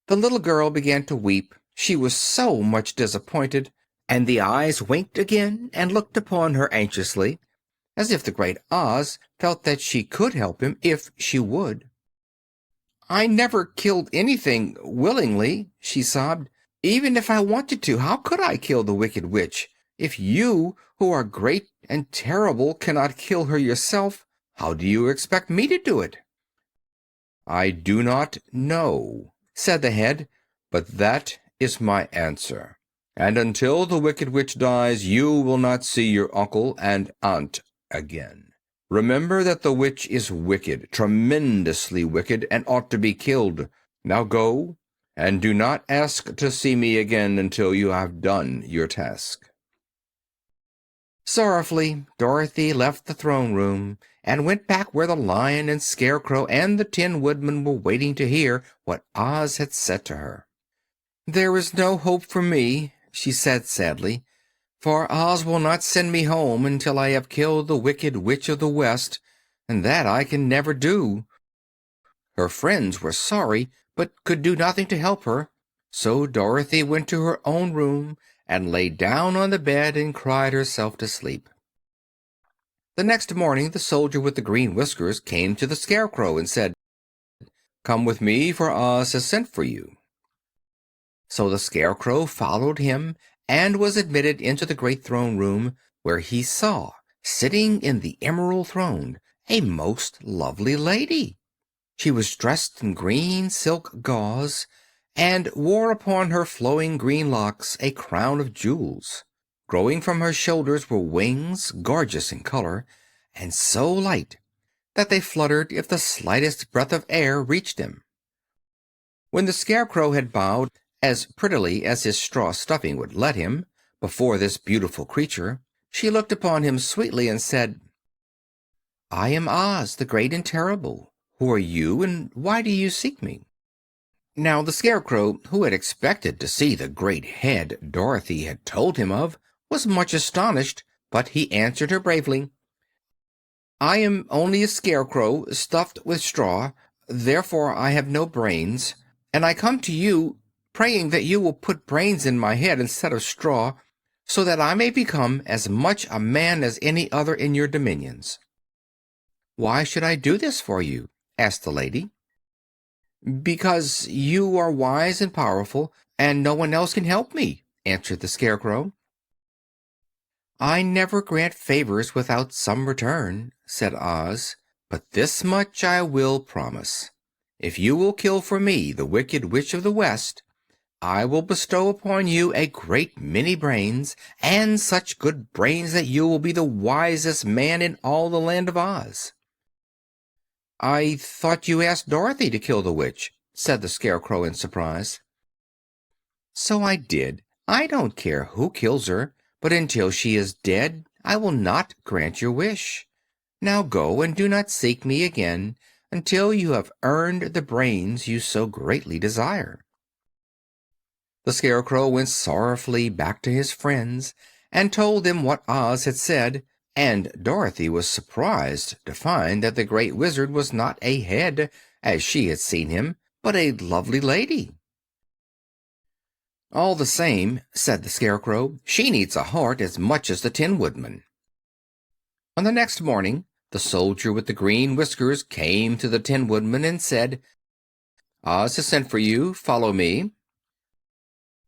The little girl began to weep, she was so much disappointed, and the eyes winked again and looked upon her anxiously, as if the great Oz felt that she could help him if she would. "I never killed anything willingly," she sobbed. "Even if I wanted to, how could I kill the Wicked Witch? If you, who are great and terrible, cannot kill her yourself, how do you expect me to do it?" "I do not know," said the head, "but that is my answer. And until the Wicked Witch dies, you will not see your uncle and aunt again. Remember that the witch is wicked, tremendously wicked, and ought to be killed. Now go, and do not ask to see me again until you have done your task." Sorrowfully, Dorothy left the throne room and went back where the Lion and Scarecrow and the Tin Woodman were waiting to hear what Oz had said to her. "There is no hope for me," she said sadly, "for Oz will not send me home until I have killed the Wicked Witch of the West, and that I can never do." Her friends were sorry, but could do nothing to help her, so Dorothy went to her own room and lay down on the bed and cried herself to sleep. The next morning the soldier with the green whiskers came to the Scarecrow and said, "Come with me, for Oz has sent for you." So the Scarecrow followed him and was admitted into the great throne room, where he saw, sitting in the emerald throne, a most lovely lady. She was dressed in green silk gauze, and wore upon her flowing green locks a crown of jewels. Growing from her shoulders were wings, gorgeous in color, and so light that they fluttered if the slightest breath of air reached them. When the Scarecrow had bowed, as prettily as his straw stuffing would let him, before this beautiful creature, she looked upon him sweetly and said, I am Oz, the Great and Terrible. Who are you, and why do you seek me?" Now the Scarecrow, who had expected to see the great head Dorothy had told him of, was much astonished, but he answered her bravely. "I am only a scarecrow stuffed with straw, therefore I have no brains, and I come to you praying that you will put brains in my head instead of straw, so that I may become as much a man as any other in your dominions." "Why should I do this for you?" asked the lady. "Because you are wise and powerful, and no one else can help me," answered the Scarecrow. "I never grant favors without some return," said Oz, "but this much I will promise. If you will kill for me the Wicked Witch of the West, I will bestow upon you a great many brains, and such good brains that you will be the wisest man in all the land of Oz." "I thought you asked Dorothy to kill the witch," said the Scarecrow in surprise. "So I did. I don't care who kills her, but until she is dead I will not grant your wish. Now go, and do not seek me again until you have earned the brains you so greatly desire." The Scarecrow went sorrowfully back to his friends and told them what Oz had said, and Dorothy was surprised to find that the Great Wizard was not a head, as she had seen him, but a lovely lady. "All the same," said the Scarecrow, "she needs a heart as much as the Tin Woodman." On the next morning, the soldier with the green whiskers came to the Tin Woodman and said, "Oz has sent for you. Follow me."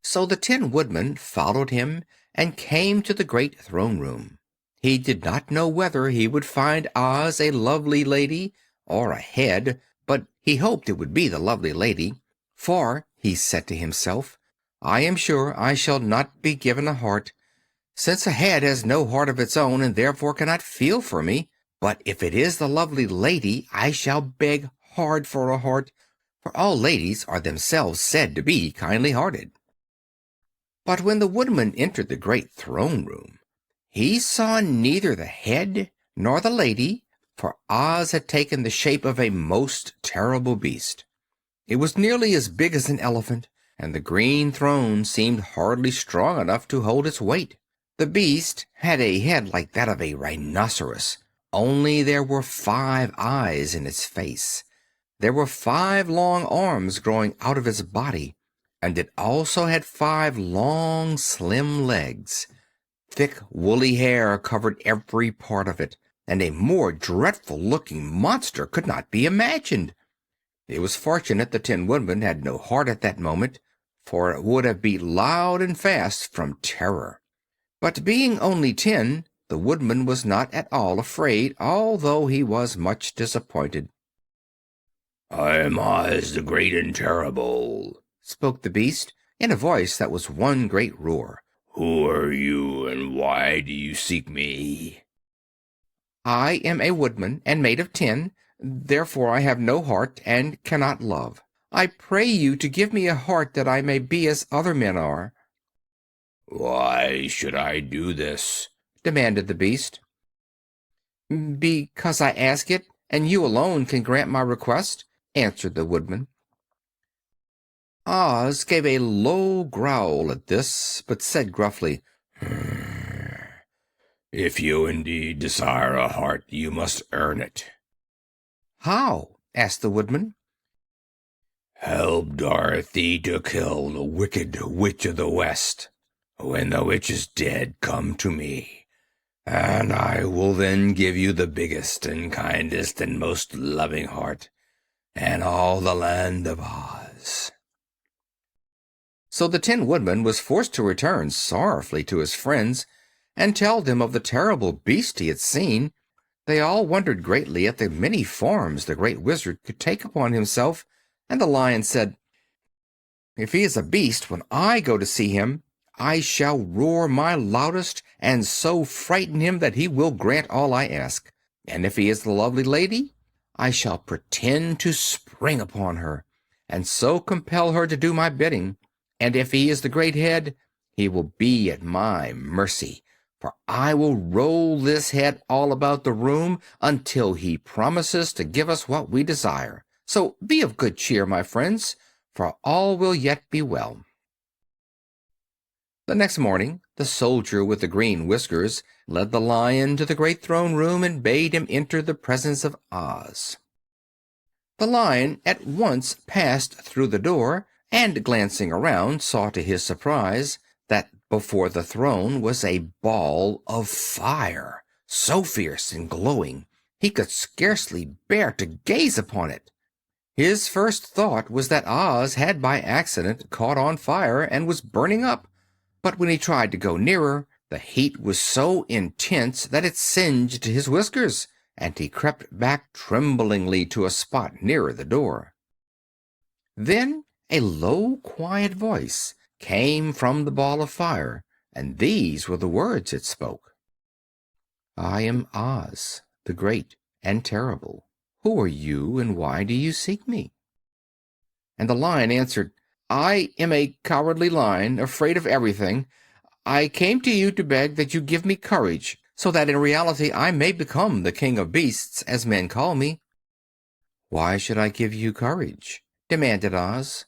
So the Tin Woodman followed him and came to the great throne room. He did not know whether he would find Oz a lovely lady or a head, but he hoped it would be the lovely lady, for, he said to himself, "I am sure I shall not be given a heart, since a head has no heart of its own and therefore cannot feel for me. But if it is the lovely lady, I shall beg hard for a heart, for all ladies are themselves said to be kindly-hearted." But when the Woodman entered the great throne room, he saw neither the head nor the lady, for Oz had taken the shape of a most terrible beast. It was nearly as big as an elephant, and the green throne seemed hardly strong enough to hold its weight. The beast had a head like that of a rhinoceros, only there were 5 eyes in its face. There were 5 long arms growing out of its body, and it also had 5 long, slim legs. Thick, woolly hair covered every part of it, and a more dreadful-looking monster could not be imagined. It was fortunate the Tin Woodman had no heart at that moment, for it would have beat loud and fast from terror. But being only tin, the Woodman was not at all afraid, although he was much disappointed. "I am Oz the Great and Terrible," spoke the beast, in a voice that was one great roar. "Who are you, and why do you seek me?" "I am a woodman and made of tin, therefore I have no heart and cannot love. I pray you to give me a heart that I may be as other men are." "Why should I do this?" demanded the beast. "Because I ask it, and you alone can grant my request," answered the woodman. Oz gave a low growl at this, but said gruffly, "If you indeed desire a heart, you must earn it." "How?" asked the woodman. "Help Dorothy to kill the Wicked Witch of the West. When the witch is dead, come to me, and I will then give you the biggest and kindest and most loving heart in all the land of Oz." So the Tin Woodman was forced to return sorrowfully to his friends and tell them of the terrible beast he had seen. They all wondered greatly at the many forms the Great Wizard could take upon himself, and the Lion said, "If he is a beast, when I go to see him, I shall roar my loudest and so frighten him that he will grant all I ask. And if he is the lovely lady, I shall pretend to spring upon her, and so compel her to do my bidding. And if he is the great head, he will be at my mercy, for I will roll this head all about the room until he promises to give us what we desire. So be of good cheer, my friends, for all will yet be well." The next morning, the soldier with the green whiskers led the Lion to the great throne room and bade him enter the presence of Oz. The Lion at once passed through the door, and glancing around saw to his surprise that before the throne was a ball of fire, so fierce and glowing he could scarcely bear to gaze upon it. His first thought was that Oz had by accident caught on fire and was burning up, but when he tried to go nearer, the heat was so intense that it singed his whiskers, and he crept back tremblingly to a spot nearer the door. Then a low, quiet voice came from the ball of fire, and these were the words it spoke: "I am Oz, the Great and Terrible. Who are you, and why do you seek me?" And the Lion answered, "I am a cowardly lion, afraid of everything. I came to you to beg that you give me courage, so that in reality I may become the king of beasts, as men call me." "Why should I give you courage?" demanded Oz.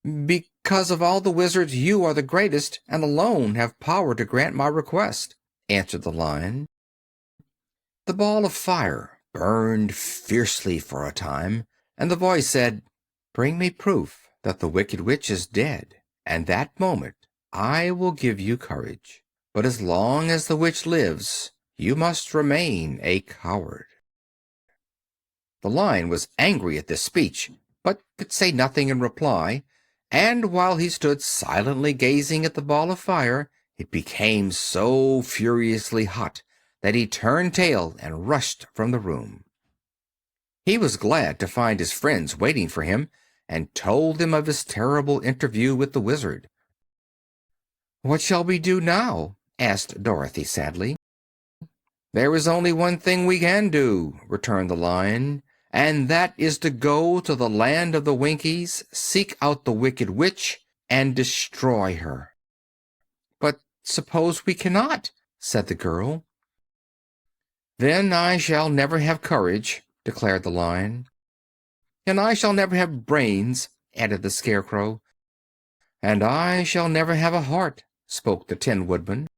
"Because of all the wizards you are the greatest, and alone have power to grant my request," answered the Lion. The ball of fire burned fiercely for a time, and the voice said, "Bring me proof that the Wicked Witch is dead, and that moment I will give you courage. But as long as the witch lives, you must remain a coward." The Lion was angry at this speech, but could say nothing in reply, and while he stood silently gazing at the ball of fire, it became so furiously hot that he turned tail and rushed from the room. He was glad to find his friends waiting for him, and told them of his terrible interview with the wizard. "What shall we do now?" asked Dorothy sadly. "There is only one thing we can do," returned the Lion, "and that is to go to the land of the Winkies, seek out the Wicked Witch, and destroy her." "But suppose we cannot?" said the girl. "Then I shall never have courage," declared the Lion. "And I shall never have brains," added the Scarecrow. "And I shall never have a heart," spoke the Tin Woodman.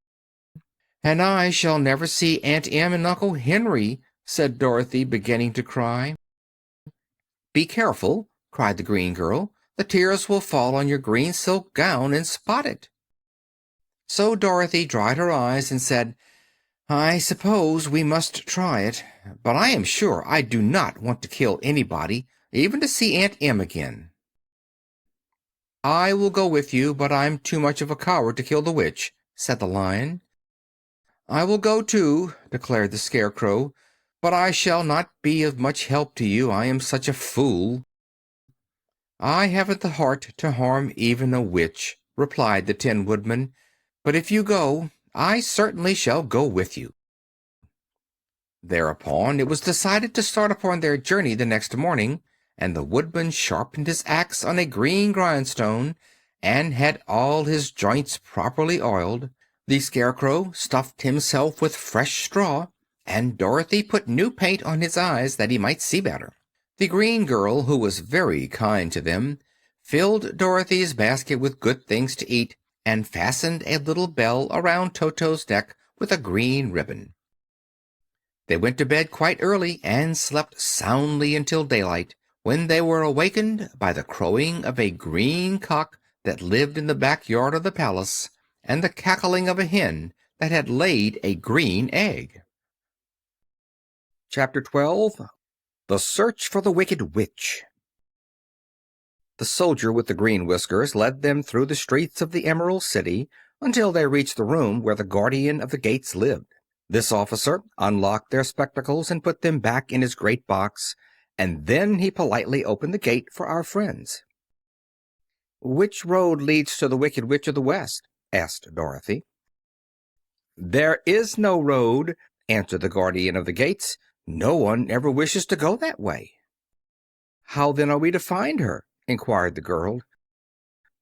"And I shall never see Aunt Em and Uncle Henry," said Dorothy, beginning to cry. "Be careful," cried the green girl. "The tears will fall on your green silk gown and spot it." So Dorothy dried her eyes and said, "I suppose we must try it, but I am sure I do not want to kill anybody, even to see Aunt Em again." "I will go with you, but I'm too much of a coward to kill the witch," said the Lion. "I will go too," declared the Scarecrow, "but I shall not be of much help to you. I am such a fool." "I haven't the heart to harm even a witch," replied the Tin Woodman, "but if you go, I certainly shall go with you." Thereupon it was decided to start upon their journey the next morning, and the Woodman sharpened his axe on a green grindstone and had all his joints properly oiled. The Scarecrow stuffed himself with fresh straw, and Dorothy put new paint on his eyes that he might see better. The green girl, who was very kind to them, filled Dorothy's basket with good things to eat, and fastened a little bell around Toto's neck with a green ribbon. They went to bed quite early and slept soundly until daylight, when they were awakened by the crowing of a green cock that lived in the backyard of the palace, and the cackling of a hen that had laid a green egg. Chapter 12. The Search for the Wicked Witch. The soldier with the green whiskers led them through the streets of the Emerald City until they reached the room where the guardian of the gates lived. This officer unlocked their spectacles and put them back in his great box, and then he politely opened the gate for our friends. "Which road leads to the Wicked Witch of the West?" asked Dorothy. "There is no road," answered the guardian of the gates. "No one ever wishes to go that way." "How then are we to find her?" inquired the girl.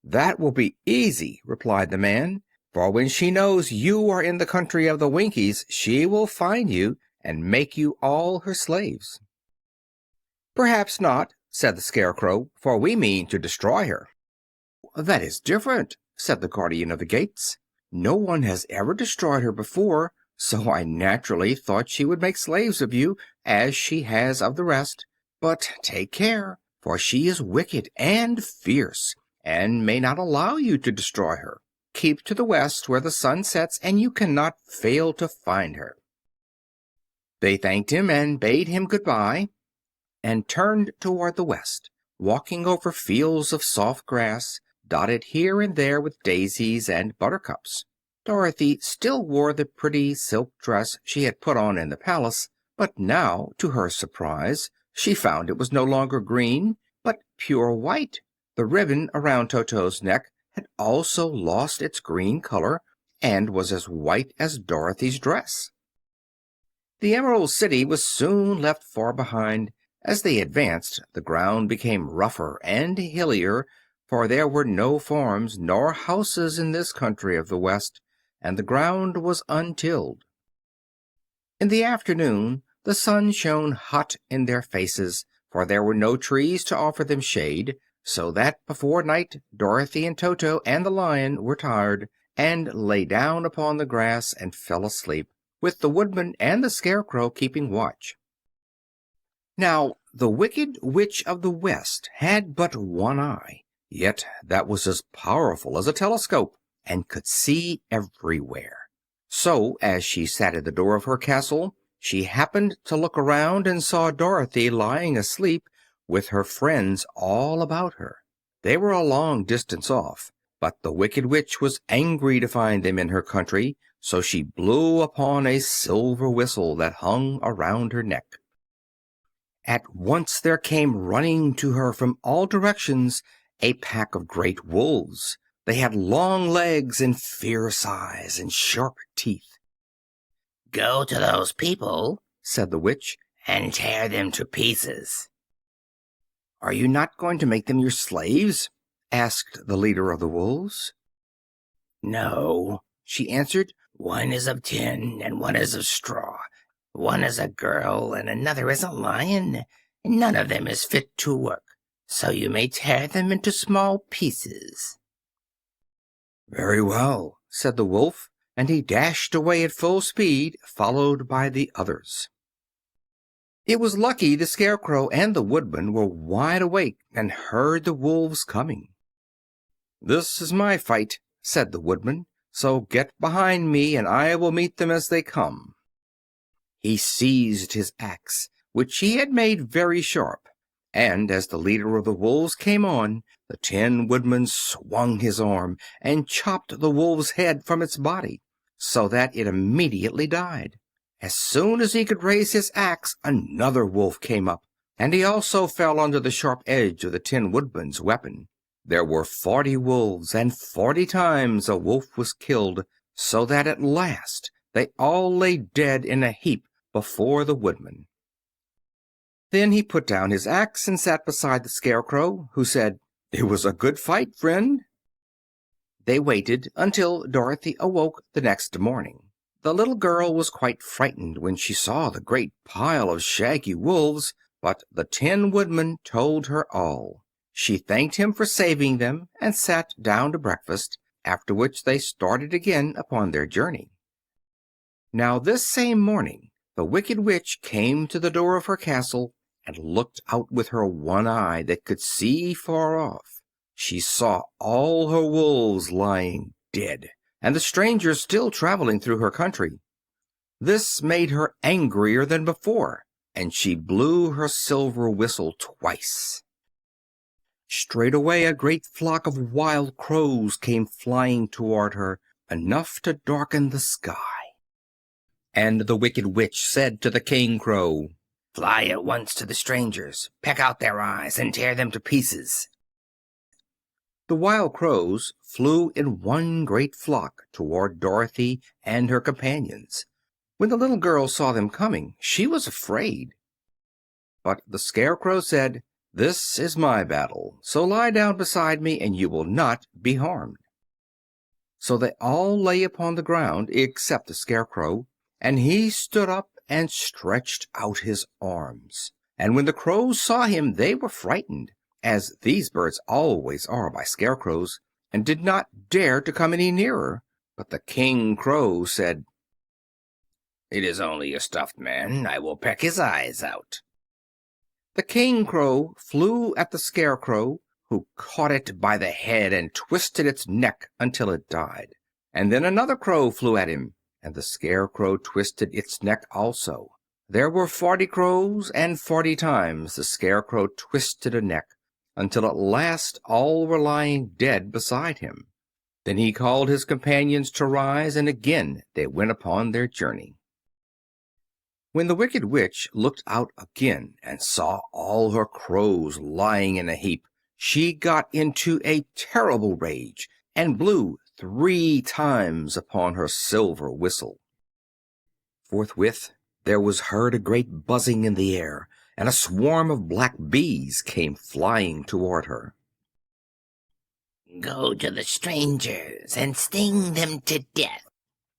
"That will be easy," replied the man. For when she knows you are in the country of the Winkies, she will find you and make you all her slaves." "Perhaps not," said the Scarecrow, "for we mean to destroy her." "That is different," said the Guardian of the Gates. "No one has ever destroyed her before, so I naturally thought she would make slaves of you, as she has of the rest. But take care, for she is wicked and fierce, and may not allow you to destroy her. Keep to the west where the sun sets, and you cannot fail to find her." They thanked him and bade him good-bye, and turned toward the west, walking over fields of soft grass, dotted here and there with daisies and buttercups. Dorothy still wore the pretty silk dress she had put on in the palace, but now, to her surprise, she found it was no longer green, but pure white. The ribbon around Toto's neck had also lost its green color, and was as white as Dorothy's dress. The Emerald City was soon left far behind. As they advanced, the ground became rougher and hillier, for there were no farms nor houses in this country of the West, and the ground was untilled. In the afternoon the sun shone hot in their faces, for there were no trees to offer them shade, so that before night Dorothy and Toto and the Lion were tired, and lay down upon the grass and fell asleep, with the Woodman and the Scarecrow keeping watch. Now, the Wicked Witch of the West had but one eye, yet that was as powerful as a telescope, and could see everywhere. So, as she sat at the door of her castle, she happened to look around and saw Dorothy lying asleep, with her friends all about her. They were a long distance off, but the Wicked Witch was angry to find them in her country, so she blew upon a silver whistle that hung around her neck. At once there came running to her from all directions a pack of great wolves. They had long legs and fierce eyes and sharp teeth. "Go to those people," said the witch, "and tear them to pieces." "Are you not going to make them your slaves?" asked the leader of the wolves. "No," she answered. "One is of tin and one is of straw. One is a girl and another is a lion. None of them is fit to work, so you may tear them into small pieces." "Very well," said the wolf, and he dashed away at full speed, followed by the others. It was lucky the Scarecrow and the Woodman were wide awake and heard the wolves coming. "This is my fight," said the Woodman, "so get behind me and I will meet them as they come." He seized his axe, which he had made very sharp, and as the leader of the wolves came on, the Tin Woodman swung his arm and chopped the wolf's head from its body, so that it immediately died. As soon as he could raise his axe, another wolf came up, and he also fell under the sharp edge of the Tin Woodman's weapon. There were 40 wolves, and 40 times a wolf was killed, so that at last they all lay dead in a heap before the Woodman. Then he put down his axe and sat beside the Scarecrow, who said, "It was a good fight, friend." They waited until Dorothy awoke the next morning. The little girl was quite frightened when she saw the great pile of shaggy wolves, but the Tin Woodman told her all. She thanked him for saving them and sat down to breakfast, after which they started again upon their journey. Now this same morning the Wicked Witch came to the door of her castle and looked out with her one eye that could see far off. She saw all her wolves lying dead, and the strangers still traveling through her country. This made her angrier than before, and she blew her silver whistle twice. Straightway a great flock of wild crows came flying toward her, enough to darken the sky. And the Wicked Witch said to the King Crow, "Fly at once to the strangers, peck out their eyes, and tear them to pieces." The wild crows flew in one great flock toward Dorothy and her companions. When the little girl saw them coming, she was afraid. But the Scarecrow said, "This is my battle, so lie down beside me and you will not be harmed." So they all lay upon the ground except the Scarecrow, and he stood up and stretched out his arms. And when the crows saw him they were frightened, as these birds always are by scarecrows, and did not dare to come any nearer. But the King Crow said, "It is only a stuffed man. I will peck his eyes out." The King Crow flew at the Scarecrow, who caught it by the head and twisted its neck until it died. And then another crow flew at him, and the Scarecrow twisted its neck also. There were 40 crows, and 40 times the Scarecrow twisted a neck, until at last all were lying dead beside him. Then he called his companions to rise, and again they went upon their journey. When the Wicked Witch looked out again and saw all her crows lying in a heap, she got into a terrible rage and blew 3 times upon her silver whistle. Forthwith there was heard a great buzzing in the air, and a swarm of black bees came flying toward her. "Go to the strangers and sting them to death,"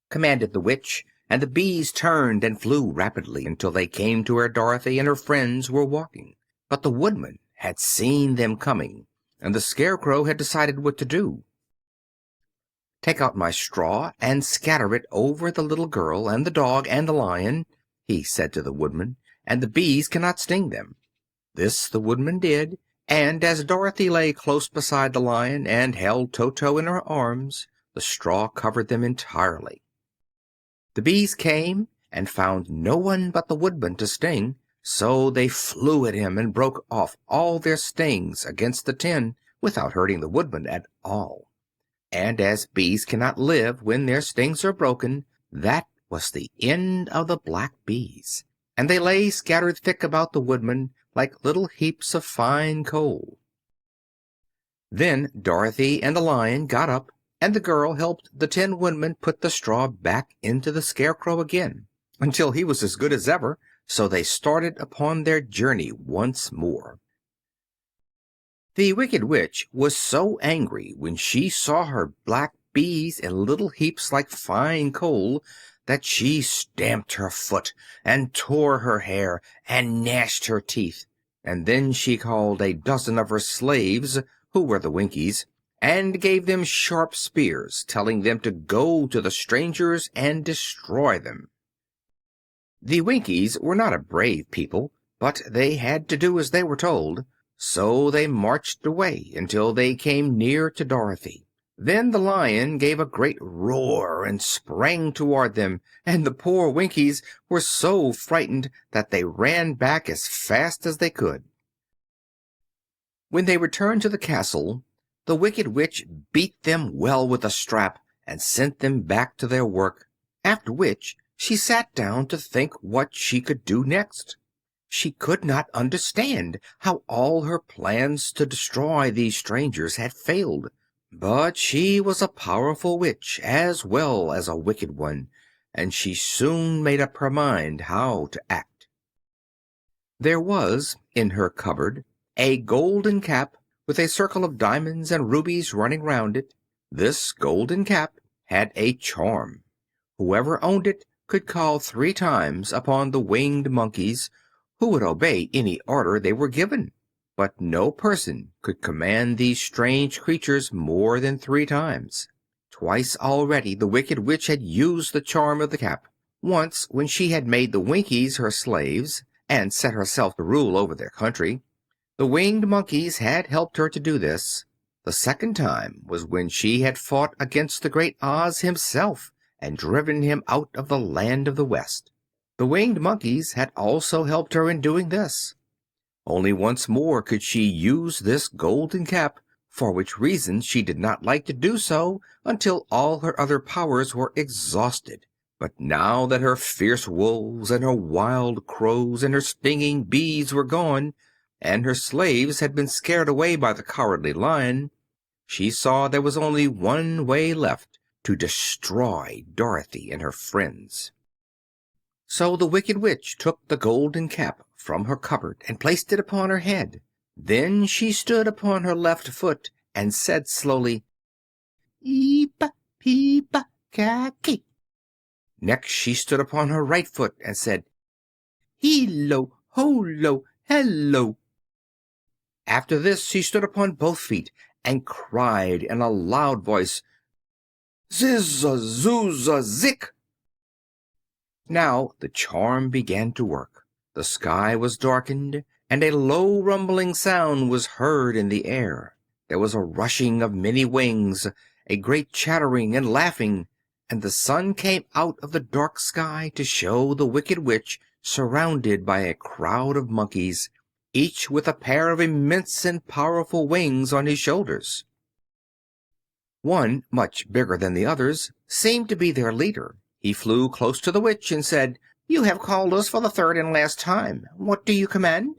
commanded the witch, and the bees turned and flew rapidly until they came to where Dorothy and her friends were walking. But the Woodman had seen them coming, and the Scarecrow had decided what to do. "Take out my straw and scatter it over the little girl and the dog and the lion," he said to the Woodman, "and the bees cannot sting them." This the Woodman did, and as Dorothy lay close beside the lion and held Toto in her arms, the straw covered them entirely. The bees came and found no one but the Woodman to sting, so they flew at him and broke off all their stings against the tin without hurting the Woodman at all. And as bees cannot live when their stings are broken, that was the end of the black bees, and they lay scattered thick about the Woodman like little heaps of fine coal. Then Dorothy and the lion got up, and the girl helped the Tin Woodman put the straw back into the Scarecrow again, until he was as good as ever, so they started upon their journey once more. The Wicked Witch was so angry when she saw her black bees in little heaps like fine coal that she stamped her foot and tore her hair and gnashed her teeth, and then she called a dozen of her slaves, who were the Winkies, and gave them sharp spears, telling them to go to the strangers and destroy them. The Winkies were not a brave people, but they had to do as they were told, so they marched away until they came near to Dorothy. Then the lion gave a great roar and sprang toward them, and the poor Winkies were so frightened that they ran back as fast as they could. When they returned to the castle, the Wicked Witch beat them well with a strap and sent them back to their work, after which she sat down to think what she could do next. She could not understand how all her plans to destroy these strangers had failed, but she was a powerful witch as well as a wicked one, and she soon made up her mind how to act. There was in her cupboard a golden cap with a circle of diamonds and rubies running round it. This golden cap had a charm. Whoever owned it could call 3 times upon the winged monkeys, who would obey any order they were given. But no person could command these strange creatures more than 3 times. Twice already the Wicked Witch had used the charm of the cap. Once when she had made the Winkies her slaves, and set herself to rule over their country. The winged monkeys had helped her to do this. The second time was when she had fought against the great Oz himself and driven him out of the land of the West. The winged monkeys had also helped her in doing this. Only once more could she use this golden cap, for which reason she did not like to do so until all her other powers were exhausted. But now that her fierce wolves and her wild crows and her stinging bees were gone, and her slaves had been scared away by the cowardly lion, she saw there was only one way left to destroy Dorothy and her friends. So the Wicked Witch took the golden cap from her cupboard and placed it upon her head. Then she stood upon her left foot and said slowly, "Eep!" Peep-a-kaki. Next she stood upon her right foot and said, "Hee-lo, ho-lo, hello." After this she stood upon both feet and cried in a loud voice, "Ziz-a-zooz-a-zik." Now the charm began to work. The sky was darkened, and a low rumbling sound was heard in the air. There was a rushing of many wings, a great chattering and laughing, and the sun came out of the dark sky to show the Wicked Witch surrounded by a crowd of monkeys, each with a pair of immense and powerful wings on his shoulders. One, much bigger than the others, seemed to be their leader. He flew close to the witch and said, "You have called us for the third and last time. What do you command?"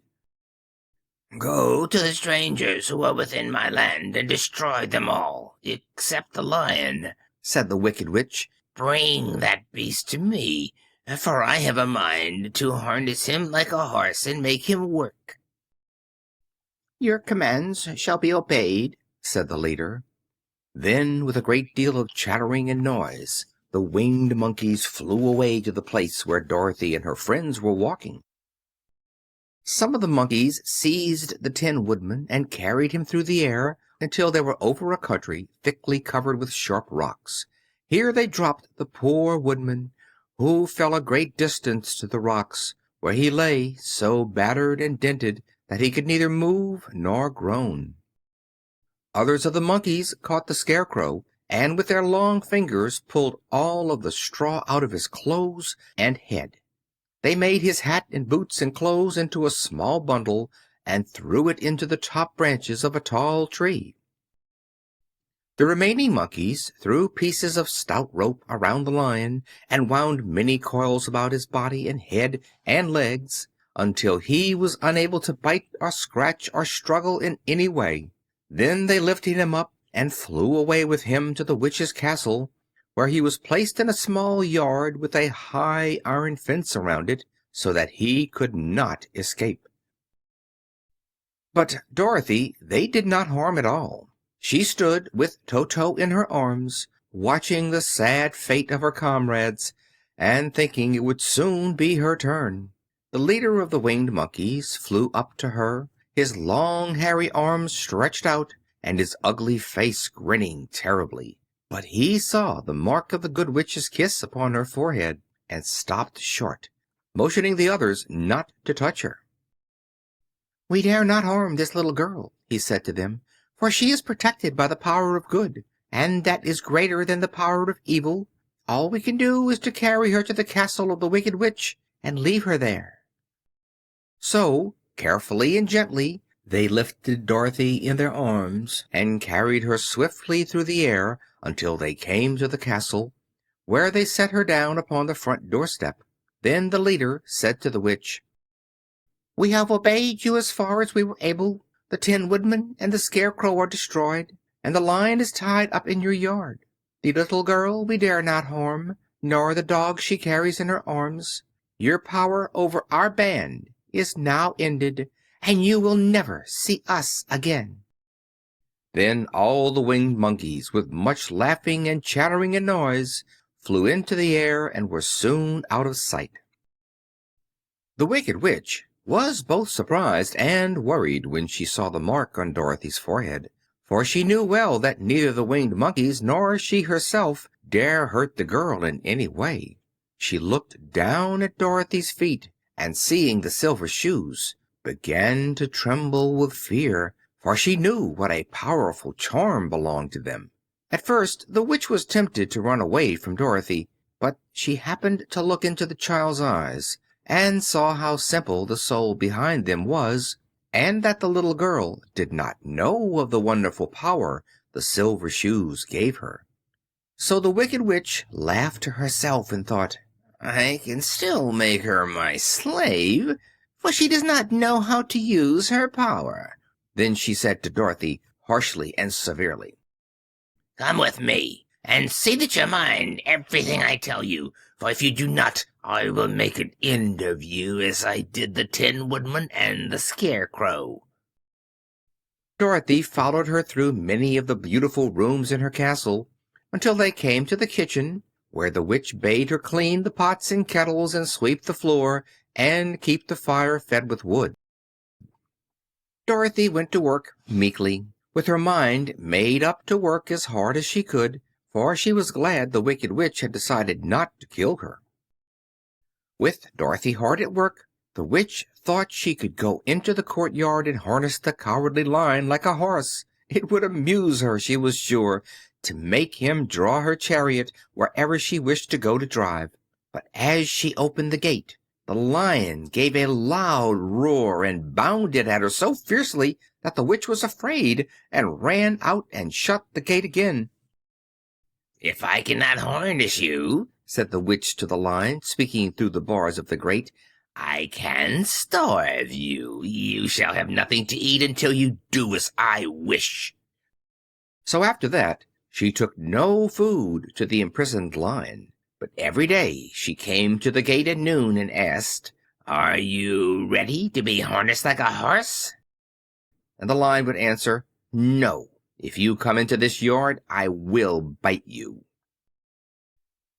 Go to the strangers who are within my land and destroy them all, except the lion, said the Wicked Witch. Bring that beast to me, for I have a mind to harness him like a horse and make him work. Your commands shall be obeyed, said the leader. Then, with a great deal of chattering and noise, the winged monkeys flew away to the place where Dorothy and her friends were walking. Some of the monkeys seized the Tin Woodman and carried him through the air until they were over a country thickly covered with sharp rocks. Here they dropped the poor Woodman, who fell a great distance to the rocks, where he lay so battered and dented that he could neither move nor groan. Others of the monkeys caught the Scarecrow, and with their long fingers pulled all of the straw out of his clothes and head. They made his hat and boots and clothes into a small bundle and threw it into the top branches of a tall tree. The remaining monkeys threw pieces of stout rope around the lion and wound many coils about his body and head and legs until he was unable to bite or scratch or struggle in any way. Then they lifted him up and flew away with him to the witch's castle, where he was placed in a small yard with a high iron fence around it, so that he could not escape. But Dorothy they did not harm at all. She stood with Toto in her arms, watching the sad fate of her comrades, and thinking it would soon be her turn. The leader of the winged monkeys flew up to her, his long hairy arms stretched out, and his ugly face grinning terribly. But he saw the mark of the good witch's kiss upon her forehead, and stopped short, motioning the others not to touch her. "We dare not harm this little girl," he said to them, "for she is protected by the power of good, and that is greater than the power of evil. All we can do is to carry her to the castle of the Wicked Witch and leave her there." So, carefully and gently, they lifted Dorothy in their arms and carried her swiftly through the air until they came to the castle, where they set her down upon the front doorstep. Then the leader said to the witch, "We have obeyed you as far as we were able. The Tin Woodman and the Scarecrow are destroyed, and the lion is tied up in your yard. The little girl we dare not harm, nor the dog she carries in her arms. Your power over our band is now ended, and you will never see us again." Then all the winged monkeys, with much laughing and chattering and noise, flew into the air and were soon out of sight. The Wicked Witch was both surprised and worried when she saw the mark on Dorothy's forehead, for she knew well that neither the winged monkeys nor she herself dare hurt the girl in any way. She looked down at Dorothy's feet, and seeing the silver shoes, began to tremble with fear, for she knew what a powerful charm belonged to them. At first the witch was tempted to run away from Dorothy, but she happened to look into the child's eyes and saw how simple the soul behind them was, and that the little girl did not know of the wonderful power the silver shoes gave her. So the Wicked Witch laughed to herself and thought, I can still make her my slave, for she does not know how to use her power. Then she said to Dorothy, harshly and severely, Come with me, and see that you mind everything I tell you, for if you do not, I will make an end of you as I did the Tin Woodman and the Scarecrow. Dorothy followed her through many of the beautiful rooms in her castle, until they came to the kitchen, where the witch bade her clean the pots and kettles and sweep the floor and keep the fire fed with wood. Dorothy went to work meekly, with her mind made up to work as hard as she could, for she was glad the Wicked Witch had decided not to kill her. With Dorothy hard at work, the witch thought she could go into the courtyard and harness the Cowardly Lion like a horse. It would amuse her, she was sure, to make him draw her chariot wherever she wished to go to drive. But as she opened the gate, the lion gave a loud roar and bounded at her so fiercely that the witch was afraid and ran out and shut the gate again. "If I cannot harness you," said the witch to the lion, speaking through the bars of the grate, "I can starve you. You shall have nothing to eat until you do as I wish." So after that she took no food to the imprisoned lion, but every day she came to the gate at noon and asked, "Are you ready to be harnessed like a horse?" And the lion would answer, "No. If you come into this yard, I will bite you."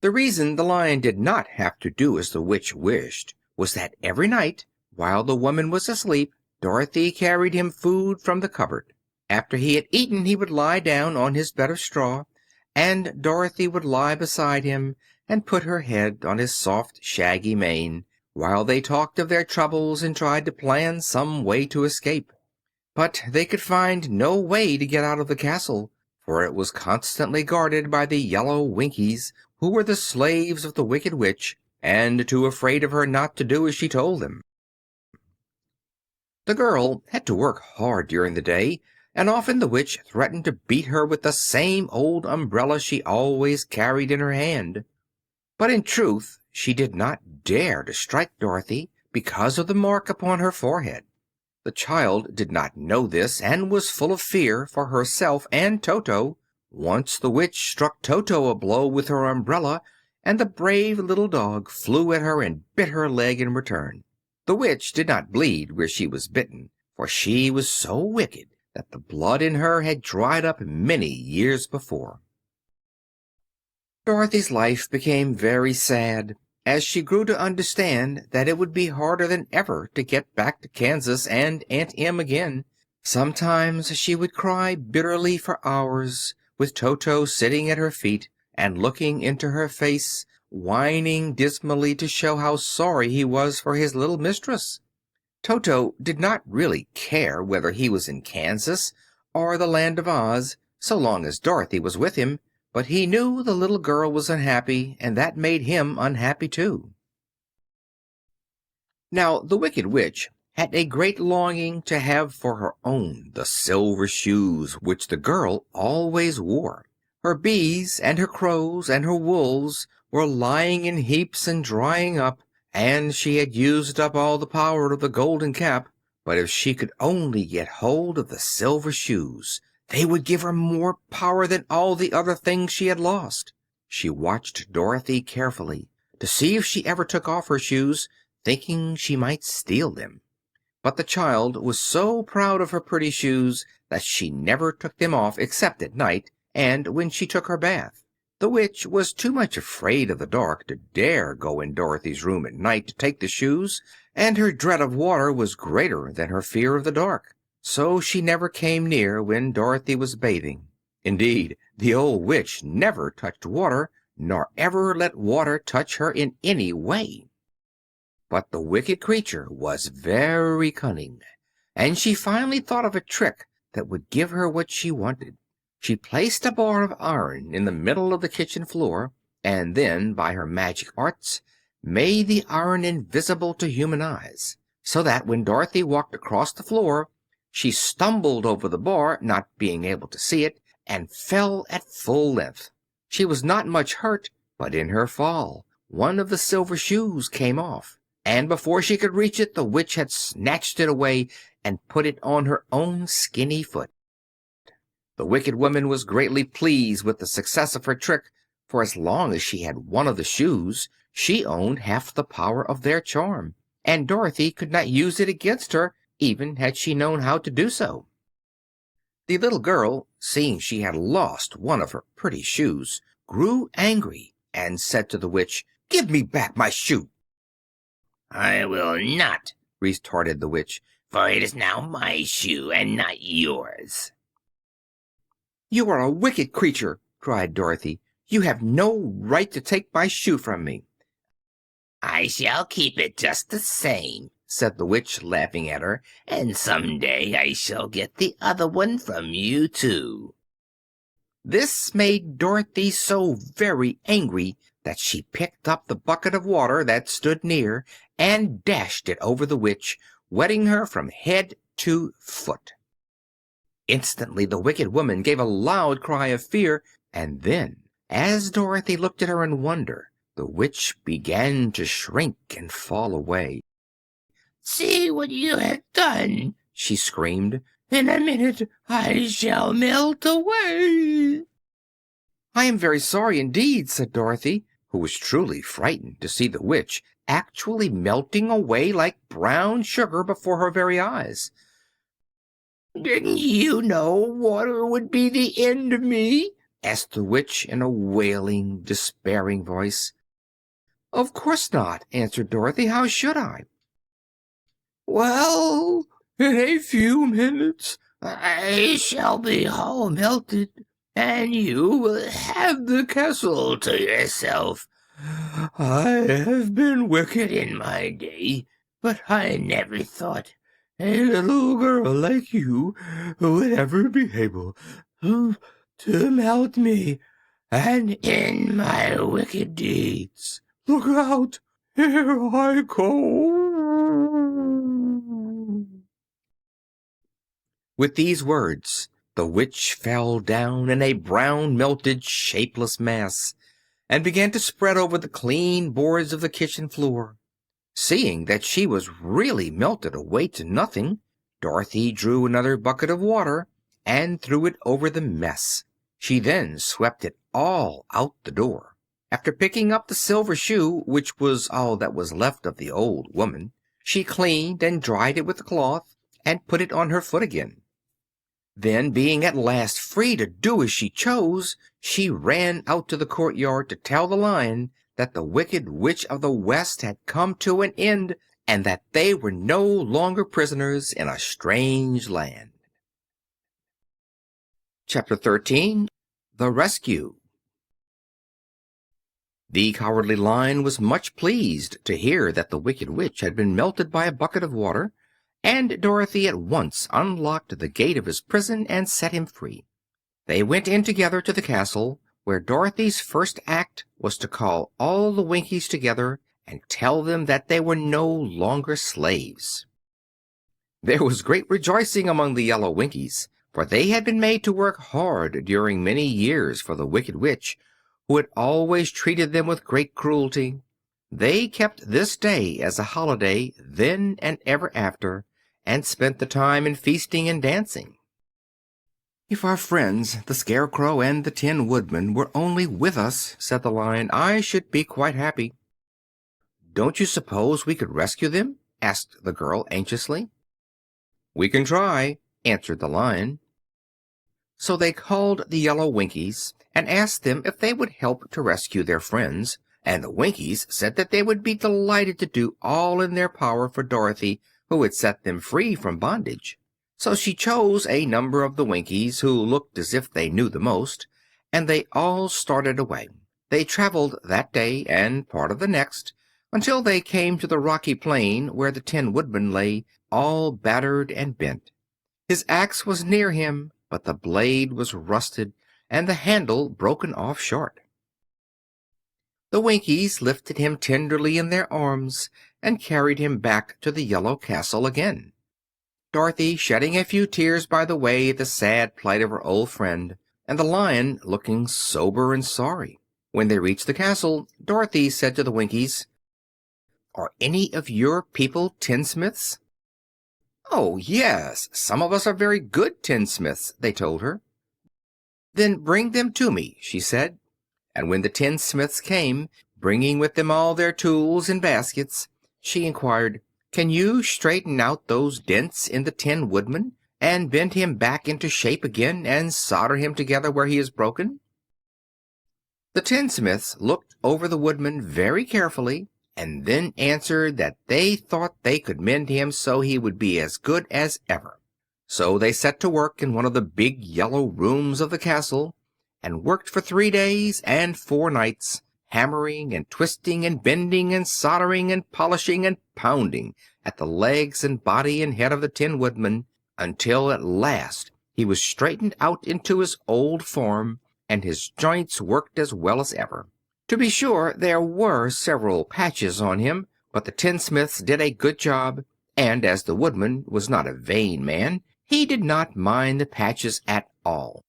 The reason the lion did not have to do as the witch wished was that every night, while the woman was asleep, Dorothy carried him food from the cupboard. After he had eaten, he would lie down on his bed of straw, and Dorothy would lie beside him and put her head on his soft, shaggy mane, while they talked of their troubles and tried to plan some way to escape. But they could find no way to get out of the castle, for it was constantly guarded by the yellow Winkies, who were the slaves of the Wicked Witch, and too afraid of her not to do as she told them. The girl had to work hard during the day, and often the witch threatened to beat her with the same old umbrella she always carried in her hand. But in truth she did not dare to strike Dorothy because of the mark upon her forehead. The child did not know this, and was full of fear for herself and Toto. Once the witch struck Toto a blow with her umbrella, and the brave little dog flew at her and bit her leg in return. The witch did not bleed where she was bitten, for she was so wicked that the blood in her had dried up many years before. Dorothy's life became very sad as she grew to understand that it would be harder than ever to get back to Kansas and Aunt Em again. Sometimes she would cry bitterly for hours, with Toto sitting at her feet and looking into her face, whining dismally to show how sorry he was for his little mistress. Toto did not really care whether he was in Kansas or the Land of Oz, so long as Dorothy was with him, but he knew the little girl was unhappy, and that made him unhappy too. Now the Wicked Witch had a great longing to have for her own the silver shoes which the girl always wore. Her bees and her crows and her wolves were lying in heaps and drying up, and she had used up all the power of the golden cap. But if she could only get hold of the silver shoes, they would give her more power than all the other things she had lost. She watched Dorothy carefully to see if she ever took off her shoes, thinking she might steal them. But the child was so proud of her pretty shoes that she never took them off except at night and when she took her bath. The witch was too much afraid of the dark to dare go in Dorothy's room at night to take the shoes, and her dread of water was greater than her fear of the dark. So she never came near when Dorothy was bathing. Indeed, the old witch never touched water, nor ever let water touch her in any way. But the wicked creature was very cunning, and she finally thought of a trick that would give her what she wanted. She placed a bar of iron in the middle of the kitchen floor, and then, by her magic arts, made the iron invisible to human eyes, so that when Dorothy walked across the floor, she stumbled over the bar, not being able to see it, and fell at full length. She was not much hurt, but in her fall one of the silver shoes came off, and before she could reach it, the witch had snatched it away and put it on her own skinny foot. The wicked woman was greatly pleased with the success of her trick, for as long as she had one of the shoes, she owned half the power of their charm, and Dorothy could not use it against her, even had she known how to do so. The little girl seeing she had lost one of her pretty shoes, grew angry and said to the witch, "Give me back my shoe." I will not, retorted the witch, for it is now my shoe and not yours. "You are a wicked creature," cried Dorothy. "You have no right to take my shoe from me." I shall keep it just the same, said the witch, laughing at her, and some day I shall get the other one from you too. This made Dorothy so very angry that she picked up the bucket of water that stood near and dashed it over the witch, wetting her from head to foot. Instantly the wicked woman gave a loud cry of fear, and then, as Dorothy looked at her in wonder, the witch began to shrink and fall away. See what you have done, she screamed. In a minute I shall melt away. "I am very sorry indeed," said Dorothy, who was truly frightened to see the witch actually melting away like brown sugar before her very eyes. Didn't you know water would be the end of me? Asked the witch in a wailing, despairing voice. "Of course not," answered Dorothy. "How should I?" "Well, in a few minutes I shall be all melted, and you will have the castle to yourself. I have been wicked In my day, but I never thought a little girl like you would ever be able to melt me, and in my wicked deeds. look out, here I go." With these words, the witch fell down in a brown, melted, shapeless mass, and began to spread over the clean boards of the kitchen floor. Seeing that she was really melted away to nothing, Dorothy drew another bucket of water and threw it over the mess. She then swept it all out the door. After picking up the silver shoe, which was all that was left of the old woman, she cleaned and dried it with a cloth and put it on her foot again. Then, being at last free to do as she chose, she ran out to the courtyard to tell the Lion that the Wicked Witch of the West had come to an end, and that they were no longer prisoners in a strange land. Chapter 13. The Rescue. The Cowardly Lion was much pleased to hear that the Wicked Witch had been melted by a bucket of water, and Dorothy at once unlocked the gate of his prison and set him free. They went in together to the castle, where Dorothy's first act was to call all the Winkies together and tell them that they were no longer slaves. There was great rejoicing among the yellow Winkies, for they had been made to work hard during many years for the Wicked Witch, who had always treated them with great cruelty. They kept this day as a holiday then and ever after, and spent the time in feasting and dancing. "If our friends, the Scarecrow and the Tin Woodman, were only with us," said the Lion, "I should be quite happy." "Don't you suppose we could rescue them?" asked the girl anxiously. "We can try," answered the Lion. So they called the yellow Winkies and asked them if they would help to rescue their friends, and the Winkies said that they would be delighted to do all in their power for Dorothy, who had set them free from bondage. So she chose a number of the Winkies who looked as if they knew the most, and they all started away. They traveled that day and part of the next, until they came to the rocky plain where the Tin Woodman lay, all battered and bent. His axe was near him, but the blade was rusted and the handle broken off short. The Winkies lifted him tenderly in their arms and carried him back to the yellow castle again, Dorothy shedding a few tears by the way at the sad plight of her old friend, and the Lion looking sober and sorry. When they reached the castle, Dorothy said to the Winkies, "Are any of your people tinsmiths?" "Oh, yes, some of us are very good tinsmiths," they told her. "Then bring them to me," she said. And when the tinsmiths came, bringing with them all their tools in baskets, she inquired, "Can you straighten out those dents in the Tin Woodman, and bend him back into shape again, and solder him together where he is broken?" The tinsmiths looked over the woodman very carefully, and then answered that they thought they could mend him so he would be as good as ever. So they set to work in one of the big yellow rooms of the castle, and worked for 3 days and 4 nights, hammering and twisting and bending and soldering and polishing and pounding at the legs and body and head of the Tin Woodman, until at last he was straightened out into his old form, and his joints worked as well as ever. To be sure, there were several patches on him, but the tinsmiths did a good job, and as the woodman was not a vain man, he did not mind the patches at all.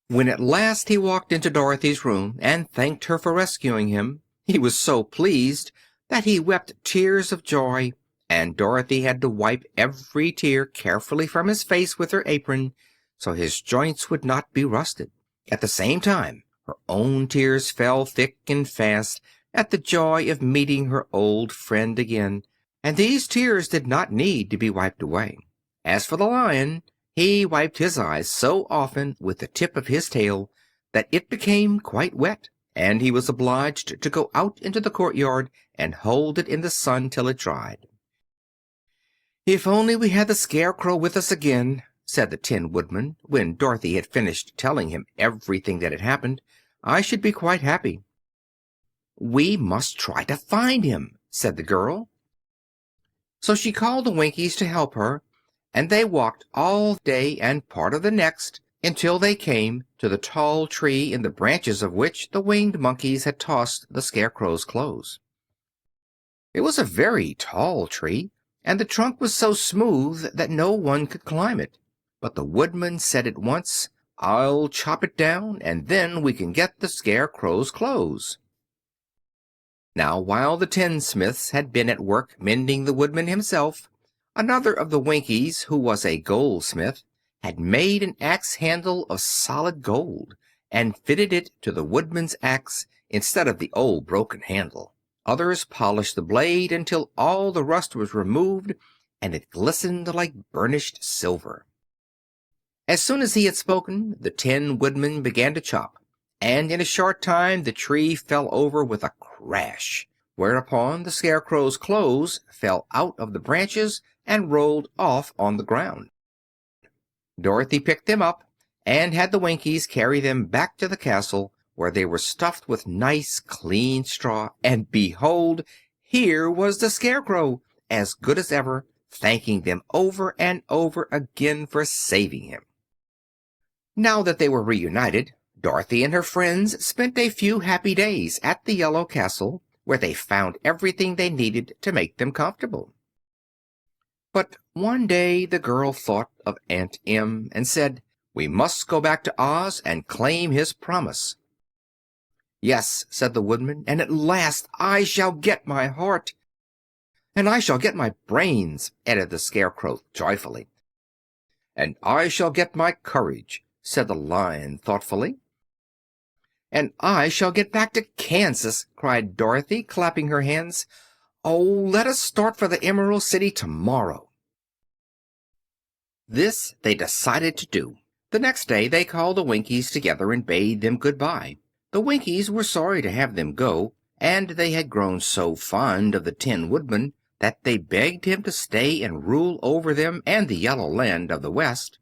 When at last he walked into Dorothy's room and thanked her for rescuing him, he was so pleased that he wept tears of joy, and Dorothy had to wipe every tear carefully from his face with her apron, so his joints would not be rusted. At the same time, her own tears fell thick and fast at the joy of meeting her old friend again, and these tears did not need to be wiped away. As for the Lion, he wiped his eyes so often with the tip of his tail that it became quite wet, and he was obliged to go out into the courtyard and hold it in the sun till it dried. "If only we had the Scarecrow with us again," said the Tin Woodman, when Dorothy had finished telling him everything that had happened, "I should be quite happy." "We must try to find him," said the girl. So she called the Winkies to help her, and they walked all day and part of the next until they came to the tall tree in the branches of which the winged monkeys had tossed the Scarecrow's clothes. It was a very tall tree, and the trunk was so smooth that no one could climb it. But the Woodman said at once, "I'll chop it down, and then we can get the Scarecrow's clothes." Now, while the tinsmiths had been at work mending the Woodman himself, another of the Winkies, who was a goldsmith, had made an axe handle of solid gold, and fitted it to the Woodman's axe instead of the old broken handle. Others polished the blade until all the rust was removed, and it glistened like burnished silver. As soon as he had spoken, the Tin Woodman began to chop, and in a short time the tree fell over with a crash, whereupon the Scarecrow's clothes fell out of the branches and rolled off on the ground. Dorothy picked them up and had the Winkies carry them back to the castle, where they were stuffed with nice clean straw, and behold, here was the Scarecrow, as good as ever, thanking them over and over again for saving him. Now that they were reunited, Dorothy and her friends spent a few happy days at the Yellow Castle, where they found everything they needed to make them comfortable. But one day the girl thought of Aunt Em and said, "We must go back to Oz and claim his promise." "Yes," said the Woodman, "and at last I shall get my heart." "And I shall get my brains," added the Scarecrow joyfully. "And I shall get my courage," said the Lion thoughtfully. "And I shall get back to Kansas," cried Dorothy, clapping her hands. "Oh, let us start for the Emerald City tomorrow." This they decided to do. The next day they called the Winkies together and bade them goodbye. The Winkies were sorry to have them go, and they had grown so fond of the Tin Woodman that they begged him to stay and rule over them and the Yellow Land of the West.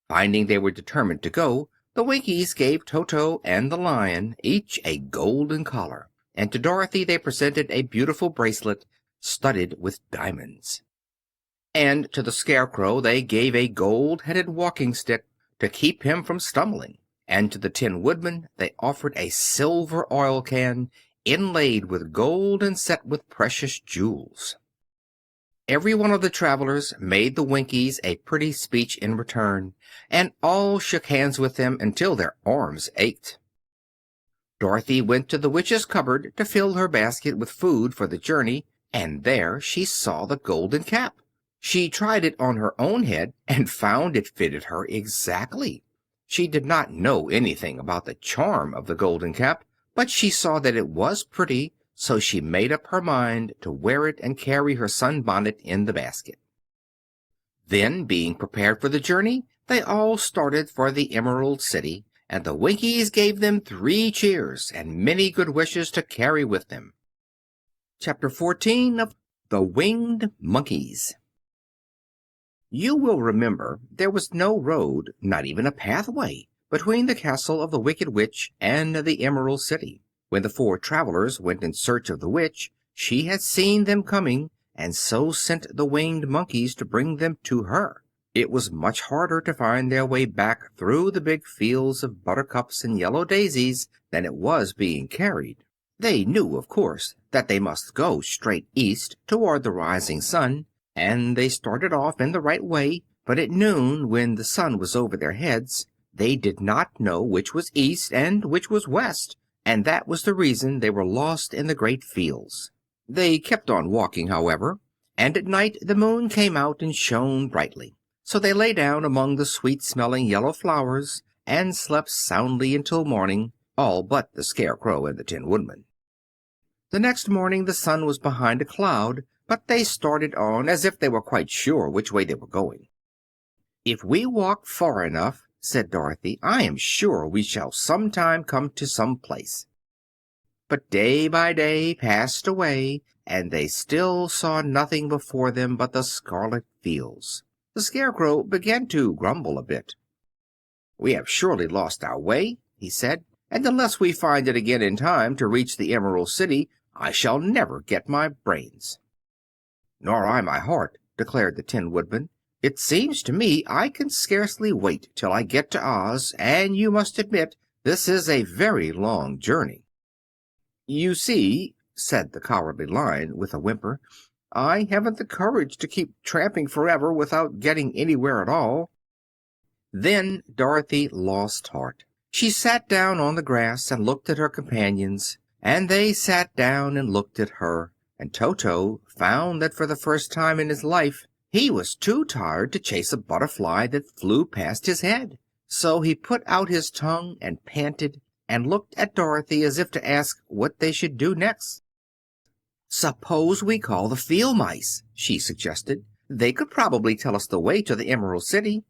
Finding they were determined to go, the Winkies gave Toto and the Lion each a golden collar, and to Dorothy they presented a beautiful bracelet studded with diamonds. And to the Scarecrow they gave a gold-headed walking stick to keep him from stumbling, and to the Tin Woodman they offered a silver oil can inlaid with gold and set with precious jewels. Every one of the travelers made the Winkies a pretty speech in return, and all shook hands with them until their arms ached. Dorothy went to the witch's cupboard to fill her basket with food for the journey, and there she saw the golden cap. She tried it on her own head and found it fitted her exactly. She did not know anything about the charm of the golden cap, but she saw that it was pretty, so she made up her mind to wear it and carry her sunbonnet in the basket. Then, being prepared for the journey, they all started for the Emerald City, and the Winkies gave them 3 cheers and many good wishes to carry with them. Chapter 14 of The Winged Monkeys. You will remember there was no road, not even a pathway, between the castle of the Wicked Witch and the Emerald City. When the 4 travelers went in search of the witch, she had seen them coming, and so sent the winged monkeys to bring them to her. It was much harder to find their way back through the big fields of buttercups and yellow daisies than it was being carried. They knew, of course, that they must go straight east toward the rising sun, and they started off in the right way, but at noon, when the sun was over their heads, they did not know which was east and which was west, and that was the reason they were lost in the great fields. They kept on walking, however, and at night the moon came out and shone brightly. So they lay down among the sweet-smelling yellow flowers and slept soundly until morning, all but the Scarecrow and the Tin Woodman. The next morning the sun was behind a cloud, but they started on as if they were quite sure which way they were going. "If we walk far enough," said Dorothy, "I am sure we shall sometime come to some place." But day by day passed away, and they still saw nothing before them but the scarlet fields. The Scarecrow began to grumble a bit. "We have surely lost our way," he said, "and unless we find it again in time to reach the Emerald City, I shall never get my brains." "Nor I my heart," declared the Tin Woodman. "It seems to me I can scarcely wait till I get to Oz, and you must admit this is a very long journey." "You see," said the Cowardly Lion with a whimper, "I haven't the courage to keep tramping forever without getting anywhere at all." Then Dorothy lost heart. She sat down on the grass and looked at her companions, and they sat down and looked at her, and Toto found that for the first time in his life he was too tired to chase a butterfly that flew past his head. So he put out his tongue and panted, and looked at Dorothy as if to ask what they should do next. "Suppose we call the field mice," she suggested. "They could probably tell us the way to the Emerald City."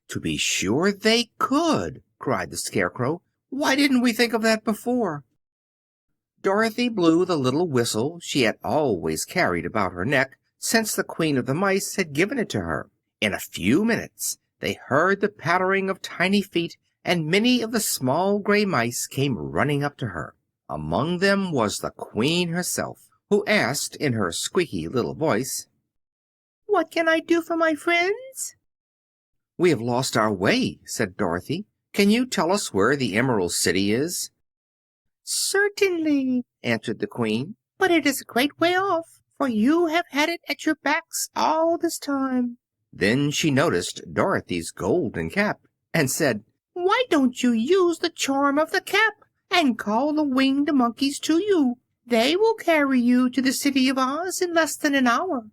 "To be sure they could!" cried the Scarecrow. "Why didn't we think of that before?" Dorothy blew the little whistle she had always carried about her neck since the Queen of the Mice had given it to her. In a few minutes they heard the pattering of tiny feet, and many of the small gray mice came running up to her. Among them was the Queen herself, who asked in her squeaky little voice, "What can I do for my friends?" "We have lost our way," said Dorothy. "Can you tell us where the Emerald City is?" "Certainly," answered the Queen, "but it is a great way off, for you have had it at your backs all this time." Then she noticed Dorothy's golden cap and said, "Why don't you use the charm of the cap and call the winged monkeys to you? They will carry you to the City of Oz in less than an hour."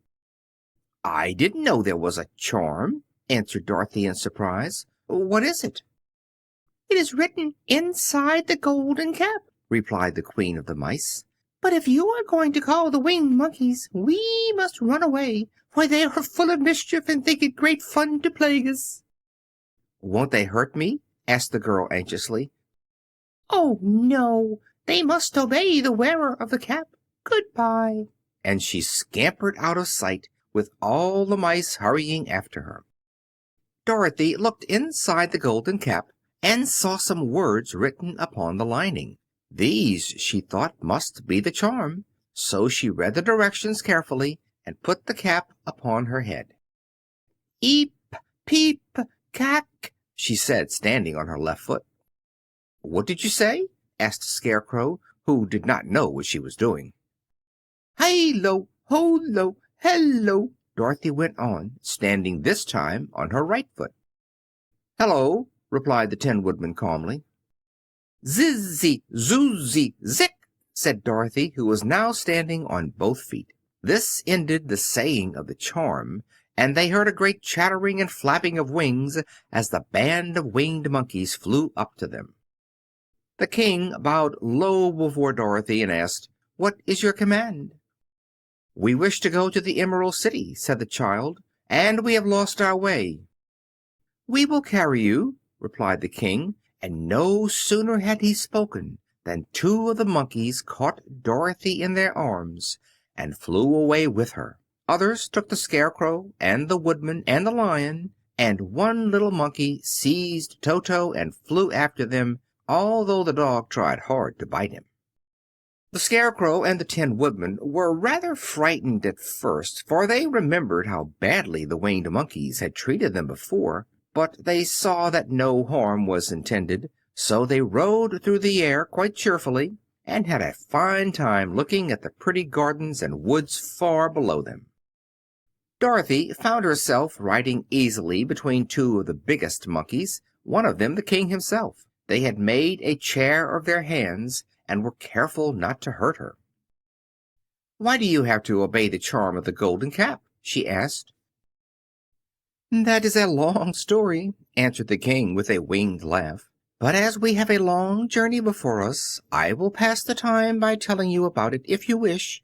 "I didn't know there was a charm," answered Dorothy in surprise. "What is it?" "It is written inside the golden cap," replied the Queen of the Mice. "But if you are going to call the winged monkeys, we must run away, for they are full of mischief and think it great fun to plague us." "Won't they hurt me?" asked the girl anxiously. "Oh, no. They must obey the wearer of the cap. Goodbye." And she scampered out of sight, with all the mice hurrying after her. Dorothy looked inside the golden cap and saw some words written upon the lining. These, she thought, must be the charm, so she read the directions carefully and put the cap upon her head. "Eep, peep, cack," she said, standing on her left foot. "What did you say?" asked the Scarecrow, who did not know what she was doing. "Hi-lo, ho-lo, hello," Dorothy went on, standing this time on her right foot. "Hello," replied the Tin Woodman calmly. "Zizzy, zoozy, zick," said Dorothy, who was now standing on both feet. This ended the saying of the charm, and they heard a great chattering and flapping of wings as the band of winged monkeys flew up to them. The king bowed low before Dorothy and asked, "What is your command?" "We wish to go to the Emerald City," said the child, and we have lost our way." "We will carry you," replied the king, and no sooner had he spoken than two of the monkeys caught Dorothy in their arms and flew away with her. Others took the Scarecrow and the Woodman and the Lion, and one little monkey seized Toto and flew after them, although the dog tried hard to bite him. The Scarecrow and the Tin Woodman were rather frightened at first, for they remembered how badly the Winged Monkeys had treated them before, but they saw that no harm was intended, so they rode through the air quite cheerfully, and had a fine time looking at the pretty gardens and woods far below them. Dorothy found herself riding easily between two of the biggest monkeys, one of them the king himself. They had made a chair of their hands, and were careful not to hurt her. "Why do you have to obey the charm of the golden cap?" she asked. "That is a long story," answered the king with a winged laugh. "But as we have a long journey before us, I will pass the time by telling you about it if you wish."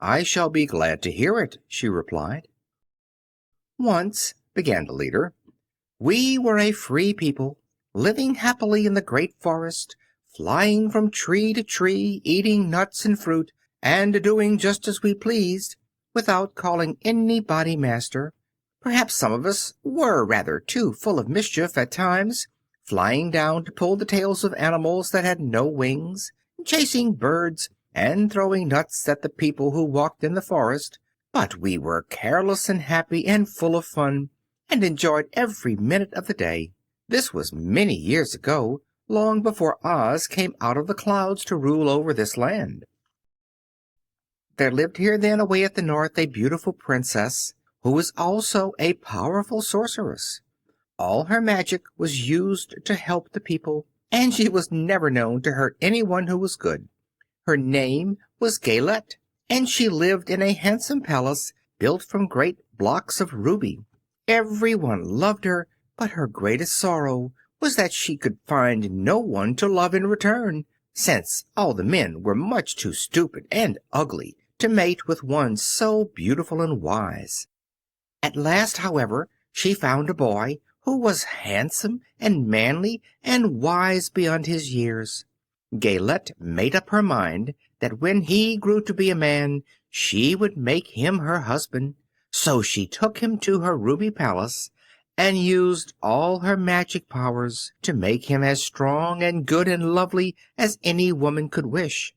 "I shall be glad to hear it," she replied. "Once," began the leader, "we were a free people, living happily in the great forest, flying from tree to tree, eating nuts and fruit, and doing just as we pleased, without calling anybody master. Perhaps some of us were rather too full of mischief at times, flying down to pull the tails of animals that had no wings, chasing birds, and throwing nuts at the people who walked in the forest. But we were careless and happy and full of fun, and enjoyed every minute of the day. This was many years ago, long before Oz came out of the clouds to rule over this land. There lived here then, away at the north, a beautiful princess who was also a powerful sorceress. All her magic was used to help the people, and she was never known to hurt anyone who was good. Her name was Galette, and she lived in a handsome palace built from great blocks of ruby. Everyone loved her, but her greatest sorrow was that she could find no one to love in return, since all the men were much too stupid and ugly to mate with one so beautiful and wise. At last, however, she found a boy who was handsome and manly and wise beyond his years. Galette made up her mind that when he grew to be a man, she would make him her husband. So she took him to her ruby palace and used all her magic powers to make him as strong and good and lovely as any woman could wish.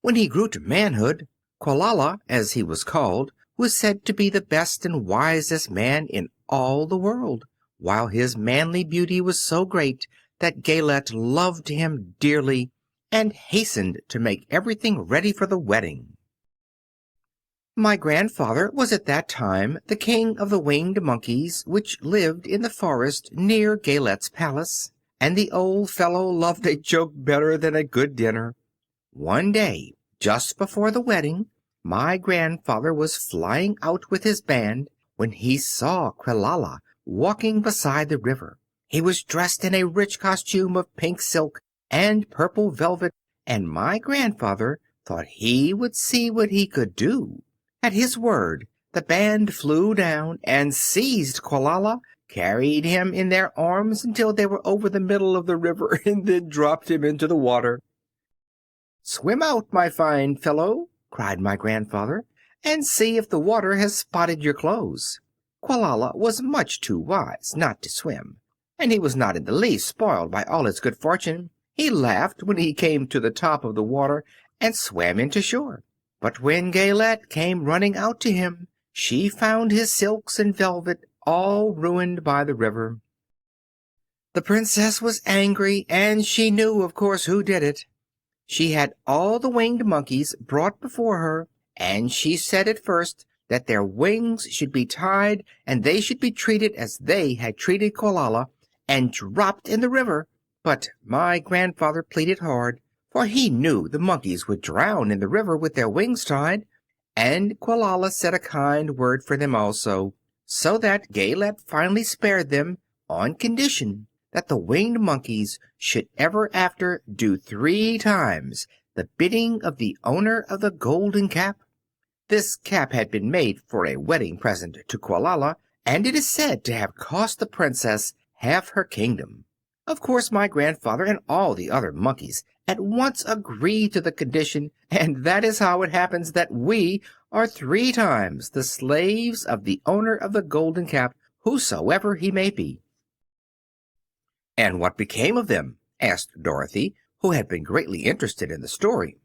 When he grew to manhood, Quilala, as he was called, was said to be the best and wisest man in all the world, while his manly beauty was so great that Galette loved him dearly and hastened to make everything ready for the wedding. My grandfather was at that time the king of the winged monkeys, which lived in the forest near Galette's palace, and the old fellow loved a joke better than a good dinner. One day, just before the wedding, my grandfather was flying out with his band when he saw Quilala walking beside the river. He was dressed in a rich costume of pink silk and purple velvet, and my grandfather thought he would see what he could do. At his word, the band flew down and seized Quilala, carried him in their arms until they were over the middle of the river, and then dropped him into the water. "Swim out, my fine fellow," cried my grandfather, "and see if the water has spotted your clothes." Quilala was much too wise not to swim, and he was not in the least spoiled by all his good fortune. He laughed when he came to the top of the water and swam into shore. But when Galette came running out to him, she found his silks and velvet all ruined by the river. The princess was angry, and she knew, of course, who did it. She had all the winged monkeys brought before her, and she said at first that their wings should be tied and they should be treated as they had treated Quilala, and dropped in the river. But my grandfather pleaded hard, for he knew the monkeys would drown in the river with their wings tied, and Quilala said a kind word for them also, so that Galette finally spared them on condition that the winged monkeys should ever after do 3 times the bidding of the owner of the golden cap. This cap had been made for a wedding present to Quilala, and it is said to have cost the princess half her kingdom. Of course, my grandfather and all the other monkeys at once agreed to the condition, and that is how it happens that we are 3 times the slaves of the owner of the golden cap, whosoever he may be." "And what became of them?" asked Dorothy, who had been greatly interested in the story.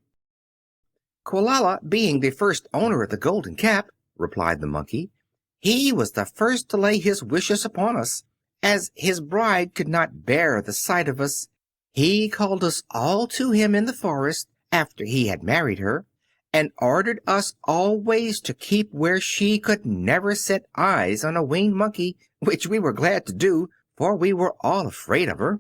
"Quilala being the first owner of the golden cap," replied the monkey, "he was the first to lay his wishes upon us. As his bride could not bear the sight of us, he called us all to him in the forest after he had married her, and ordered us always to keep where she could never set eyes on a winged monkey, which we were glad to do, for we were all afraid of her.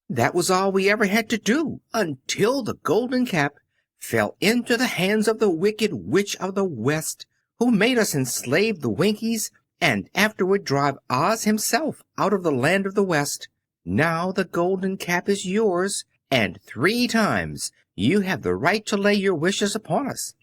That was all we ever had to do until the golden cap fell into the hands of the wicked Witch of the West, who made us enslave the Winkies and afterward drive Oz himself out of the land of the West. Now the golden cap is yours, and 3 times you have the right to lay your wishes upon us."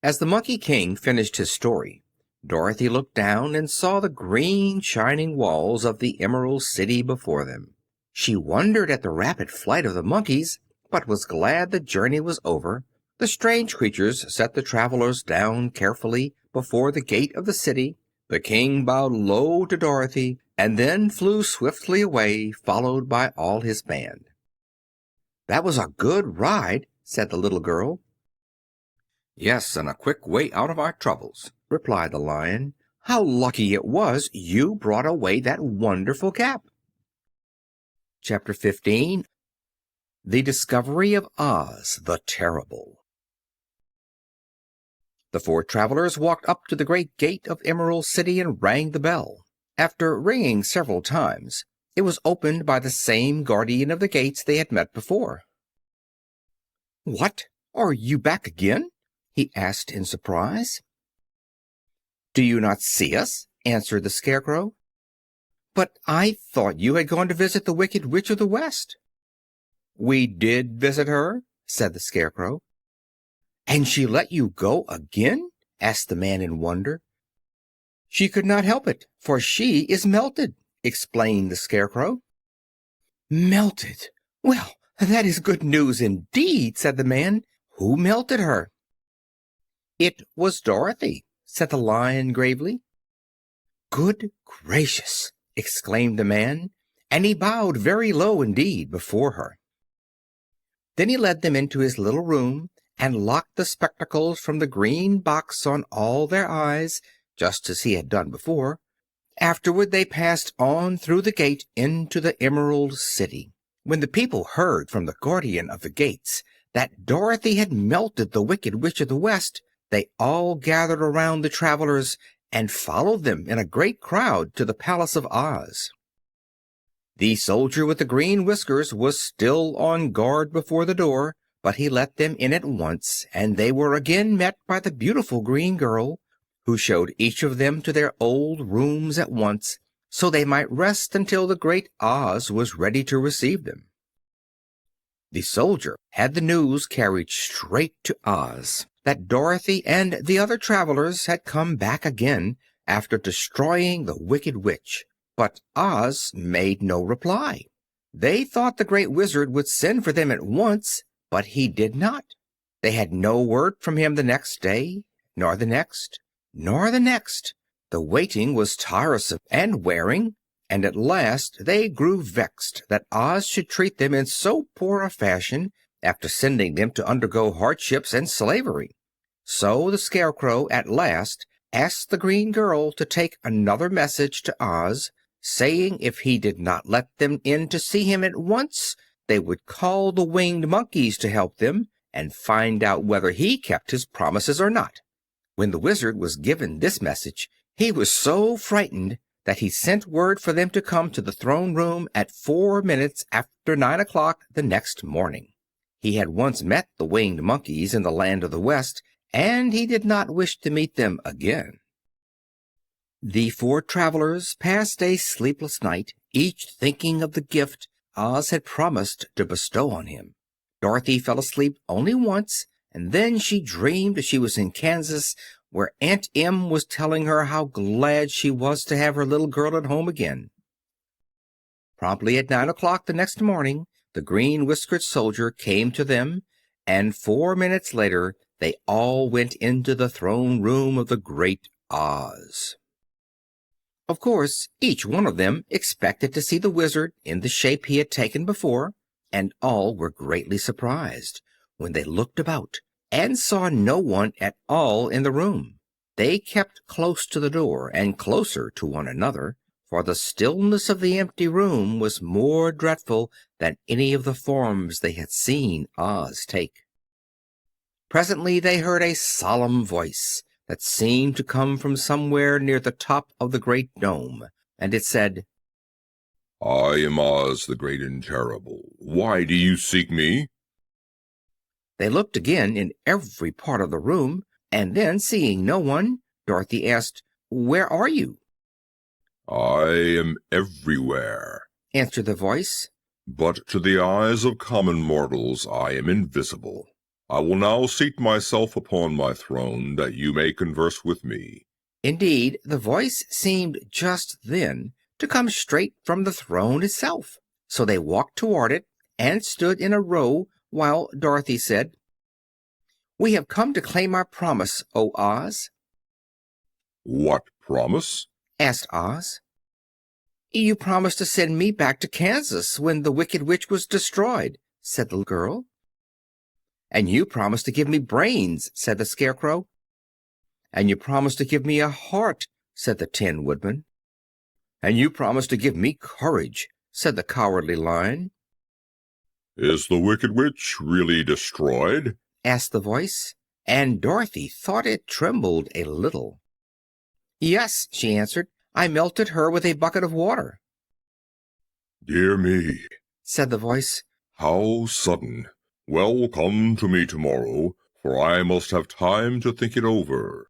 As the Monkey King finished his story, Dorothy looked down and saw the green shining walls of the Emerald City before them. She wondered at the rapid flight of the monkeys, but was glad the journey was over. The strange creatures set the travelers down carefully before the gate of the city. The king bowed low to Dorothy and then flew swiftly away, followed by all his band. "That was a good ride," said the little girl. "Yes, and a quick way out of our troubles," replied the Lion. "How lucky it was you brought away that wonderful cap." Chapter 15. The Discovery of Oz the Terrible. The 4 travelers walked up to the great gate of Emerald City and rang the bell. After ringing several times, it was opened by the same guardian of the gates they had met before. "What? Are you back again?" he asked in surprise. "Do you not see us?" answered the Scarecrow. "But I thought you had gone to visit the Wicked Witch of the West." "We did visit her," said the Scarecrow. "And she let you go again?" asked the man in wonder. "She could not help it, for she is melted," explained the Scarecrow. "Melted? Well, that is good news indeed," said the man. "Who melted her?" "It was Dorothy," said the Lion gravely. "Good gracious!" exclaimed the man, and he bowed very low indeed before her. Then he led them into his little room and locked the spectacles from the green box on all their eyes, just as he had done before. Afterward they passed on through the gate into the Emerald City. When the people heard from the guardian of the gates that Dorothy had melted the Wicked Witch of the West, they all gathered around the travelers and followed them in a great crowd to the palace of Oz. The soldier with the green whiskers was still on guard before the door, but he let them in at once, and they were again met by the beautiful green girl, who showed each of them to their old rooms at once, so they might rest until the great Oz was ready to receive them. The soldier had the news carried straight to Oz that Dorothy and the other travelers had come back again after destroying the Wicked Witch. But Oz made no reply. They thought the Great Wizard would send for them at once, but he did not. They had no word from him the next day, nor the next, nor the next. The waiting was tiresome and wearing, and at last they grew vexed that Oz should treat them in so poor a fashion after sending them to undergo hardships and slavery. So the Scarecrow at last asked the green girl to take another message to Oz, saying if he did not let them in to see him at once, they would call the winged monkeys to help them and find out whether he kept his promises or not. When the Wizard was given this message, he was so frightened that he sent word for them to come to the throne room at 4 minutes after 9 o'clock the next morning. He had once met the winged monkeys in the land of the West, and he did not wish to meet them again. The 4 travelers passed a sleepless night, each thinking of the gift Oz had promised to bestow on him. Dorothy fell asleep only once, and then she dreamed she was in Kansas, where Aunt Em was telling her how glad she was to have her little girl at home again. Promptly at 9 o'clock the next morning, the green-whiskered soldier came to them, and 4 minutes later they all went into the throne room of the great Oz. Of course, each one of them expected to see the wizard in the shape he had taken before, and all were greatly surprised when they looked about and saw no one at all in the room. They kept close to the door and closer to one another, for the stillness of the empty room was more dreadful than any of the forms they had seen Oz take. Presently they heard a solemn voice that seemed to come from somewhere near the top of the great dome, and it said, "I am Oz the Great and Terrible. Why do you seek me?" They looked again in every part of the room, and then, seeing no one, Dorothy asked, "Where are you?" "I am everywhere," answered the voice. "but to the eyes of common mortals I am invisible. I will now seat myself upon my throne, that you may converse with me." Indeed, the voice seemed just then to come straight from the throne itself. So they walked toward it and stood in a row while Dorothy said, "We have come to claim our promise, O Oz." "What promise?" asked Oz. "You promised to send me back to Kansas when the Wicked Witch was destroyed," said the girl. "And you promised to give me brains," said the Scarecrow. "And you promised to give me a heart," said the Tin Woodman. "And you promised to give me courage," said the Cowardly Lion. "Is the Wicked Witch really destroyed?" asked the voice, and Dorothy thought it trembled a little. "Yes," she answered. "I melted her with a bucket of water." "Dear me," said the voice. "how sudden! Well, come to me tomorrow, for I must have time to think it over."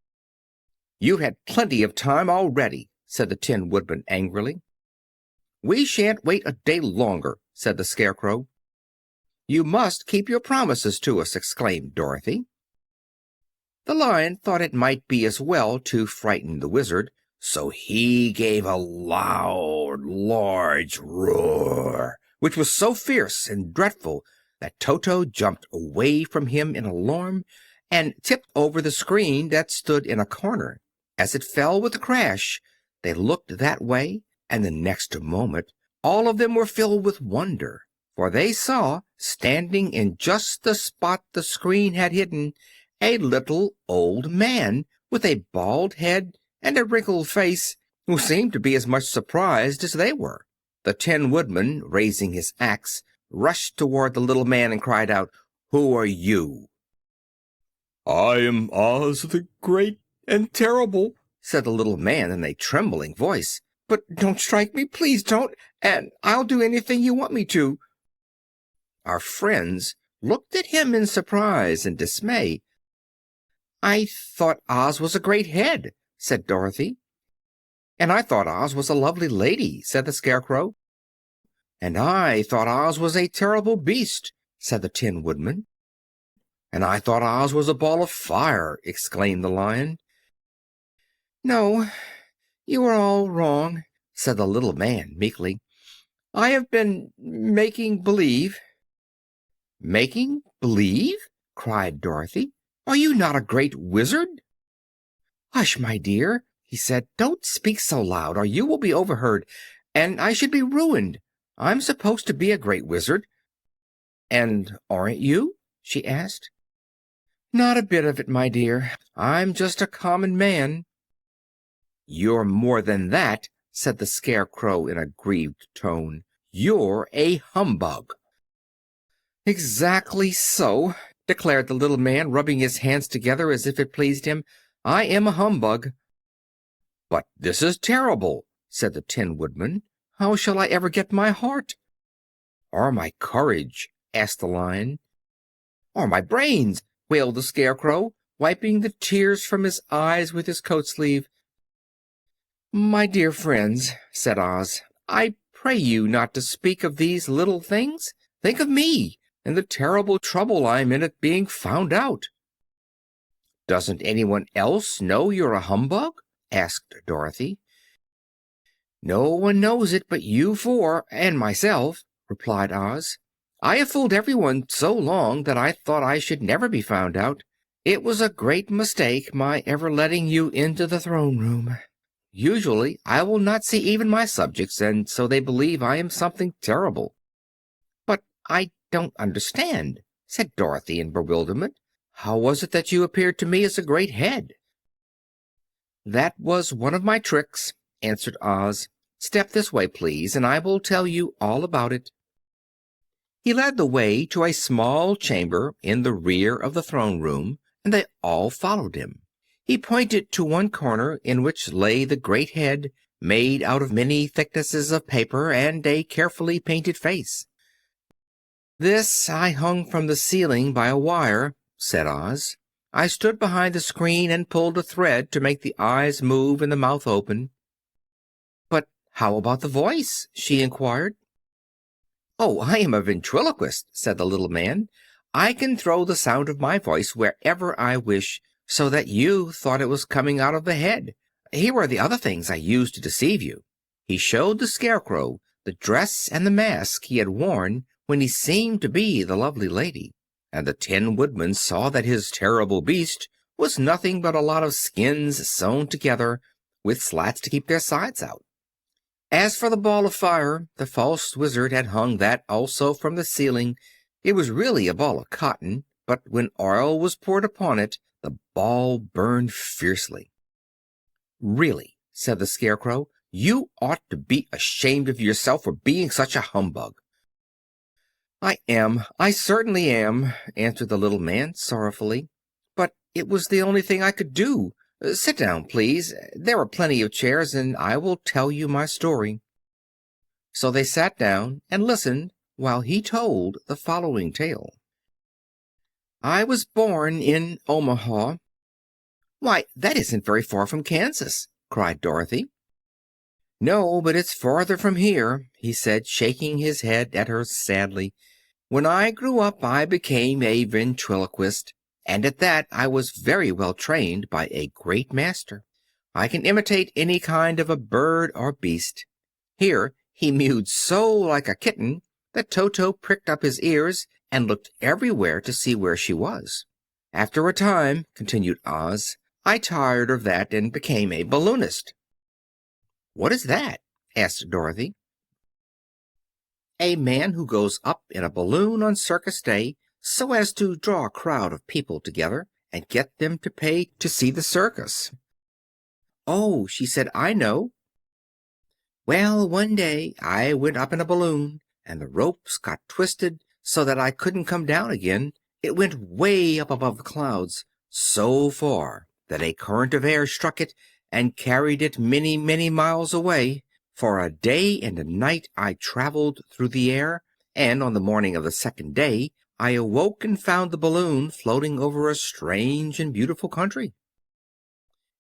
"You've had plenty of time already," said the Tin Woodman angrily. "We shan't wait a day longer," said the Scarecrow. "You must keep your promises to us," exclaimed Dorothy. The Lion thought it might be as well to frighten the Wizard, so he gave a loud, large roar, which was so fierce and dreadful that Toto jumped away from him in alarm and tipped over the screen that stood in a corner. As it fell with a crash, they looked that way, and the next moment all of them were filled with wonder, for they saw, standing in just the spot the screen had hidden, a little old man with a bald head and a wrinkled face, who seemed to be as much surprised as they were. The Tin Woodman, raising his axe, rushed toward the little man and cried out, "Who are you?" "I am Oz the Great and Terrible," said the little man in a trembling voice. "But don't strike me, please don't, and I'll do anything you want me to." Our friends looked at him in surprise and dismay. "I thought Oz was a great head," said Dorothy. "And I thought Oz was a lovely lady," said the Scarecrow. "And I thought Oz was a terrible beast," said the Tin Woodman. "And I thought Oz was a ball of fire," exclaimed the Lion. "No, you are all wrong," said the little man meekly. "I have been making believe." "Making believe?" cried Dorothy. "Are you not a great wizard?" "Hush, my dear," he said. "Don't speak so loud, or you will be overheard, and I should be ruined. I'm supposed to be a great wizard." "And aren't you?" she asked. "Not a bit of it, my dear. I'm just a common man." "You're more than that," said the Scarecrow in a grieved tone. "You're a humbug." "Exactly so," declared the little man, rubbing his hands together as if it pleased him. "I am a humbug." "But this is terrible," said the Tin Woodman. "How shall I ever get my heart?" "Or my courage?" asked the Lion. "Or my brains?" wailed the Scarecrow, wiping the tears from his eyes with his coat sleeve. "My dear friends," said Oz, "I pray you not to speak of these little things. Think of me. and the terrible trouble I'm in at being found out." "Doesn't anyone else know you're a humbug?" asked Dorothy. "No one knows it but you four and myself," replied Oz. "I have fooled everyone so long that I thought I should never be found out. It was a great mistake my ever letting you into the throne room. Usually I will not see even my subjects, and so they believe I am something terrible." "But I don't understand," said Dorothy in bewilderment. "How was it that you appeared to me as a great head?" "That was one of my tricks," answered Oz. "Step this way, please, and I will tell you all about it." He led the way to a small chamber in the rear of the throne room, and they all followed him. He pointed to one corner in which lay the great head, made out of many thicknesses of paper and a carefully painted face. "This I hung from the ceiling by a wire," said Oz. "I stood behind the screen and pulled a thread to make the eyes move and the mouth open." "But how about the voice?" she inquired. "Oh, I am a ventriloquist," said the little man. "I can throw the sound of my voice wherever I wish, so that you thought it was coming out of the head. Here are the other things I used to deceive you." He showed the Scarecrow the dress and the mask he had worn when he seemed to be the lovely lady, and the Tin Woodman saw that his terrible beast was nothing but a lot of skins sewn together, with slats to keep their sides out. As for the ball of fire, the false wizard had hung that also from the ceiling. It was really a ball of cotton, but when oil was poured upon it, the ball burned fiercely. "Really," said the Scarecrow, "you ought to be ashamed of yourself for being such a humbug." I certainly am," answered the little man sorrowfully. "But it was the only thing I could do. Sit down, please. There are plenty of chairs, and I will tell you my story." So they sat down and listened while he told the following tale. "I was born in Omaha." "Why, that isn't very far from Kansas," cried Dorothy. "No, but it's farther from here," he said, shaking his head at her sadly. "When I grew up I became a ventriloquist, and at that I was very well trained by a great master. I can imitate any kind of a bird or beast." Here he mewed so like a kitten that Toto pricked up his ears and looked everywhere to see where she was. "After a time," continued Oz, "I tired of that and became a balloonist." "What is that?" asked Dorothy. "A man who goes up in a balloon on circus day so as to draw a crowd of people together and get them to pay to see the circus." "Oh," she said, "I know." "Well, one day I went up in a balloon, and the ropes got twisted so that I couldn't come down again. It went way up above the clouds, so far that a current of air struck it and carried it many, many miles away. For a day and a night I traveled through the air, and on the morning of the second day I awoke and found the balloon floating over a strange and beautiful country.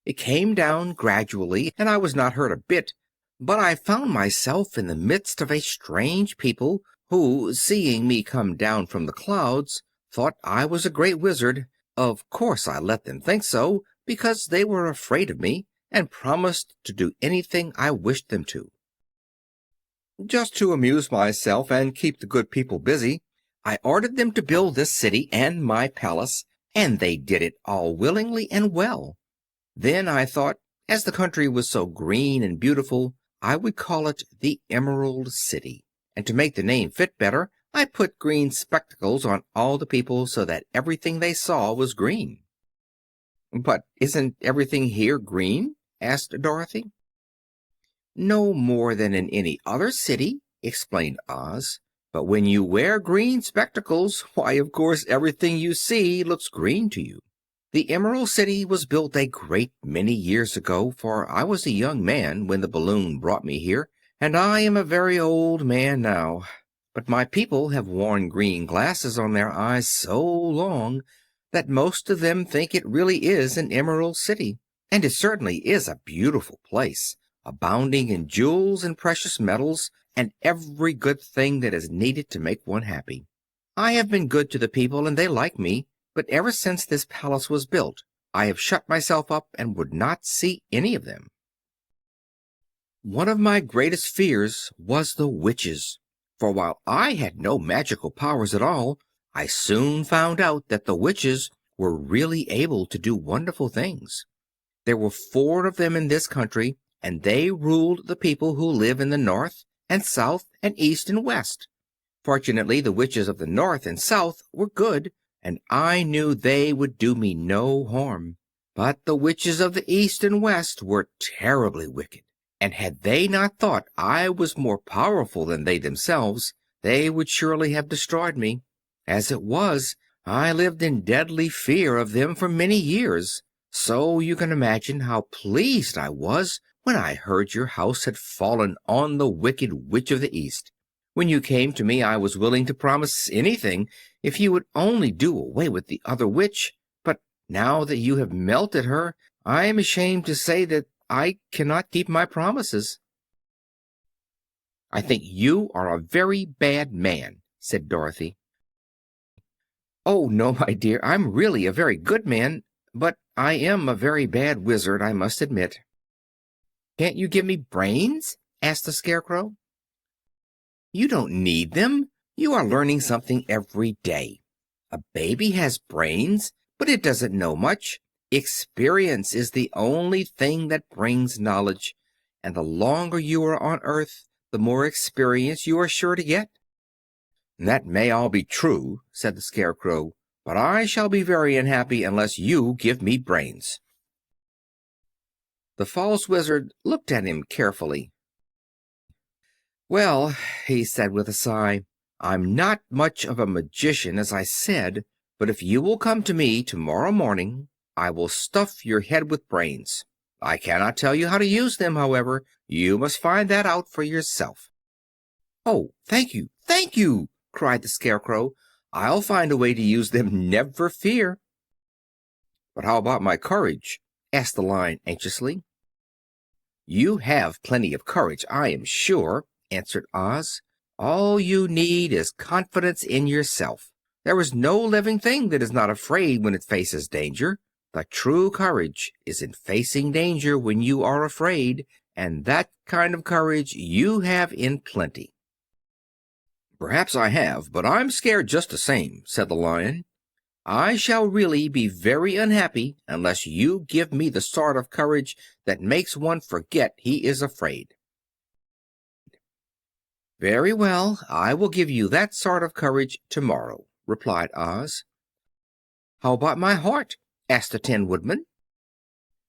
It came down gradually, and I was not hurt a bit, but I found myself in the midst of a strange people who, seeing me come down from the clouds, thought I was a great wizard. Of course I let them think so, because they were afraid of me, and promised to do anything I wished them to. Just to amuse myself and keep the good people busy, I ordered them to build this city and my palace, and they did it all willingly and well. Then I thought, as the country was so green and beautiful, I would call it the Emerald City, and to make the name fit better, I put green spectacles on all the people so that everything they saw was green." "But isn't everything here green?" asked Dorothy. "No more than in any other city," explained Oz. "But when you wear green spectacles, why, of course, everything you see looks green to you. The Emerald City was built a great many years ago, for I was a young man when the balloon brought me here, and I am a very old man now. But my people have worn green glasses on their eyes so long that most of them think it really is an Emerald City. And it certainly is a beautiful place, abounding in jewels and precious metals and every good thing that is needed to make one happy. I have been good to the people and they like me, but ever since this palace was built, I have shut myself up and would not see any of them. One of my greatest fears was the witches, for while I had no magical powers at all, I soon found out that the witches were really able to do wonderful things. There were 4 of them in this country, and they ruled the people who live in the north and south and east and west. Fortunately, the witches of the north and south were good, and I knew they would do me no harm. But the witches of the east and west were terribly wicked, and had they not thought I was more powerful than they themselves, they would surely have destroyed me. As it was, I lived in deadly fear of them for many years, so you can imagine how pleased I was when I heard your house had fallen on the wicked witch of the east. When you came to me, I was willing to promise anything if you would only do away with the other witch, but now that you have melted her, I am ashamed to say that I cannot keep my promises." "I think you are a very bad man," said Dorothy. "Oh, no, my dear, I'm really a very good man, but I am a very bad wizard, I must admit." "Can't you give me brains?" asked the Scarecrow. "You don't need them. You are learning something every day. A baby has brains, but it doesn't know much. Experience is the only thing that brings knowledge, and the longer you are on earth, the more experience you are sure to get." "That may all be true," said the Scarecrow, "but I shall be very unhappy unless you give me brains." The false wizard looked at him carefully. "Well," he said with a sigh, "I'm not much of a magician, as I said, but if you will come to me tomorrow morning, I will stuff your head with brains. I cannot tell you how to use them, however. You must find that out for yourself." "Oh, thank you, thank you!" cried the Scarecrow. "I'll find a way to use them, never fear." "But how about my courage?" asked the Lion anxiously. "You have plenty of courage, I am sure," answered Oz. "All you need is confidence in yourself. There is no living thing that is not afraid when it faces danger. The true courage is in facing danger when you are afraid, and that kind of courage you have in plenty." "Perhaps I have, but I'm scared just the same," said the Lion. "I shall really be very unhappy unless you give me the sort of courage that makes one forget he is afraid." "Very well, I will give you that sort of courage tomorrow," replied Oz. "How about my heart?" asked the Tin Woodman.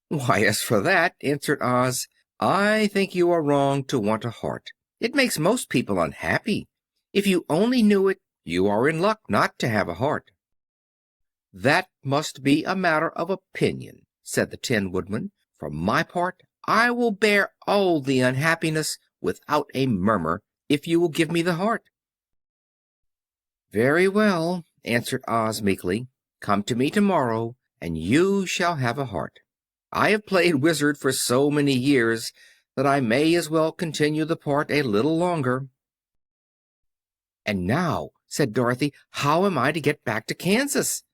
"Why, as for that," answered Oz, "I think you are wrong to want a heart. It makes most people unhappy. If you only knew it, you are in luck not to have a heart." "That must be a matter of opinion," said the Tin Woodman. "For my part, I will bear all the unhappiness without a murmur, if you will give me the heart." "Very well," answered Oz meekly. "Come to me tomorrow, and you shall have a heart. I have played wizard for so many years that I may as well continue the part a little longer." "And now," said Dorothy, "how am I to get back to Kansas?"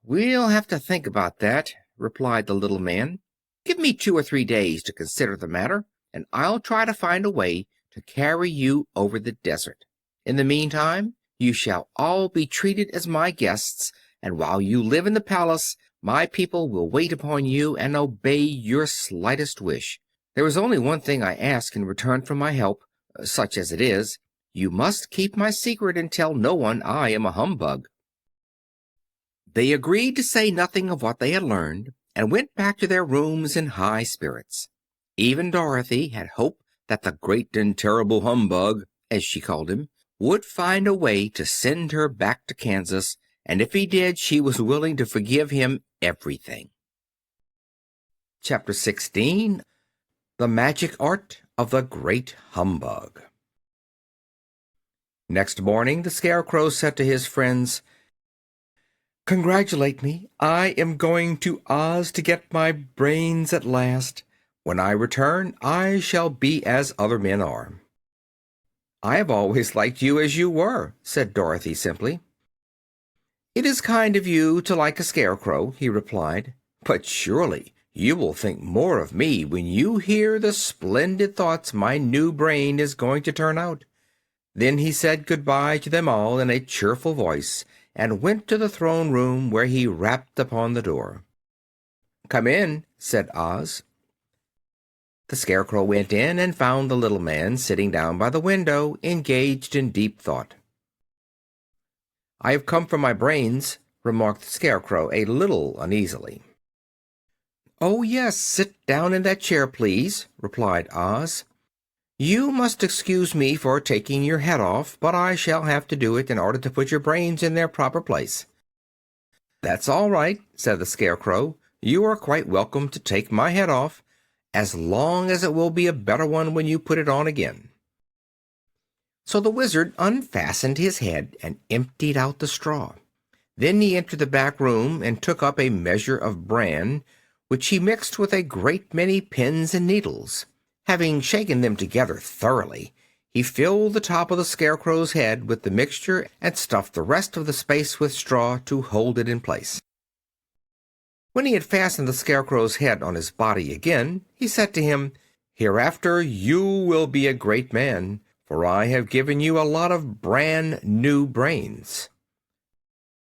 "We'll have to think about that," replied the little man. "Give me 2 or 3 days to consider the matter, and I'll try to find a way to carry you over the desert. In the meantime, you shall all be treated as my guests, and while you live in the palace, my people will wait upon you and obey your slightest wish. There is only one thing I ask in return for my help, such as it is. You must keep my secret and tell no one I am a humbug." They agreed to say nothing of what they had learned, and went back to their rooms in high spirits. Even Dorothy had hope that the great and terrible humbug, as she called him, would find a way to send her back to Kansas, and if he did, she was willing to forgive him everything. Chapter 16. The Magic Art of the Great Humbug. Next morning the Scarecrow said to his friends, "Congratulate me. I am going to Oz to get my brains at last. When I return, I shall be as other men are." "I have always liked you as you were," said Dorothy simply. "It is kind of you to like a scarecrow," he replied, "but surely you will think more of me when you hear the splendid thoughts my new brain is going to turn out." Then he said good-bye to them all in a cheerful voice and went to the throne room, where he rapped upon the door. "Come in," said Oz. The Scarecrow went in and found the little man sitting down by the window, engaged in deep thought. "I have come for my brains," remarked the Scarecrow a little uneasily. "Oh, yes, sit down in that chair, please," replied Oz. "You must excuse me for taking your head off, but I shall have to do it in order to put your brains in their proper place." "That's all right," said the Scarecrow. "You are quite welcome to take my head off, as long as it will be a better one when you put it on again." So the Wizard unfastened his head and emptied out the straw. Then he entered the back room and took up a measure of bran, which he mixed with a great many pins and needles. Having shaken them together thoroughly, he filled the top of the Scarecrow's head with the mixture and stuffed the rest of the space with straw to hold it in place. When he had fastened the Scarecrow's head on his body again, he said to him, "Hereafter you will be a great man, for I have given you a lot of brand new brains."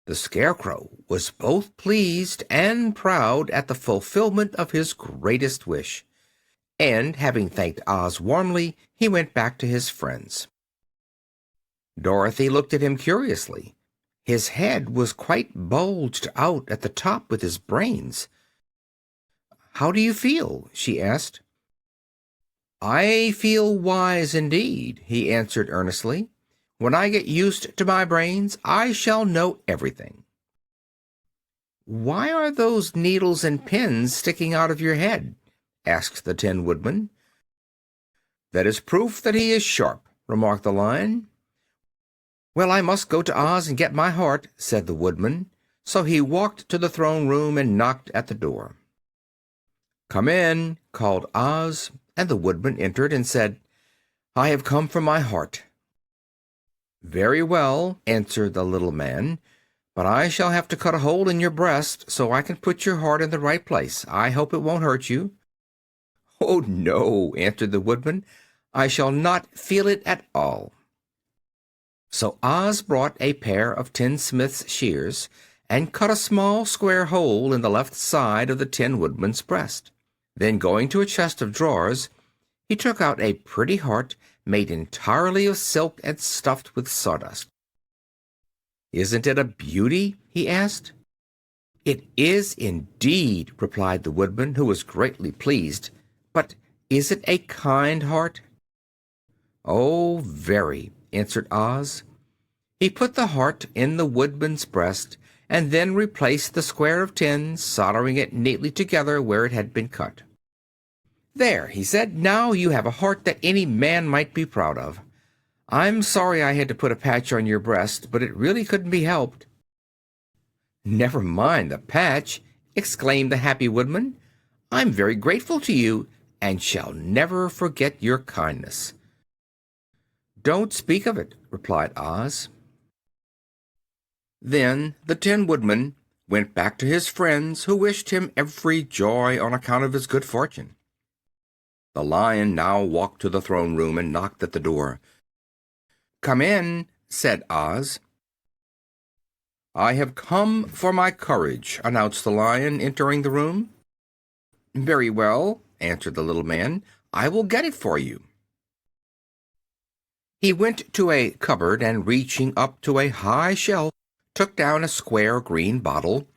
The Scarecrow was both pleased and proud at the fulfillment of his greatest wish, and having thanked Oz warmly, he went back to his friends. Dorothy looked at him curiously. His head was quite bulged out at the top with his brains. "How do you feel?" she asked. "I feel wise indeed," he answered earnestly. "When I get used to my brains, I shall know everything." "Why are those needles and pins sticking out of your head?" asked the Tin Woodman. "That is proof that he is sharp," remarked the Lion. "Well, I must go to Oz and get my heart," said the Woodman. So he walked to the throne room and knocked at the door. "Come in," called Oz, and the Woodman entered and said, "I have come for my heart." "Very well," answered the little man, "but I shall have to cut a hole in your breast so I can put your heart in the right place. I hope it won't hurt you." "Oh, no," answered the Woodman. "I shall not feel it at all." So Oz brought a pair of tinsmith's shears and cut a small square hole in the left side of the Tin Woodman's breast. Then, going to a chest of drawers, he took out a pretty heart made entirely of silk and stuffed with sawdust. "Isn't it a beauty?" he asked. "It is indeed," replied the Woodman, who was greatly pleased. "But is it a kind heart?" "Oh, very," answered Oz. He put the heart in the Woodman's breast and then replaced the square of tin, soldering it neatly together where it had been cut. "There," he said, "now you have a heart that any man might be proud of. I'm sorry I had to put a patch on your breast, but it really couldn't be helped." "Never mind the patch," exclaimed the happy Woodman. "I'm very grateful to you, and shall never forget your kindness." "Don't speak of it," replied Oz. Then the Tin Woodman went back to his friends, who wished him every joy on account of his good fortune. The Lion now walked to the throne room and knocked at the door. "Come in," said Oz. "I have come for my courage," announced the Lion, entering the room. "Very well," answered the little man. "I will get it for you." He went to a cupboard and, reaching up to a high shelf, took down a square green bottle,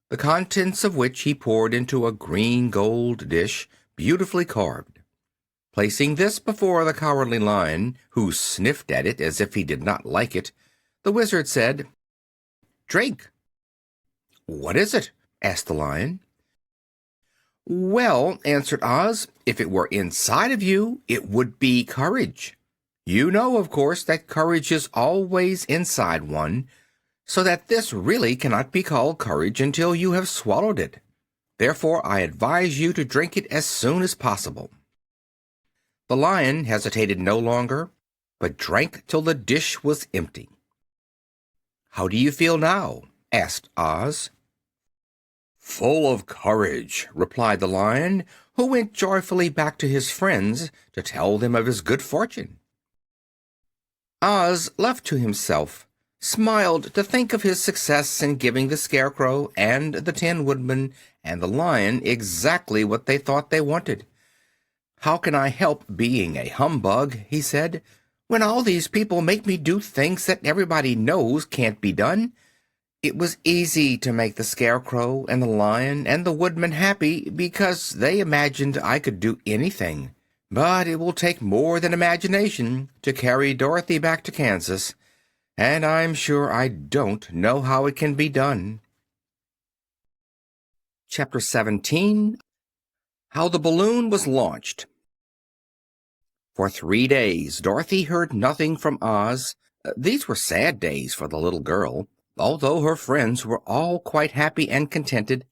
the contents of which he poured into a green gold dish, beautifully carved. Placing this before the Cowardly Lion, who sniffed at it as if he did not like it, the Wizard said, "Drink." "What is it?" asked the Lion. "Well," answered Oz, "if it were inside of you, it would be courage. You know, of course, that courage is always inside one, so that this really cannot be called courage until you have swallowed it. Therefore, I advise you to drink it as soon as possible." The Lion hesitated no longer, but drank till the dish was empty. "How do you feel now?" asked Oz. "Full of courage," replied the Lion, who went joyfully back to his friends to tell them of his good fortune. Oz, left to himself, smiled to think of his success in giving the Scarecrow and the Tin Woodman and the Lion exactly what they thought they wanted. "How can I help being a humbug," he said, "when all these people make me do things that everybody knows can't be done? It was easy to make the Scarecrow and the Lion and the Woodman happy because they imagined I could do anything. But it will take more than imagination to carry Dorothy back to Kansas, and I'm sure I don't know how it can be done." Chapter 17. How the Balloon Was Launched. For 3 days Dorothy heard nothing from Oz. These were sad days for the little girl, although her friends were all quite happy and contented.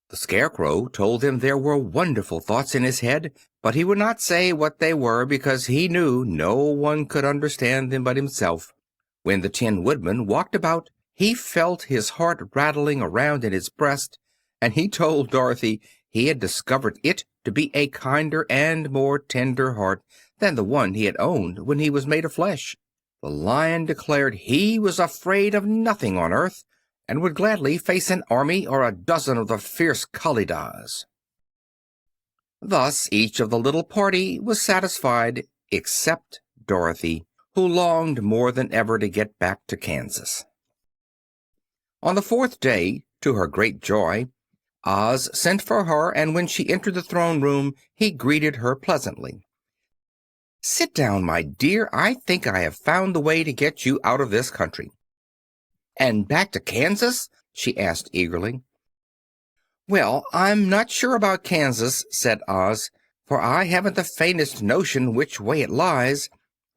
The Scarecrow told them there were wonderful thoughts in his head, but he would not say what they were because he knew no one could understand them but himself. When the Tin Woodman walked about, he felt his heart rattling around in his breast, and he told Dorothy he had discovered it to be a kinder and more tender heart than the one he had owned when he was made of flesh. The Lion declared he was afraid of nothing on earth, and would gladly face an army or a dozen of the fierce Kalidahs. Thus each of the little party was satisfied except Dorothy, who longed more than ever to get back to Kansas. On the 4th day, to her great joy, Oz sent for her, and when she entered the throne room he greeted her pleasantly. "Sit down, my dear. I think I have found the way to get you out of this country." "And back to Kansas?" she asked eagerly. "Well, I'm not sure about Kansas," said Oz, "for I haven't the faintest notion which way it lies.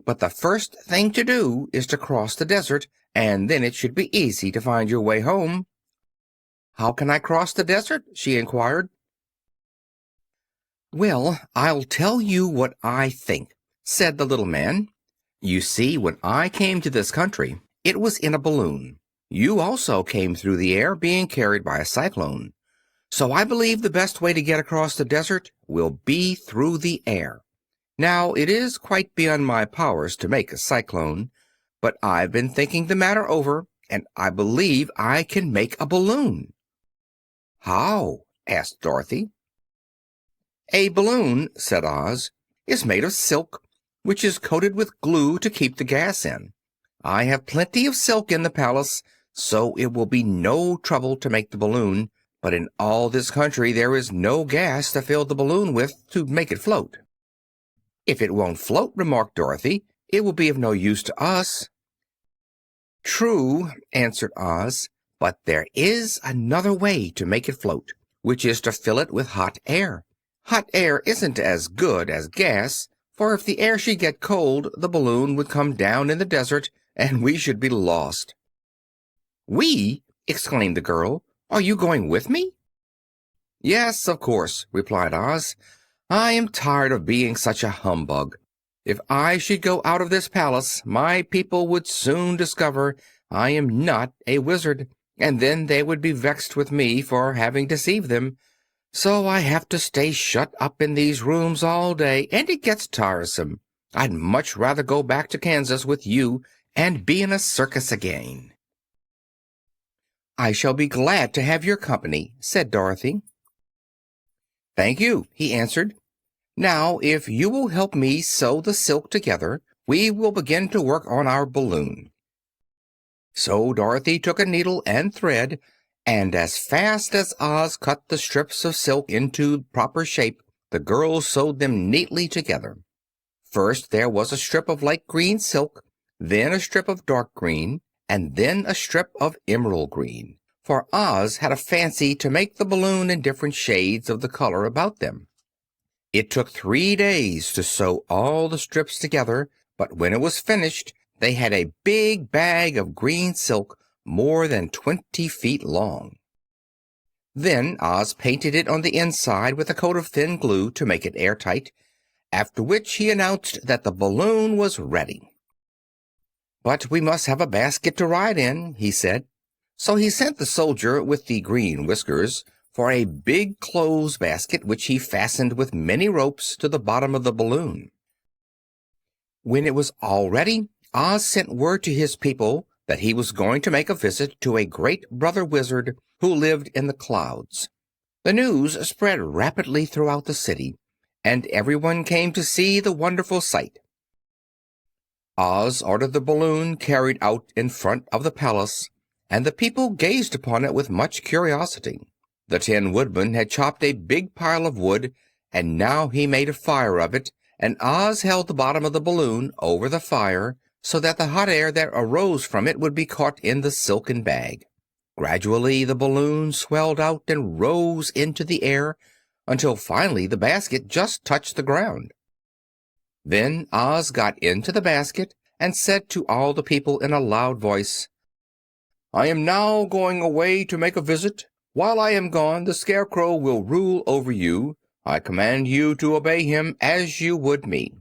But the first thing to do is to cross the desert, and then it should be easy to find your way home." "How can I cross the desert?" she inquired. "Well, I'll tell you what I think," said the little man. "You see, when I came to this country, it was in a balloon. You also came through the air, being carried by a cyclone. So I believe the best way to get across the desert will be through the air. Now, it is quite beyond my powers to make a cyclone, but I've been thinking the matter over, and I believe I can make a balloon." "How?" asked Dorothy. "A balloon," said Oz, "is made of silk, which is coated with glue to keep the gas in. I have plenty of silk in the palace, so it will be no trouble to make the balloon, but in all this country there is no gas to fill the balloon with to make it float." "If it won't float," remarked Dorothy, "it will be of no use to us." "True," answered Oz, "but there is another way to make it float, which is to fill it with hot air. Hot air isn't as good as gas, for if the air should get cold the balloon would come down in the desert and we should be lost." "We!" exclaimed the girl. "Are you going with me?" "Yes, of course," replied Oz. "I am tired of being such a humbug. If I should go out of this palace, my people would soon discover I am not a wizard, and then they would be vexed with me for having deceived them. So I have to stay shut up in these rooms all day, and it gets tiresome. I'd much rather go back to Kansas with you and be in a circus again." "I shall be glad to have your company," said Dorothy. "Thank you," he answered. "Now, if you will help me sew the silk together, we will begin to work on our balloon." So Dorothy took a needle and thread, and as fast as Oz cut the strips of silk into proper shape, the girls sewed them neatly together. First there was a strip of light green silk, then a strip of dark green, and then a strip of emerald green, for Oz had a fancy to make the balloon in different shades of the color about them. It took 3 days to sew all the strips together, but when it was finished they had a big bag of green silk more than 20 feet long. Then Oz painted it on the inside with a coat of thin glue to make it airtight, after which he announced that the balloon was ready. "But we must have a basket to ride in," he said. So he sent the soldier with the green whiskers for a big clothes basket which he fastened with many ropes to the bottom of the balloon. When it was all ready, Oz sent word to his people that he was going to make a visit to a great brother wizard who lived in the clouds. The news spread rapidly throughout the city, and everyone came to see the wonderful sight. Oz ordered the balloon carried out in front of the palace, and the people gazed upon it with much curiosity. The Tin Woodman had chopped a big pile of wood, and now he made a fire of it, and Oz held the bottom of the balloon over the fire so that the hot air that arose from it would be caught in the silken bag. Gradually the balloon swelled out and rose into the air until finally the basket just touched the ground. Then Oz got into the basket and said to all the people in a loud voice, "I am now going away to make a visit. While I am gone, the Scarecrow will rule over you. I command you to obey him as you would me."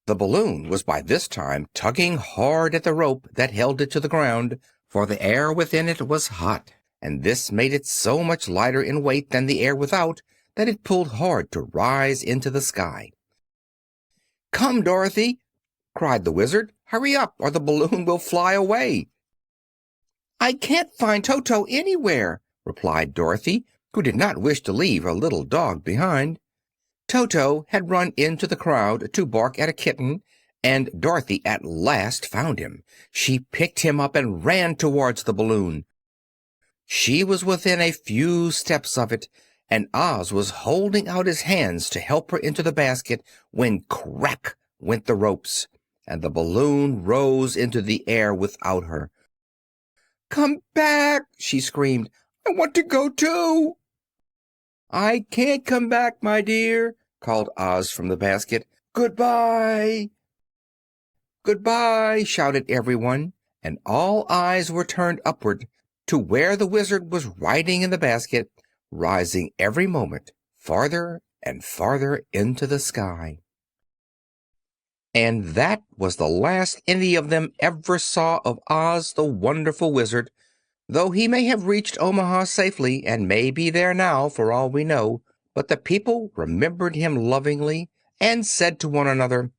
The balloon was by this time tugging hard at the rope that held it to the ground, for the air within it was hot, and this made it so much lighter in weight than the air without that it pulled hard to rise into the sky. "Come, Dorothy!" cried the Wizard. "Hurry up, or the balloon will fly away." "I can't find Toto anywhere," replied Dorothy, who did not wish to leave her little dog behind. Toto had run into the crowd to bark at a kitten, and Dorothy at last found him. She picked him up and ran towards the balloon. She was within a few steps of it, and Oz was holding out his hands to help her into the basket when crack went the ropes, and the balloon rose into the air without her. "Come back!" she screamed. "I want to go too." "I can't come back, my dear," called Oz from the basket. "Goodbye!" "Goodbye!" shouted everyone, and all eyes were turned upward to where the Wizard was riding in the basket, rising every moment farther and farther into the sky. And that was the last any of them ever saw of Oz the Wonderful Wizard, though he may have reached Omaha safely and may be there now for all we know. But the people remembered him lovingly and said to one another,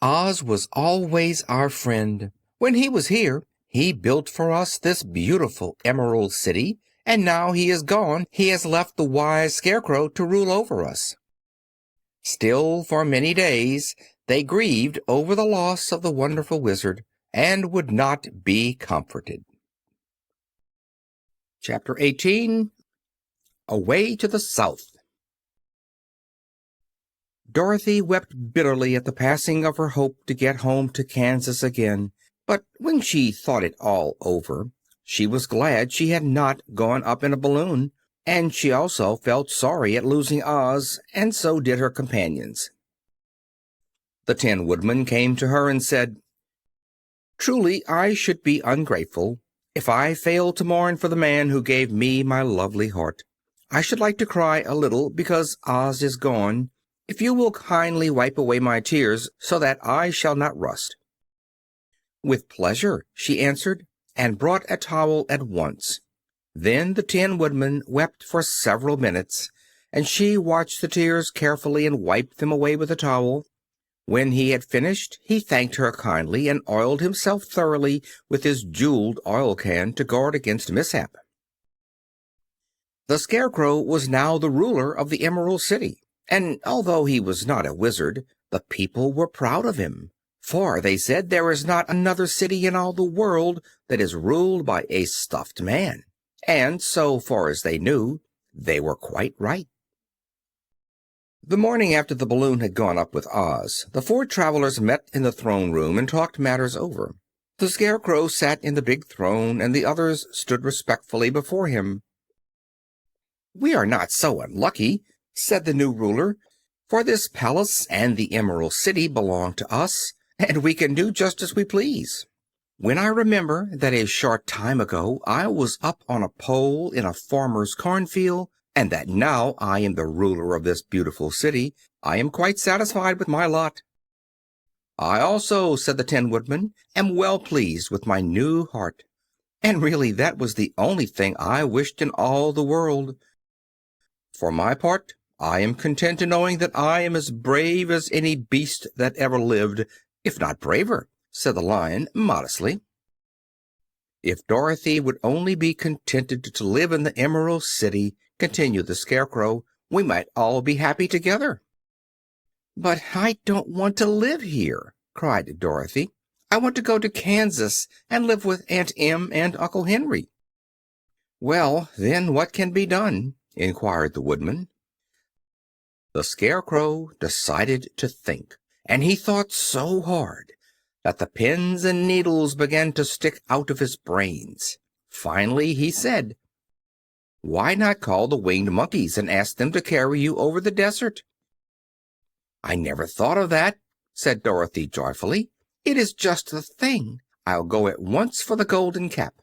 "Oz was always our friend. When he was here, he built for us this beautiful Emerald City, and now he is gone, he has left the wise Scarecrow to rule over us." Still, for many days, they grieved over the loss of the wonderful Wizard and would not be comforted. Chapter 18. Away to the South. Dorothy wept bitterly at the passing of her hope to get home to Kansas again, but when she thought it all over, she was glad she had not gone up in a balloon, and she also felt sorry at losing Oz, and so did her companions. The Tin Woodman came to her and said, "Truly, I should be ungrateful if I failed to mourn for the man who gave me my lovely heart. I should like to cry a little because Oz is gone, if you will kindly wipe away my tears so that I shall not rust." "With pleasure," she answered, and brought a towel at once. Then the Tin Woodman wept for several minutes, and she watched the tears carefully and wiped them away with the towel. When he had finished, he thanked her kindly and oiled himself thoroughly with his jeweled oil can to guard against mishap. The Scarecrow was now the ruler of the Emerald City, and although he was not a wizard, the people were proud of him. For, they said, there is not another city in all the world that is ruled by a stuffed man. And, so far as they knew, they were quite right. The morning after the balloon had gone up with Oz, the four travelers met in the throne room and talked matters over. The Scarecrow sat in the big throne, and the others stood respectfully before him. "We are not so unlucky," said the new ruler, "for this palace and the Emerald City belong to us, and we can do just as we please. When I remember that a short time ago I was up on a pole in a farmer's cornfield, and that now I am the ruler of this beautiful city, I am quite satisfied with my lot." I also, said the Tin Woodman, am well pleased with my new heart. And really that was the only thing I wished in all the world. For my part, I am content in knowing that I am as brave as any beast that ever lived, if not braver, said the Lion modestly. If Dorothy would only be contented to live in the Emerald City, continued the Scarecrow, we might all be happy together. But I don't want to live here, cried Dorothy. I want to go to Kansas and live with Aunt Em and Uncle Henry. Well, then what can be done? Inquired the Woodman. The Scarecrow decided to think, and he thought so hard that the pins and needles began to stick out of his brains. Finally he said, "Why not call the winged monkeys and ask them to carry you over the desert?" "I never thought of that," said Dorothy joyfully. "It is just the thing. I'll go at once for the golden cap."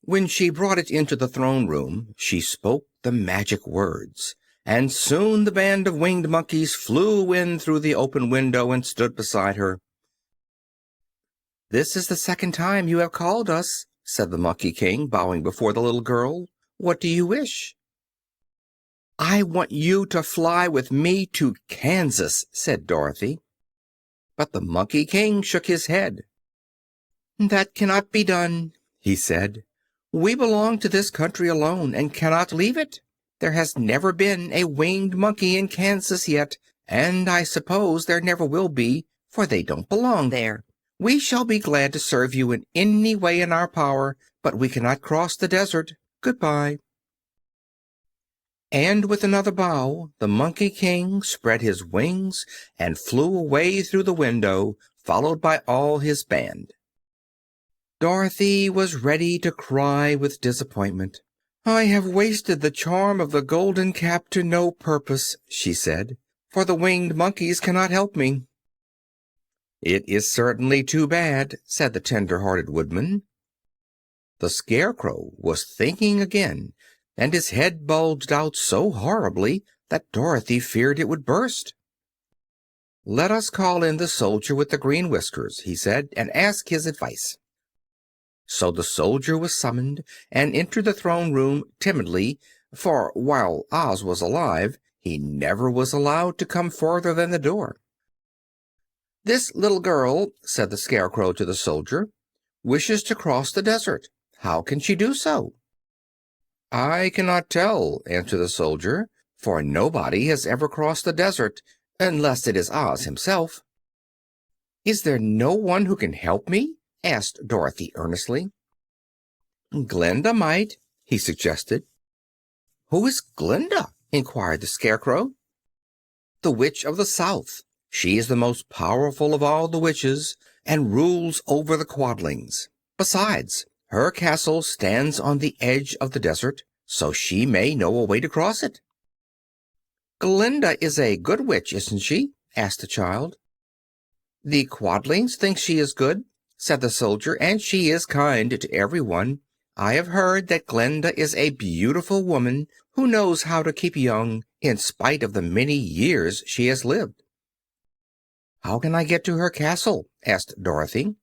When she brought it into the throne room, she spoke the magic words, and soon the band of winged monkeys flew in through the open window and stood beside her. "This is the second time you have called us," said the Monkey King, bowing before the little girl. "What do you wish?" "I want you to fly with me to Kansas," said Dorothy. But the Monkey King shook his head. "That cannot be done," he said. "We belong to this country alone and cannot leave it. There has never been a winged monkey in Kansas yet, and I suppose there never will be, for they don't belong there. We shall be glad to serve you in any way in our power, but we cannot cross the desert. Goodbye." And with another bow, the Monkey King spread his wings and flew away through the window, followed by all his band. Dorothy was ready to cry with disappointment. "I have wasted the charm of the golden cap to no purpose," she said, "for the winged monkeys cannot help me." "It is certainly too bad," said the tender-hearted Woodman. The Scarecrow was thinking again, and his head bulged out so horribly that Dorothy feared it would burst. "Let us call in the soldier with the green whiskers," he said, "and ask his advice." So the soldier was summoned and entered the throne room timidly, for while Oz was alive he never was allowed to come farther than the door. "This little girl," said the Scarecrow to the soldier, "wishes to cross the desert. How can she do so?" "I cannot tell," answered the soldier, "for nobody has ever crossed the desert, unless it is Oz himself." "Is there no one who can help me?" asked Dorothy earnestly. "Glinda might," he suggested. "Who is Glinda?" inquired the Scarecrow. "The Witch of the South. She is the most powerful of all the witches and rules over the Quadlings. Besides, her castle stands on the edge of the desert, so she may know a way to cross it." "Glinda is a good witch, isn't she?" asked the child. "The Quadlings think she is good," said the soldier, "and she is kind to everyone. I have heard that Glinda is a beautiful woman who knows how to keep young in spite of the many years she has lived." "How can I get to her castle?" asked Dorothy.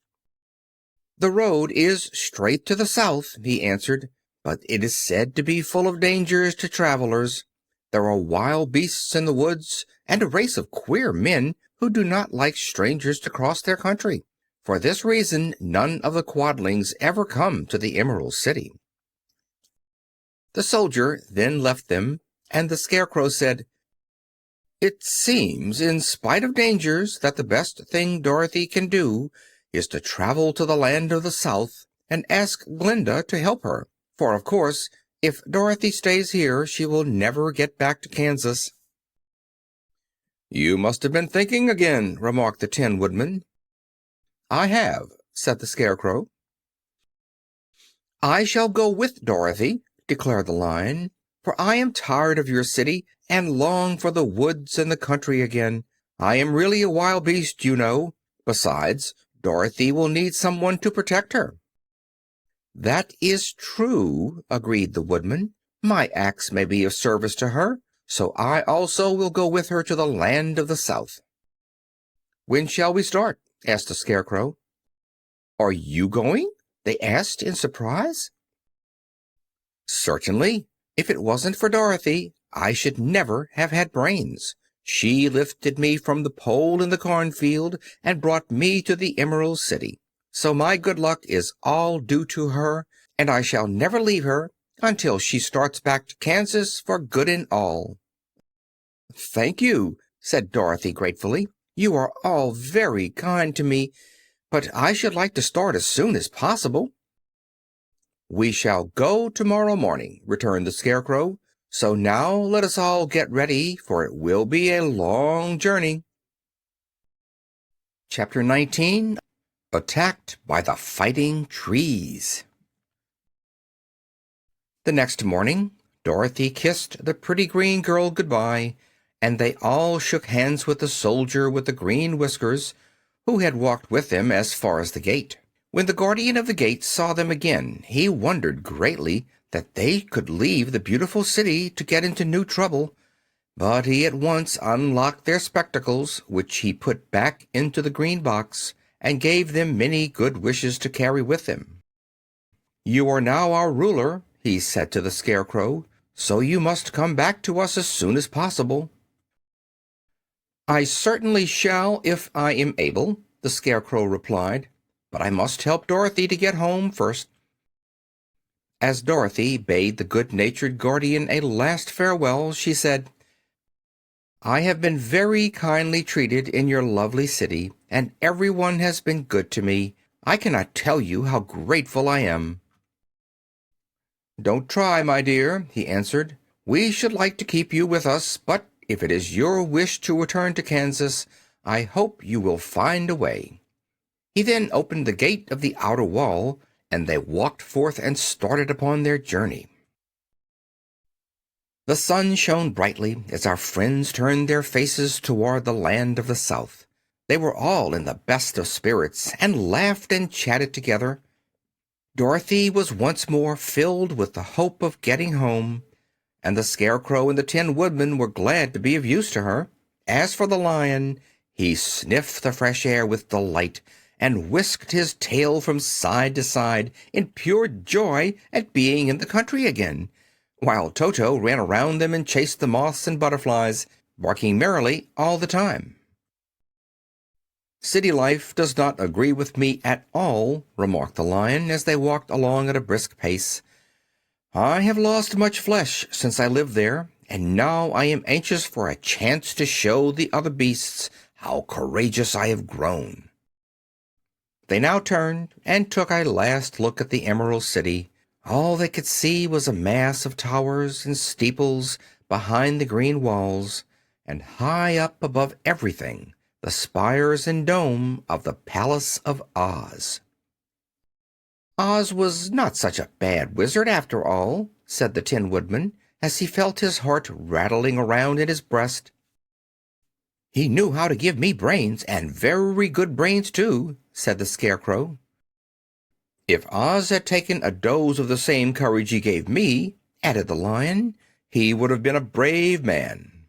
"The road is straight to the south," he answered, "but it is said to be full of dangers to travelers. There are wild beasts in the woods, and a race of queer men who do not like strangers to cross their country. For this reason, none of the Quadlings ever come to the Emerald City." The soldier then left them, and the Scarecrow said, "It seems, in spite of dangers, that the best thing Dorothy can do is to travel to the land of the South and ask Glinda to help her. For, of course, if Dorothy stays here, she will never get back to Kansas." "You must have been thinking again," remarked the Tin Woodman. "I have," said the Scarecrow. "I shall go with Dorothy," declared the Lion, "for I am tired of your city and long for the woods and the country again. I am really a wild beast, you know. Besides, Dorothy will need someone to protect her." "That is true," agreed the Woodman. "My axe may be of service to her, so I also will go with her to the land of the South." "When shall we start?" asked the Scarecrow. "Are you going?" they asked in surprise. "Certainly. If it wasn't for Dorothy, I should never have had brains. She lifted me from the pole in the cornfield and brought me to the Emerald City. So my good luck is all due to her, and I shall never leave her until she starts back to Kansas for good and all." "Thank you," said Dorothy gratefully. "You are all very kind to me, but I should like to start as soon as possible." "We shall go tomorrow morning," returned the Scarecrow. "So now let us all get ready, for it will be a long journey." Chapter 19. Attacked by the Fighting Trees. The next morning, Dorothy kissed the pretty green girl goodbye, and they all shook hands with the soldier with the green whiskers, who had walked with them as far as the gate. When the guardian of the gate saw them again, he wondered greatly that they could leave the beautiful city to get into new trouble, but he at once unlocked their spectacles, which he put back into the green box, and gave them many good wishes to carry with them. "You are now our ruler," he said to the Scarecrow, "so you must come back to us as soon as possible." "I certainly shall if I am able," the Scarecrow replied, "but I must help Dorothy to get home first." As Dorothy bade the good-natured guardian a last farewell, she said, "I have been very kindly treated in your lovely city, and everyone has been good to me. I cannot tell you how grateful I am." "Don't try, my dear," he answered. "We should like to keep you with us, but if it is your wish to return to Kansas, I hope you will find a way." He then opened the gate of the outer wall, and they walked forth and started upon their journey. The sun shone brightly as our friends turned their faces toward the land of the South. They were all in the best of spirits and laughed and chatted together. Dorothy was once more filled with the hope of getting home, and the Scarecrow and the Tin Woodman were glad to be of use to her. As for the Lion, he sniffed the fresh air with delight and whisked his tail from side to side in pure joy at being in the country again, while Toto ran around them and chased the moths and butterflies, barking merrily all the time. "City life does not agree with me at all," remarked the Lion as they walked along at a brisk pace. "I have lost much flesh since I lived there, and now I am anxious for a chance to show the other beasts how courageous I have grown." They now turned and took a last look at the Emerald City. All they could see was a mass of towers and steeples behind the green walls, and high up above everything the spires and dome of the Palace of Oz. "Oz was not such a bad wizard, after all," said the Tin Woodman, as he felt his heart rattling around in his breast. "He knew how to give me brains, and very good brains, too," said the Scarecrow. "If Oz had taken a dose of the same courage he gave me," added the Lion, "he would have been a brave man."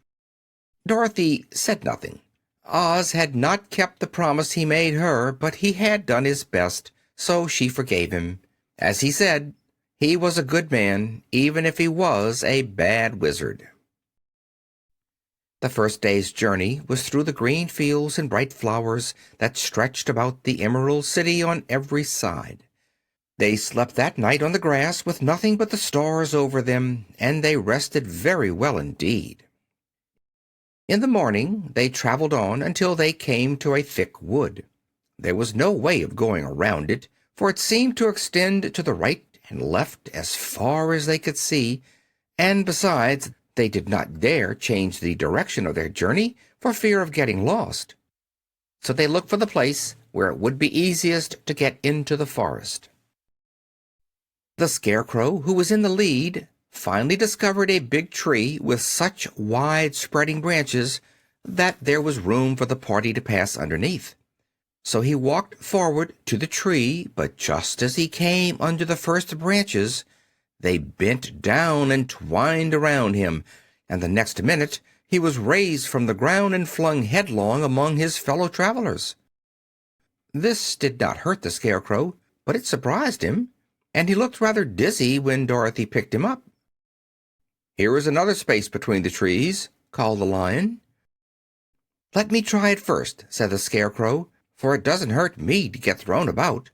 Dorothy said nothing. Oz had not kept the promise he made her, but he had done his best, so she forgave him. As he said, he was a good man, even if he was a bad wizard. The first day's journey was through the green fields and bright flowers that stretched about the Emerald City on every side. They slept that night on the grass with nothing but the stars over them, and they rested very well indeed. In the morning they traveled on until they came to a thick wood. There was no way of going around it, for it seemed to extend to the right and left as far as they could see, and besides, they did not dare change the direction of their journey for fear of getting lost. So they looked for the place where it would be easiest to get into the forest. The Scarecrow, who was in the lead, finally discovered a big tree with such wide-spreading branches that there was room for the party to pass underneath. So he walked forward to the tree, but just as he came under the first branches, they bent down and twined around him, and the next minute he was raised from the ground and flung headlong among his fellow travelers. This did not hurt the Scarecrow, but it surprised him, and he looked rather dizzy when Dorothy picked him up. "Here is another space between the trees," called the Lion. "Let me try it first," said the Scarecrow, "for it doesn't hurt me to get thrown about."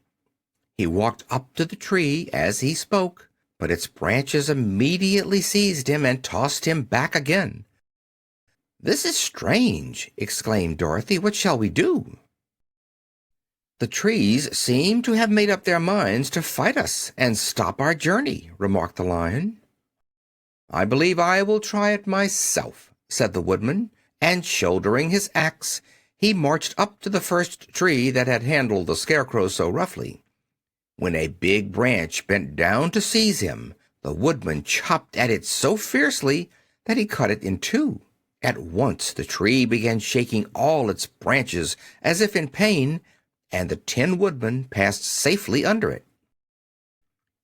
He walked up to the tree as he spoke, but its branches immediately seized him and tossed him back again. "This is strange," exclaimed Dorothy. "What shall we do?" "The trees seem to have made up their minds to fight us and stop our journey," remarked the Lion. "I believe I will try it myself," said the Woodman, and shouldering his axe, he marched up to the first tree that had handled the Scarecrow so roughly. When a big branch bent down to seize him, the Woodman chopped at it so fiercely that he cut it in two. At once the tree began shaking all its branches as if in pain, and the Tin Woodman passed safely under it.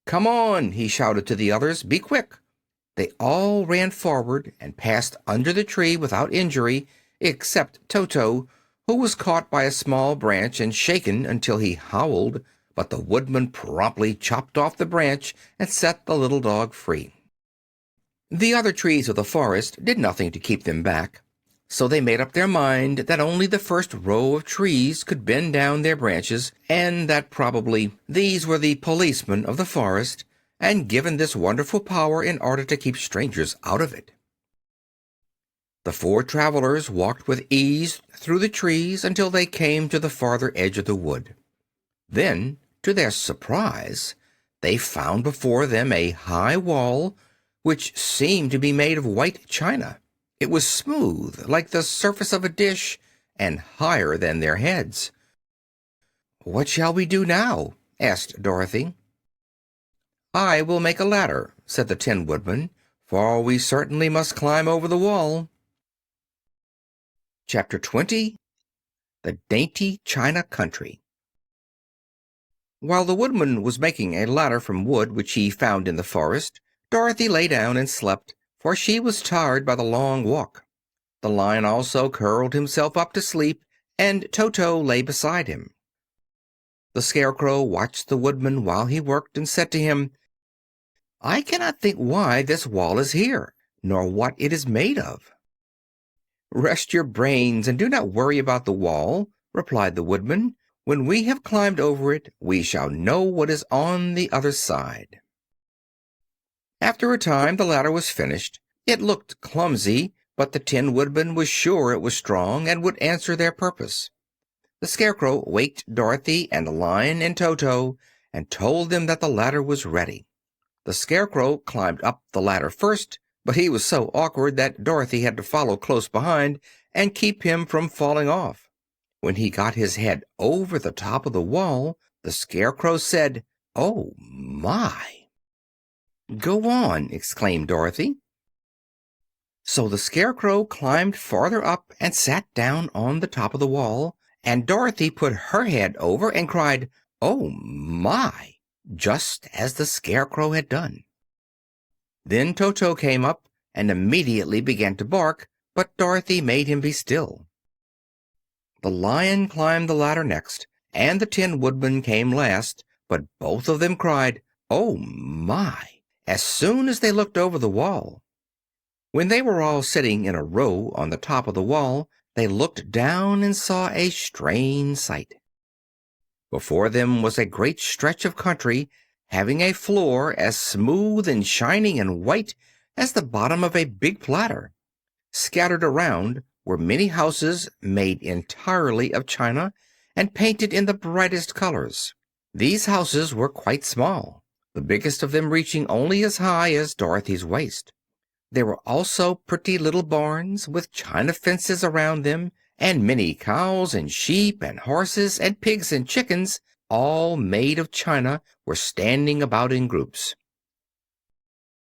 "Come on," he shouted to the others. "Be quick." They all ran forward and passed under the tree without injury, except Toto, who was caught by a small branch and shaken until he howled, but the Woodman promptly chopped off the branch and set the little dog free. The other trees of the forest did nothing to keep them back, so they made up their mind that only the first row of trees could bend down their branches, and that probably these were the policemen of the forest, and given this wonderful power in order to keep strangers out of it. The four travelers walked with ease through the trees until they came to the farther edge of the wood. Then, to their surprise, they found before them a high wall which seemed to be made of white china. It was smooth, like the surface of a dish, and higher than their heads. "What shall we do now?" asked Dorothy. "I will make a ladder," said the Tin Woodman, "for we certainly must climb over the wall." Chapter 20. The Dainty China Country. While the Woodman was making a ladder from wood which he found in the forest, Dorothy lay down and slept, for she was tired by the long walk. The Lion also curled himself up to sleep, and Toto lay beside him. The Scarecrow watched the Woodman while he worked, and said to him, "I cannot think why this wall is here, nor what it is made of." "Rest your brains and do not worry about the wall," replied the Woodman. "When we have climbed over it, we shall know what is on the other side." After a time the ladder was finished. It looked clumsy, but the Tin Woodman was sure it was strong and would answer their purpose. The Scarecrow waked Dorothy and the Lion and Toto and told them that the ladder was ready. The Scarecrow climbed up the ladder first, but he was so awkward that Dorothy had to follow close behind and keep him from falling off. When he got his head over the top of the wall, the Scarecrow said, "Oh, my!" "Go on," exclaimed Dorothy. So the Scarecrow climbed farther up and sat down on the top of the wall, and Dorothy put her head over and cried, "Oh, my!" just as the Scarecrow had done. Then Toto came up and immediately began to bark, but Dorothy made him be still. The Lion climbed the ladder next, and the Tin Woodman came last, but both of them cried, "Oh, my!" as soon as they looked over the wall. When they were all sitting in a row on the top of the wall, they looked down and saw a strange sight. Before them was a great stretch of country, having a floor as smooth and shining and white as the bottom of a big platter. Scattered around were many houses made entirely of china and painted in the brightest colors. These houses were quite small, the biggest of them reaching only as high as Dorothy's waist. There were also pretty little barns with china fences around them, and many cows and sheep and horses and pigs and chickens, all made of china, were standing about in groups.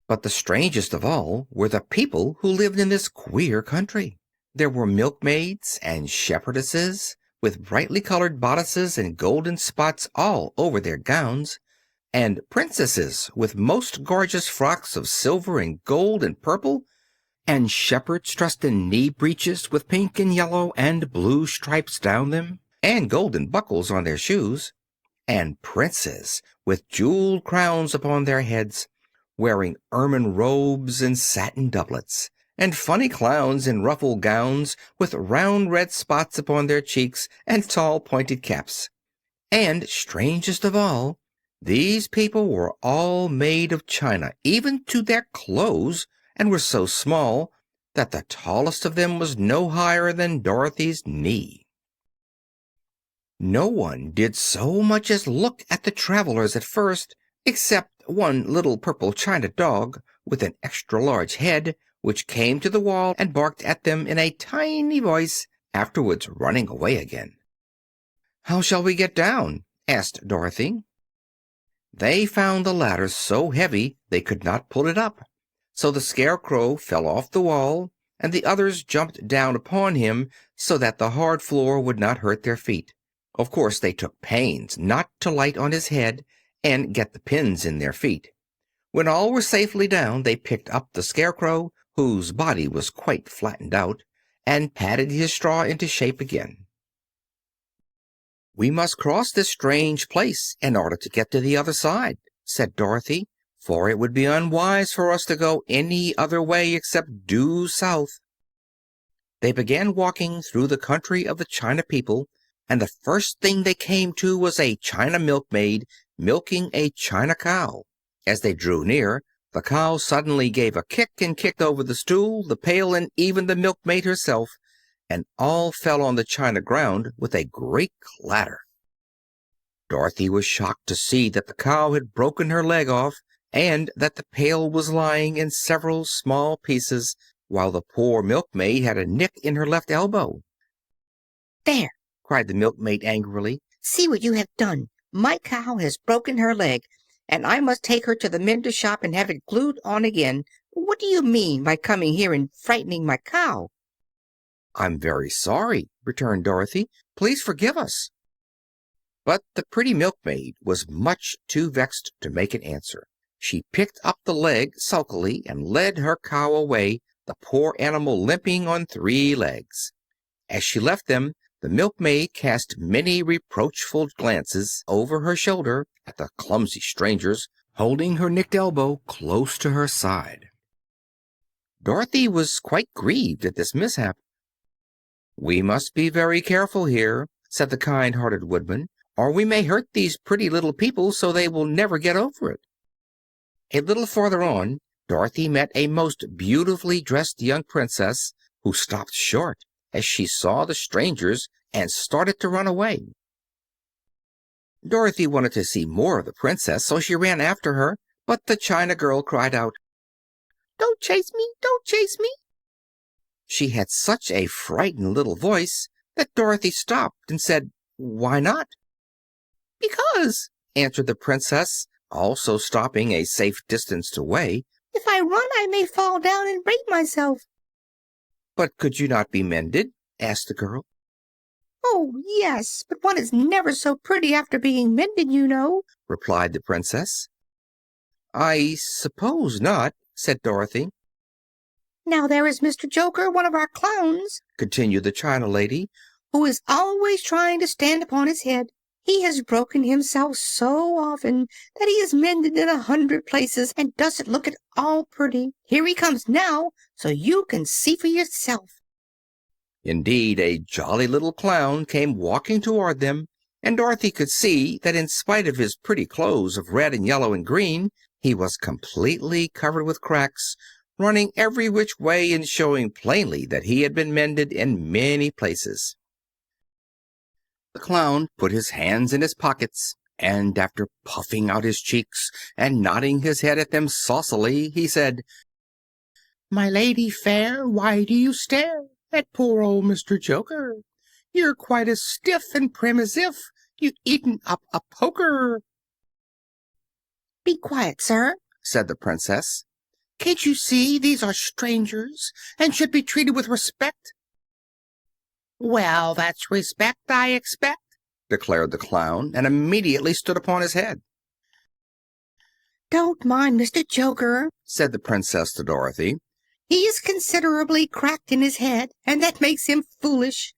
But the strangest of all were the people who lived in this queer country. There were milkmaids and shepherdesses, with brightly colored bodices and golden spots all over their gowns, and princesses with most gorgeous frocks of silver and gold and purple, and shepherds dressed in knee breeches with pink and yellow and blue stripes down them, and golden buckles on their shoes, and princes with jeweled crowns upon their heads, wearing ermine robes and satin doublets, and funny clowns in ruffled gowns with round red spots upon their cheeks and tall pointed caps. And, strangest of all, these people were all made of china, even to their clothes, and were so small that the tallest of them was no higher than Dorothy's knee. No one did so much as look at the travelers at first, except one little purple china dog with an extra large head, which came to the wall and barked at them in a tiny voice, afterwards running away again. "How shall we get down?" asked Dorothy. They found the ladder so heavy they could not pull it up, so the Scarecrow fell off the wall, and the others jumped down upon him so that the hard floor would not hurt their feet. Of course, they took pains not to light on his head and get the pins in their feet. When all were safely down, they picked up the Scarecrow, whose body was quite flattened out, and patted his straw into shape again. "We must cross this strange place in order to get to the other side," said Dorothy, "for it would be unwise for us to go any other way except due south." They began walking through the country of the China people, and the first thing they came to was a China milkmaid milking a China cow. As they drew near, the cow suddenly gave a kick and kicked over the stool, the pail, and even the milkmaid herself, and all fell on the china ground with a great clatter. Dorothy was shocked to see that the cow had broken her leg off, and that the pail was lying in several small pieces, while the poor milkmaid had a nick in her left elbow. There, cried the milkmaid angrily. See what you have done. My cow has broken her leg, and I must take her to the mender's shop and have it glued on again. What do you mean by coming here and frightening my cow? "I'm very sorry," returned Dorothy. "Please forgive us." But the pretty milkmaid was much too vexed to make an answer. She picked up the leg sulkily and led her cow away, the poor animal limping on 3 legs. As she left them, the milkmaid cast many reproachful glances over her shoulder at the clumsy strangers, holding her nicked elbow close to her side. Dorothy was quite grieved at this mishap. "We must be very careful here," said the kind-hearted woodman, "or we may hurt these pretty little people so they will never get over it." A little farther on, Dorothy met a most beautifully dressed young princess, who stopped short as she saw the strangers and started to run away. Dorothy wanted to see more of the princess, so she ran after her, but the China girl cried out, "Don't chase me! Don't chase me!" She had such a frightened little voice that Dorothy stopped and said, "Why not?" "Because," answered the princess, also stopping a safe distance away, "if I run, I may fall down and break myself." "But could you not be mended?" asked the girl. "Oh, yes, but one is never so pretty after being mended, you know," replied the princess. "I suppose not," said Dorothy. "Now there is Mr. Joker, one of our clowns," continued the China lady, "who is always trying to stand upon his head. He has broken himself so often that he is mended in 100 places and doesn't look at all pretty. Here he comes now, so you can see for yourself." Indeed, a jolly little clown came walking toward them, and Dorothy could see that in spite of his pretty clothes of red and yellow and green, he was completely covered with cracks, running every which way and showing plainly that he had been mended in many places. The clown put his hands in his pockets, and after puffing out his cheeks and nodding his head at them saucily, he said, "My lady fair, why do you stare at poor old Mr. Joker? You're quite as stiff and prim as if you'd eaten up a poker." "Be quiet, sir," said the princess. "Can't you see these are strangers and should be treated with respect?" "Well, that's respect, I expect," declared the clown, and immediately stood upon his head. "Don't mind Mr. Joker," said the princess to Dorothy. He is considerably cracked in his head, and that makes him foolish."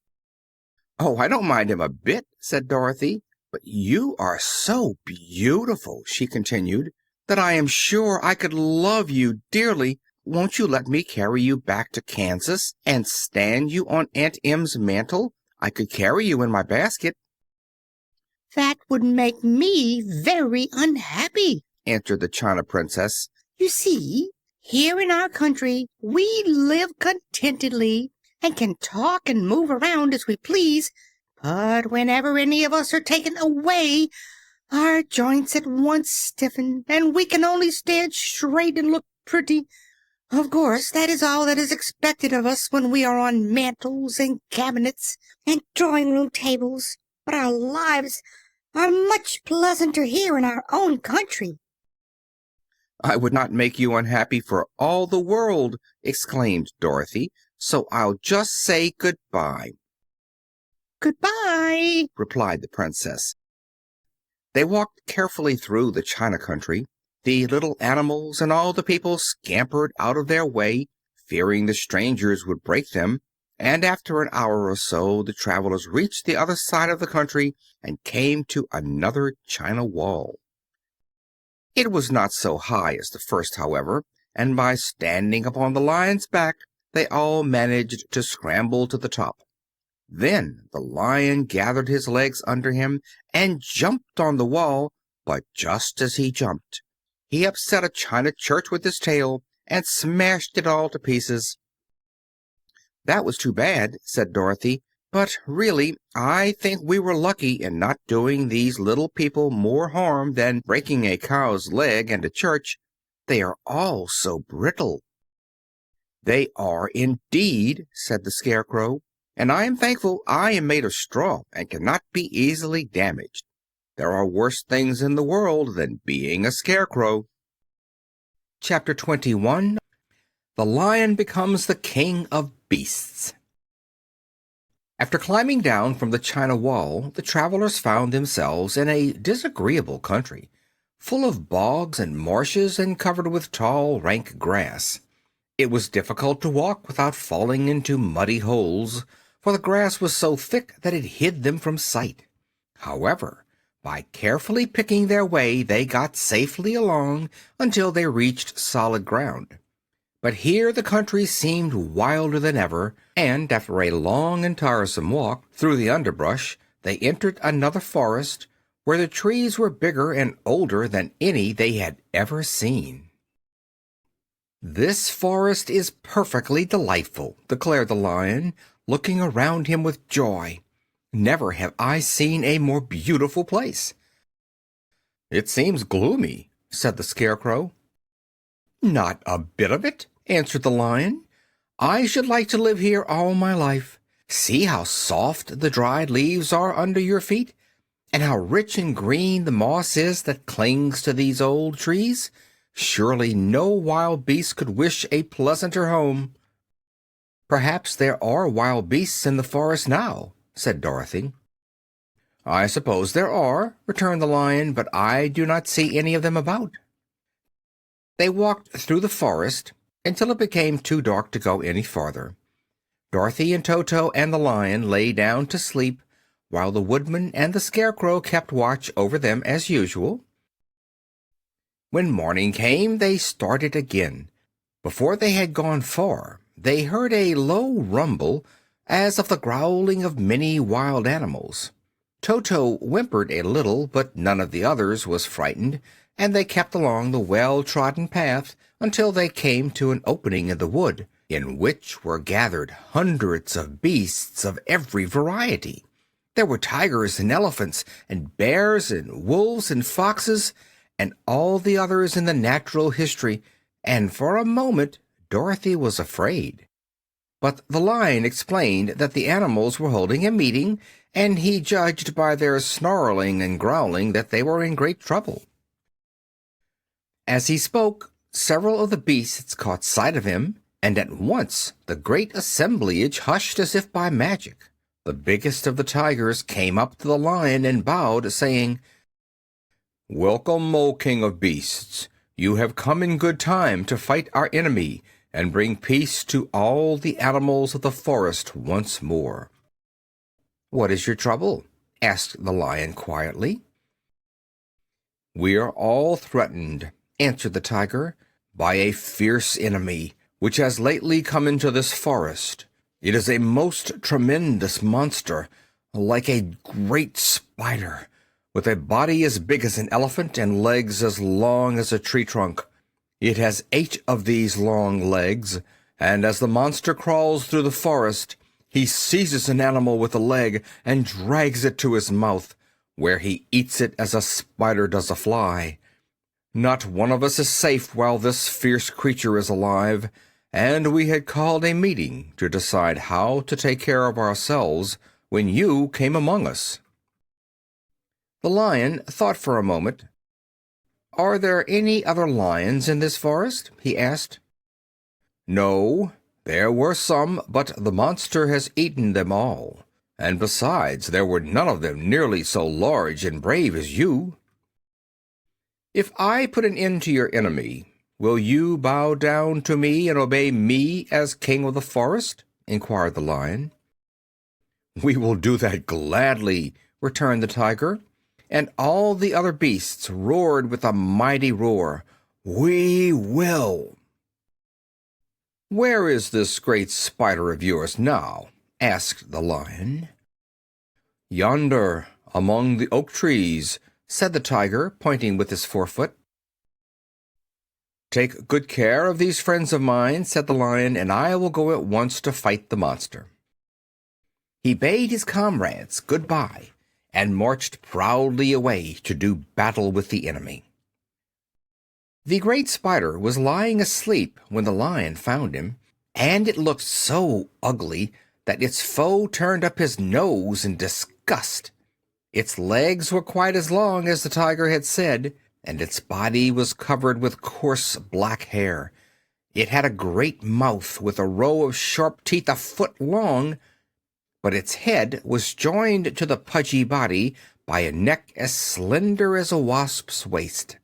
"Oh, I don't mind him a bit," said Dorothy. "But you are so beautiful," she continued, "that I am sure I could love you dearly. Won't you let me carry you back to Kansas and stand you on Aunt Em's mantle? I could carry you in my basket." "That would make me very unhappy," answered the China Princess. "You see, here in our country we live contentedly and can talk and move around as we please, but whenever any of us are taken away, our joints at once stiffen, and we can only stand straight and look pretty. Of course, that is all that is expected of us when we are on mantels and cabinets and drawing-room tables, but our lives are much pleasanter here in our own country." "I would not make you unhappy for all the world," exclaimed Dorothy, "so I'll just say goodbye." "Goodbye," replied the Princess. They walked carefully through the China country. The little animals and all the people scampered out of their way, fearing the strangers would break them, and after an hour or so the travelers reached the other side of the country and came to another China wall. It was not so high as the first, however, and by standing upon the lion's back they all managed to scramble to the top. Then the lion gathered his legs under him and jumped on the wall, but just as he jumped, he upset a china church with his tail and smashed it all to pieces. "That was too bad," said Dorothy, "but really I think we were lucky in not doing these little people more harm than breaking a cow's leg and a church. They are all so brittle." "They are indeed," said the Scarecrow, "and I am thankful I am made of straw and cannot be easily damaged. There are worse things in the world than being a scarecrow." Chapter 21. The Lion Becomes the King of Beasts. After climbing down from the China Wall, the travelers found themselves in a disagreeable country, full of bogs and marshes and covered with tall, rank grass. It was difficult to walk without falling into muddy holes, for the grass was so thick that it hid them from sight. However, by carefully picking their way, they got safely along until they reached solid ground. But here the country seemed wilder than ever, and after a long and tiresome walk through the underbrush, they entered another forest, where the trees were bigger and older than any they had ever seen. "This forest is perfectly delightful," declared the Lion, looking around him with joy. "Never have I seen a more beautiful place." "It seems gloomy," said the Scarecrow. "Not a bit of it," answered the Lion. "I should like to live here all my life. See how soft the dried leaves are under your feet, and how rich and green the moss is that clings to these old trees. Surely no wild beast could wish a pleasanter home." "Perhaps there are wild beasts in the forest now," said Dorothy. "I suppose there are," returned the Lion, "but I do not see any of them about." They walked through the forest until it became too dark to go any farther. Dorothy and Toto and the Lion lay down to sleep, while the Woodman and the Scarecrow kept watch over them as usual. When morning came, they started again. Before they had gone far, they heard a low rumble, as of the growling of many wild animals. Toto whimpered a little, but none of the others was frightened, and they kept along the well-trodden path until they came to an opening in the wood, in which were gathered hundreds of beasts of every variety. There were tigers and elephants and bears and wolves and foxes and all the others in the natural history, and for a moment Dorothy was afraid. But the Lion explained that the animals were holding a meeting, and he judged by their snarling and growling that they were in great trouble. As he spoke, several of the beasts caught sight of him, and at once the great assemblage hushed as if by magic. The biggest of the tigers came up to the Lion and bowed, saying, "Welcome, O King of Beasts. You have come in good time to fight our enemy, and bring peace to all the animals of the forest once more." "What is your trouble?" asked the lion quietly. "We are all threatened," answered the tiger, "by a fierce enemy which has lately come into this forest. It is a most tremendous monster, like a great spider, with a body as big as an elephant and legs as long as a tree trunk. It has 8 of these long legs, and as the monster crawls through the forest, he seizes an animal with a leg and drags it to his mouth, where he eats it as a spider does a fly. Not one of us is safe while this fierce creature is alive, and we had called a meeting to decide how to take care of ourselves when you came among us." The lion thought for a moment. "Are there any other lions in this forest?" he asked. "No, there were some, but the monster has eaten them all. And besides, there were none of them nearly so large and brave as you." "If I put an end to your enemy, will you bow down to me and obey me as king of the forest?" inquired the lion. "We will do that gladly," returned the tiger, and all the other beasts roared with a mighty roar. "We will!" "Where is this great spider of yours now?" asked the lion. "Yonder, among the oak trees," said the tiger, pointing with his forefoot. "Take good care of these friends of mine," said the lion, "and I will go at once to fight the monster." He bade his comrades good-bye and marched proudly away to do battle with the enemy. The great spider was lying asleep when the lion found him, and it looked so ugly that its foe turned up his nose in disgust. Its legs were quite as long as the tiger had said, and its body was covered with coarse black hair. It had a great mouth with a row of sharp teeth a foot long, but its head was joined to the pudgy body by a neck as slender as a wasp's waist.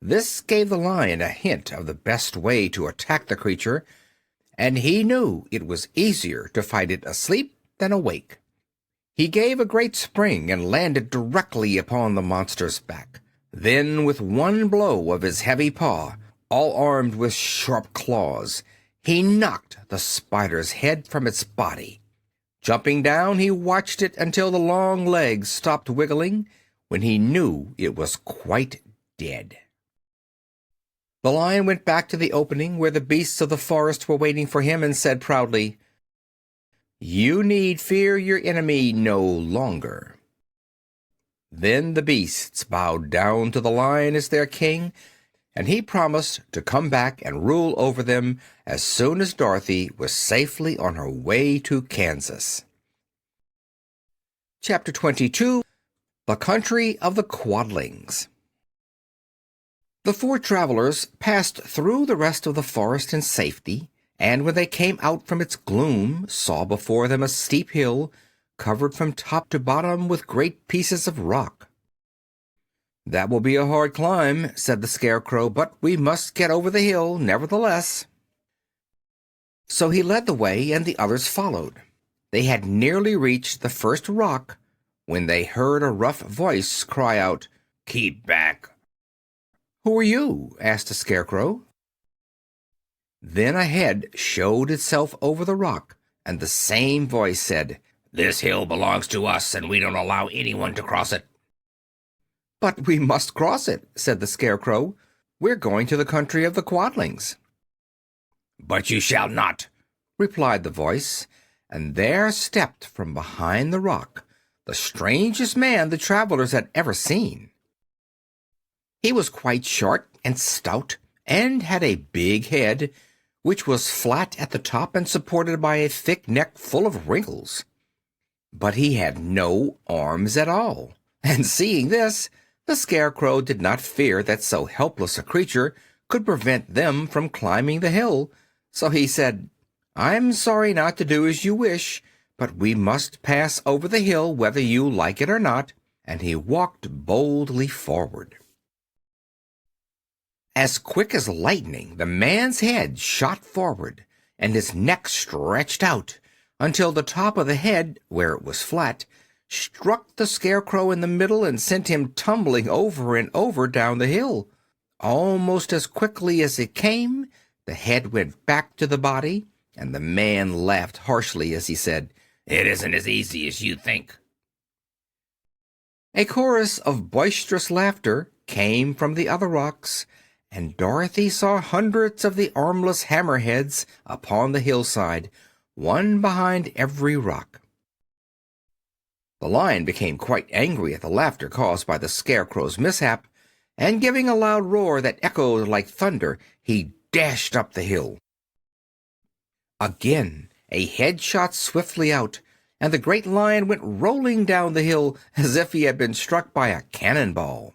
This gave the lion a hint of the best way to attack the creature, and he knew it was easier to fight it asleep than awake. He gave a great spring and landed directly upon the monster's back. Then, with one blow of his heavy paw, all armed with sharp claws, he knocked the spider's head from its body. Jumping down, he watched it until the long legs stopped wiggling, when he knew it was quite dead. The lion went back to the opening where the beasts of the forest were waiting for him and said proudly, "You need fear your enemy no longer." Then the beasts bowed down to the lion as their king, and he promised to come back and rule over them as soon as Dorothy was safely on her way to Kansas. Chapter 22. The Country of the Quadlings. The 4 travelers passed through the rest of the forest in safety, and when they came out from its gloom, saw before them a steep hill, covered from top to bottom with great pieces of rock. "That will be a hard climb," said the Scarecrow, "but we must get over the hill, nevertheless." So he led the way, and the others followed. They had nearly reached the first rock when they heard a rough voice cry out, "Keep back!" "Who are you?" asked the Scarecrow. Then a head showed itself over the rock, and the same voice said, "This hill belongs to us, and we don't allow anyone to cross it." "But we must cross it," said the Scarecrow. "We're going to the country of the Quadlings." "But you shall not," replied the voice, and there stepped from behind the rock the strangest man the travelers had ever seen. He was quite short and stout, and had a big head, which was flat at the top and supported by a thick neck full of wrinkles. But he had no arms at all, and seeing this, the Scarecrow did not fear that so helpless a creature could prevent them from climbing the hill, so he said, "I'm sorry not to do as you wish, but we must pass over the hill whether you like it or not," and he walked boldly forward. As quick as lightning, the man's head shot forward, and his neck stretched out until the top of the head, where it was flat, struck the Scarecrow in the middle and sent him tumbling over and over down the hill. Almost as quickly as it came, the head went back to the body, and the man laughed harshly as he said, "It isn't as easy as you think." A chorus of boisterous laughter came from the other rocks, and Dorothy saw hundreds of the armless hammerheads upon the hillside, one behind every rock. The Lion became quite angry at the laughter caused by the Scarecrow's mishap, and giving a loud roar that echoed like thunder, he dashed up the hill. Again a head shot swiftly out, and the great Lion went rolling down the hill as if he had been struck by a cannonball.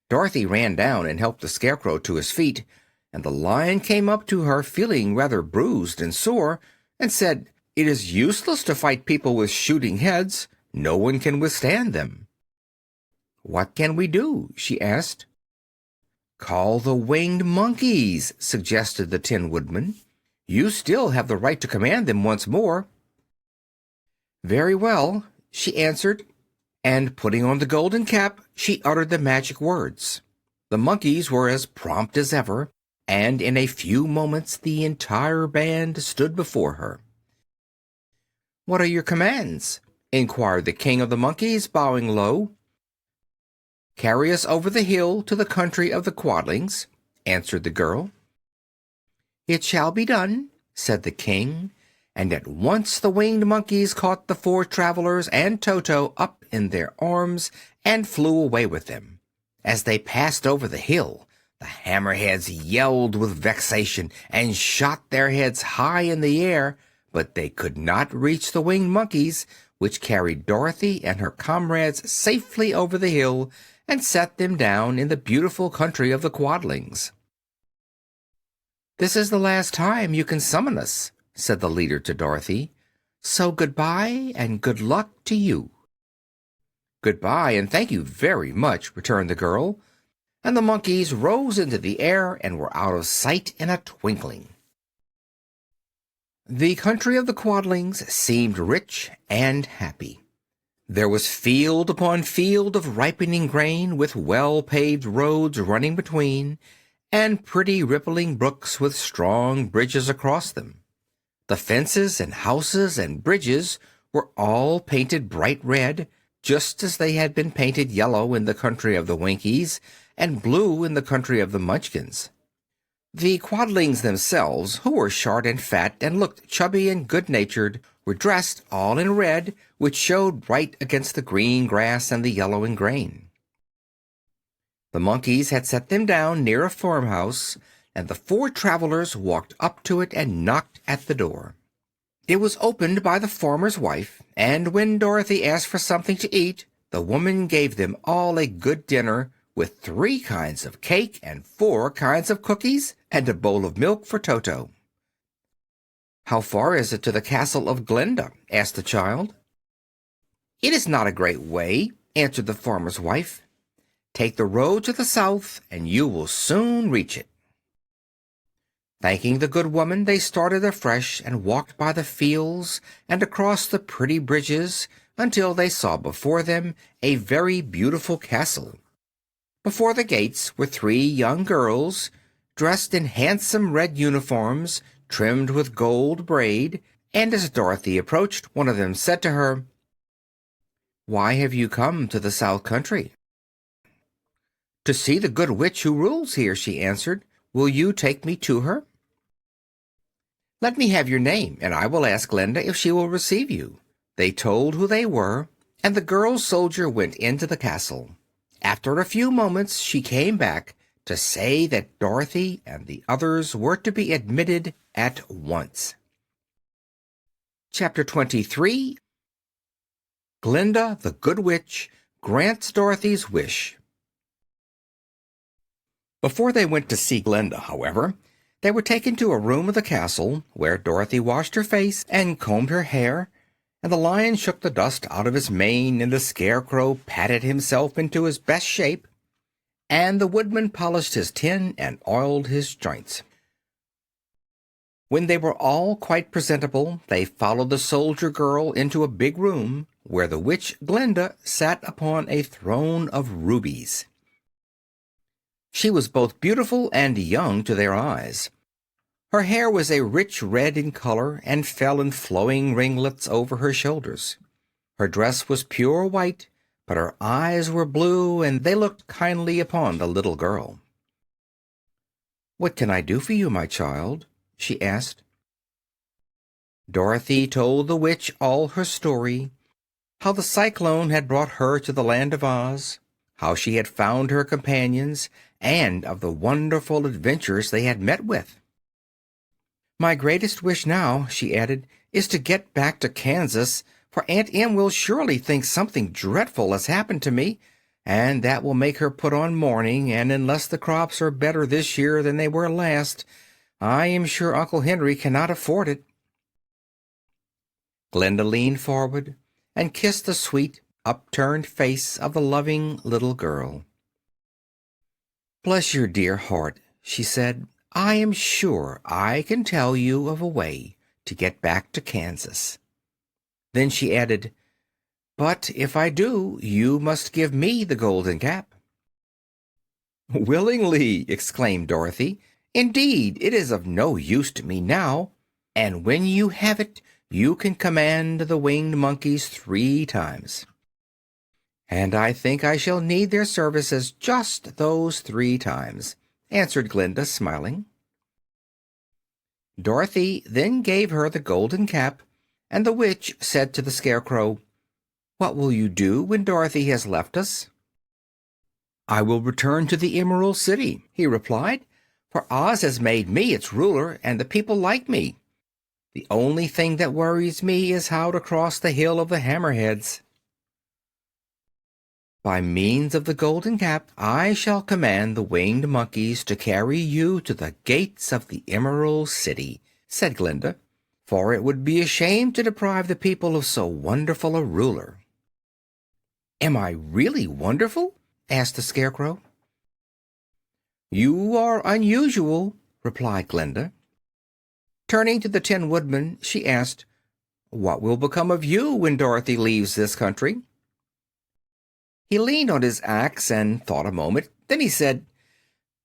Dorothy ran down and helped the Scarecrow to his feet, and the Lion came up to her feeling rather bruised and sore, and said, "It is useless to fight people with shooting heads. No one can withstand them." "What can we do?" she asked. "Call the winged monkeys," suggested the Tin Woodman. "You still have the right to command them once more." "Very well," she answered, and putting on the golden cap, she uttered the magic words. The monkeys were as prompt as ever, and in a few moments the entire band stood before her. "What are your commands?" inquired the king of the monkeys, bowing low. "Carry us over the hill to the country of the Quadlings," answered the girl. "It shall be done," said the king, and at once the winged monkeys caught the four travelers and Toto up in their arms and flew away with them. As they passed over the hill, the hammerheads yelled with vexation and shot their heads high in the air, but they could not reach the winged monkeys, which carried Dorothy and her comrades safely over the hill and set them down in the beautiful country of the Quadlings. "This is the last time you can summon us," said the leader to Dorothy. "So goodbye and good luck to you." "Goodbye, and thank you very much," returned the girl, and the monkeys rose into the air and were out of sight in a twinkling. The country of the Quadlings seemed rich and happy. There was field upon field of ripening grain, with well-paved roads running between, and pretty rippling brooks with strong bridges across them. The fences and houses and bridges were all painted bright red, just as they had been painted yellow in the country of the Winkies and blue in the country of the Munchkins. The Quadlings themselves, who were short and fat and looked chubby and good-natured, were dressed all in red, which showed bright against the green grass and the yellowing grain. The monkeys had set them down near a farmhouse, and the four travelers walked up to it and knocked at the door. It was opened by the farmer's wife, and when Dorothy asked for something to eat, the woman gave them all a good dinner, with 3 kinds of cake and 4 kinds of cookies and a bowl of milk for Toto. "How far is it to the castle of Glinda?" asked the child. "It is not a great way," answered the farmer's wife. "Take the road to the south, and you will soon reach it." Thanking the good woman, they started afresh and walked by the fields and across the pretty bridges until they saw before them a very beautiful castle. Before the gates were 3 young girls, dressed in handsome red uniforms trimmed with gold braid, and as Dorothy approached, one of them said to her, "Why have you come to the South Country?" "To see the good witch who rules here," she answered. "Will you take me to her?" "Let me have your name, and I will ask Glinda if she will receive you." They told who they were, and the girl soldier went into the castle. After a few moments she came back to say that Dorothy and the others were to be admitted at once. Chapter 23. Glinda the Good Witch grants Dorothy's wish. Before they went to see Glinda, however, they were taken to a room of the castle where Dorothy washed her face and combed her hair, and the Lion shook the dust out of his mane, and the Scarecrow patted himself into his best shape. and the woodman polished his tin and oiled his joints. When they were all quite presentable, they followed the soldier girl into a big room, where the witch Glinda sat upon a throne of rubies. She was both beautiful and young to their eyes. Her hair was a rich red in color and fell in flowing ringlets over her shoulders. Her dress was pure white, but her eyes were blue, and they looked kindly upon the little girl. "What can I do for you, my child?" she asked. Dorothy told the witch all her story, how the cyclone had brought her to the land of Oz, how she had found her companions, and of the wonderful adventures they had met with. "My greatest wish now," she added, "is to get back to Kansas, for Aunt Em will surely think something dreadful has happened to me, and that will make her put on mourning, and unless the crops are better this year than they were last, I am sure Uncle Henry cannot afford it." Glinda leaned forward and kissed the sweet, upturned face of the loving little girl. "Bless your dear heart," she said. "I am sure I can tell you of a way to get back to Kansas." Then she added, "But if I do, you must give me the golden cap." "Willingly!" exclaimed Dorothy. "Indeed, it is of no use to me now, and when you have it, you can command the winged monkeys 3 times. And I think I shall need their services just those 3 times," answered Glinda, smiling. Dorothy then gave her the golden cap, and the witch said to the Scarecrow, "What will you do when Dorothy has left us?" "I will return to the Emerald City," he replied, "for Oz has made me its ruler, and the people like me. The only thing that worries me is how to cross the Hill of the Hammerheads. By means of the golden cap, I shall command the winged monkeys to carry you to the gates of the Emerald City," said Glinda, "for it would be a shame to deprive the people of so wonderful a ruler." "Am I really wonderful?" asked the Scarecrow. "You are unusual," replied Glinda. Turning to the Tin Woodman, she asked, "What will become of you when Dorothy leaves this country?" He leaned on his axe and thought a moment. Then he said,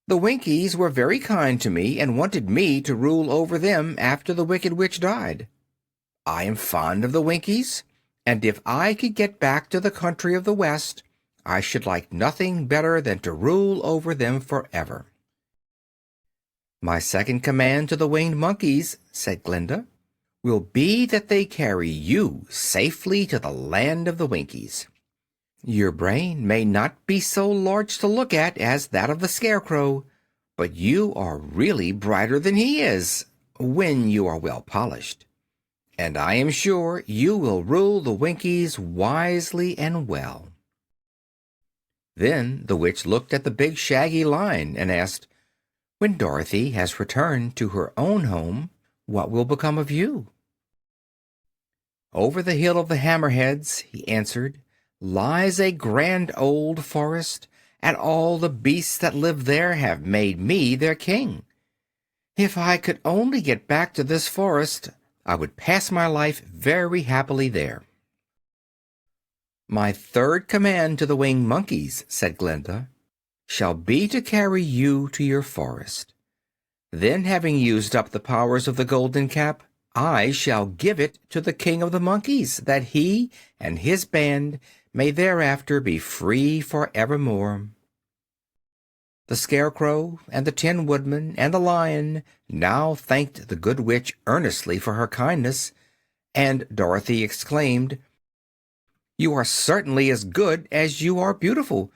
"The Winkies were very kind to me and wanted me to rule over them after the Wicked Witch died. I am fond of the Winkies, and if I could get back to the country of the West, I should like nothing better than to rule over them forever." "My second command to the winged monkeys," said Glinda, "will be that they carry you safely to the land of the Winkies. Your brain may not be so large to look at as that of the Scarecrow, but you are really brighter than he is, when you are well polished. And I am sure you will rule the Winkies wisely and well." Then the witch looked at the big shaggy lion and asked, "When Dorothy has returned to her own home, what will become of you?" "Over the Hill of the Hammerheads," he answered, "lies a grand old forest, and all the beasts that live there have made me their king. If I could only get back to this forest, I would pass my life very happily there." "My third command to the winged monkeys," said Glinda, "shall be to carry you to your forest. Then, having used up the powers of the golden cap, I shall give it to the King of the Monkeys, that he and his band may thereafter be free forevermore." The Scarecrow and the Tin Woodman and the Lion now thanked the Good Witch earnestly for her kindness, and Dorothy exclaimed, "You are certainly as good as you are beautiful,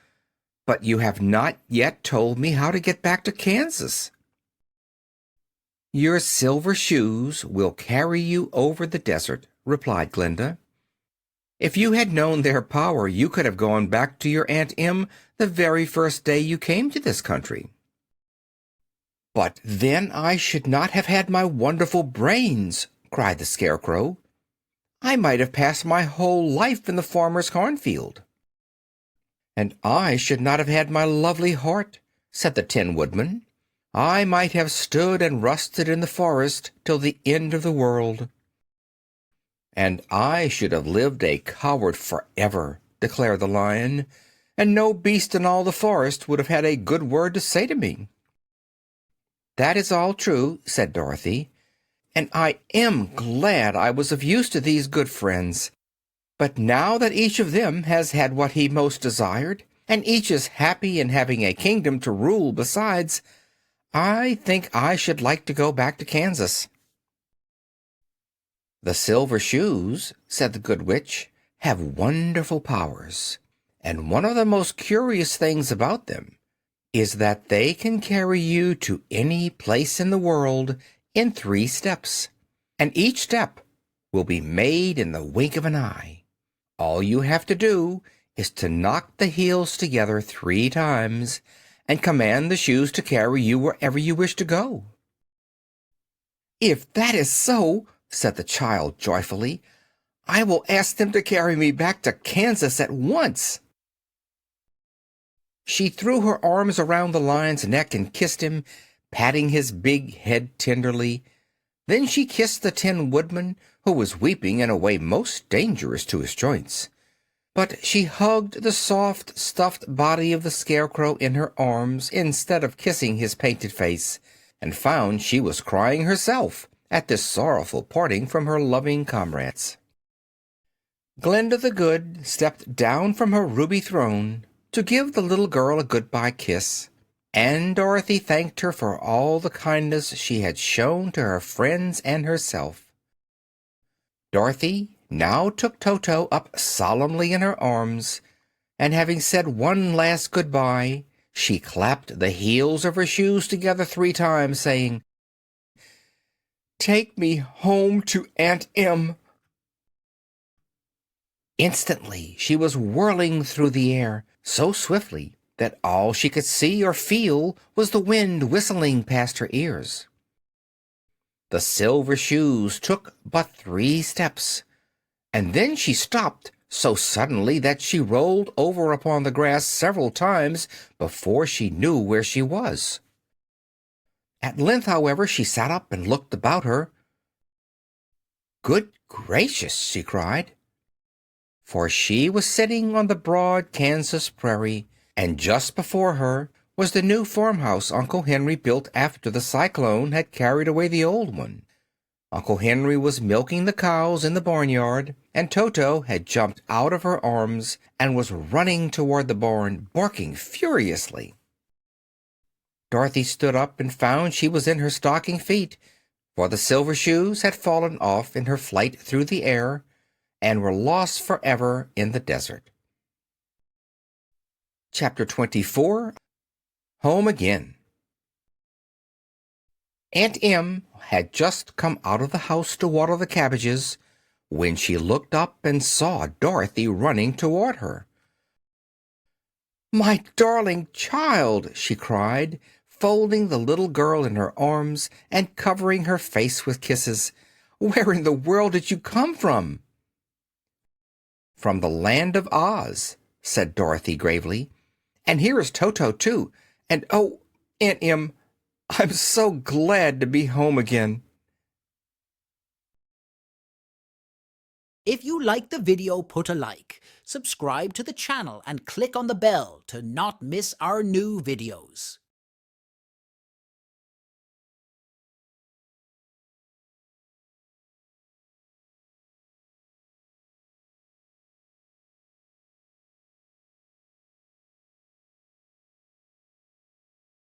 but you have not yet told me how to get back to Kansas." "Your silver shoes will carry you over the desert," replied Glinda. "If you had known their power, you could have gone back to your Aunt Em the very first day you came to this country." "But then I should not have had my wonderful brains," cried the Scarecrow. "I might have passed my whole life in the farmer's cornfield." "And I should not have had my lovely heart," said the Tin Woodman. "I might have stood and rusted in the forest till the end of the world." "And I should have lived a coward forever," declared the Lion, "and no beast in all the forest would have had a good word to say to me." "That is all true," said Dorothy, "and I am glad I was of use to these good friends. But now that each of them has had what he most desired, and each is happy in having a kingdom to rule besides, I think I should like to go back to Kansas." "The Silver Shoes," said the Good Witch, "have wonderful powers, and one of the most curious things about them is that they can carry you to any place in the world in 3 steps, and each step will be made in the wink of an eye. All you have to do is to knock the heels together 3 times and command the shoes to carry you wherever you wish to go." "If that is so," said the child joyfully, "I will ask them to carry me back to Kansas at once." She threw her arms around the Lion's neck and kissed him, patting his big head tenderly. Then she kissed the Tin Woodman, who was weeping in a way most dangerous to his joints. But she hugged the soft, stuffed body of the Scarecrow in her arms instead of kissing his painted face, and found she was crying herself at this sorrowful parting from her loving comrades. Glinda the Good stepped down from her ruby throne to give the little girl a good-bye kiss, and Dorothy thanked her for all the kindness she had shown to her friends and herself. Dorothy now took Toto up solemnly in her arms, and having said one last good-bye, she clapped the heels of her shoes together 3 times, saying, "Take me home to Aunt Em." Instantly she was whirling through the air so swiftly that all she could see or feel was the wind whistling past her ears. The Silver Shoes took but 3 steps, and then she stopped so suddenly that she rolled over upon the grass several times before she knew where she was. At length, however, she sat up and looked about her. "Good gracious!" she cried, for she was sitting on the broad Kansas prairie, and just before her was the new farmhouse Uncle Henry built after the cyclone had carried away the old one. Uncle Henry was milking the cows in the barnyard, and Toto had jumped out of her arms and was running toward the barn, barking furiously. Dorothy stood up and found she was in her stocking feet, for the Silver Shoes had fallen off in her flight through the air and were lost forever in the desert. Chapter 24. Home Again. Aunt Em had just come out of the house to water the cabbages when she looked up and saw Dorothy running toward her. "My darling child!" she cried, folding the little girl in her arms and covering her face with kisses. "Where in the world did you come from?" "From the Land of Oz," said Dorothy gravely. "And here is Toto, too. And oh, Aunt Em, I'm so glad to be home again." If you liked the video, put a like, subscribe to the channel, and click on the bell to not miss our new videos.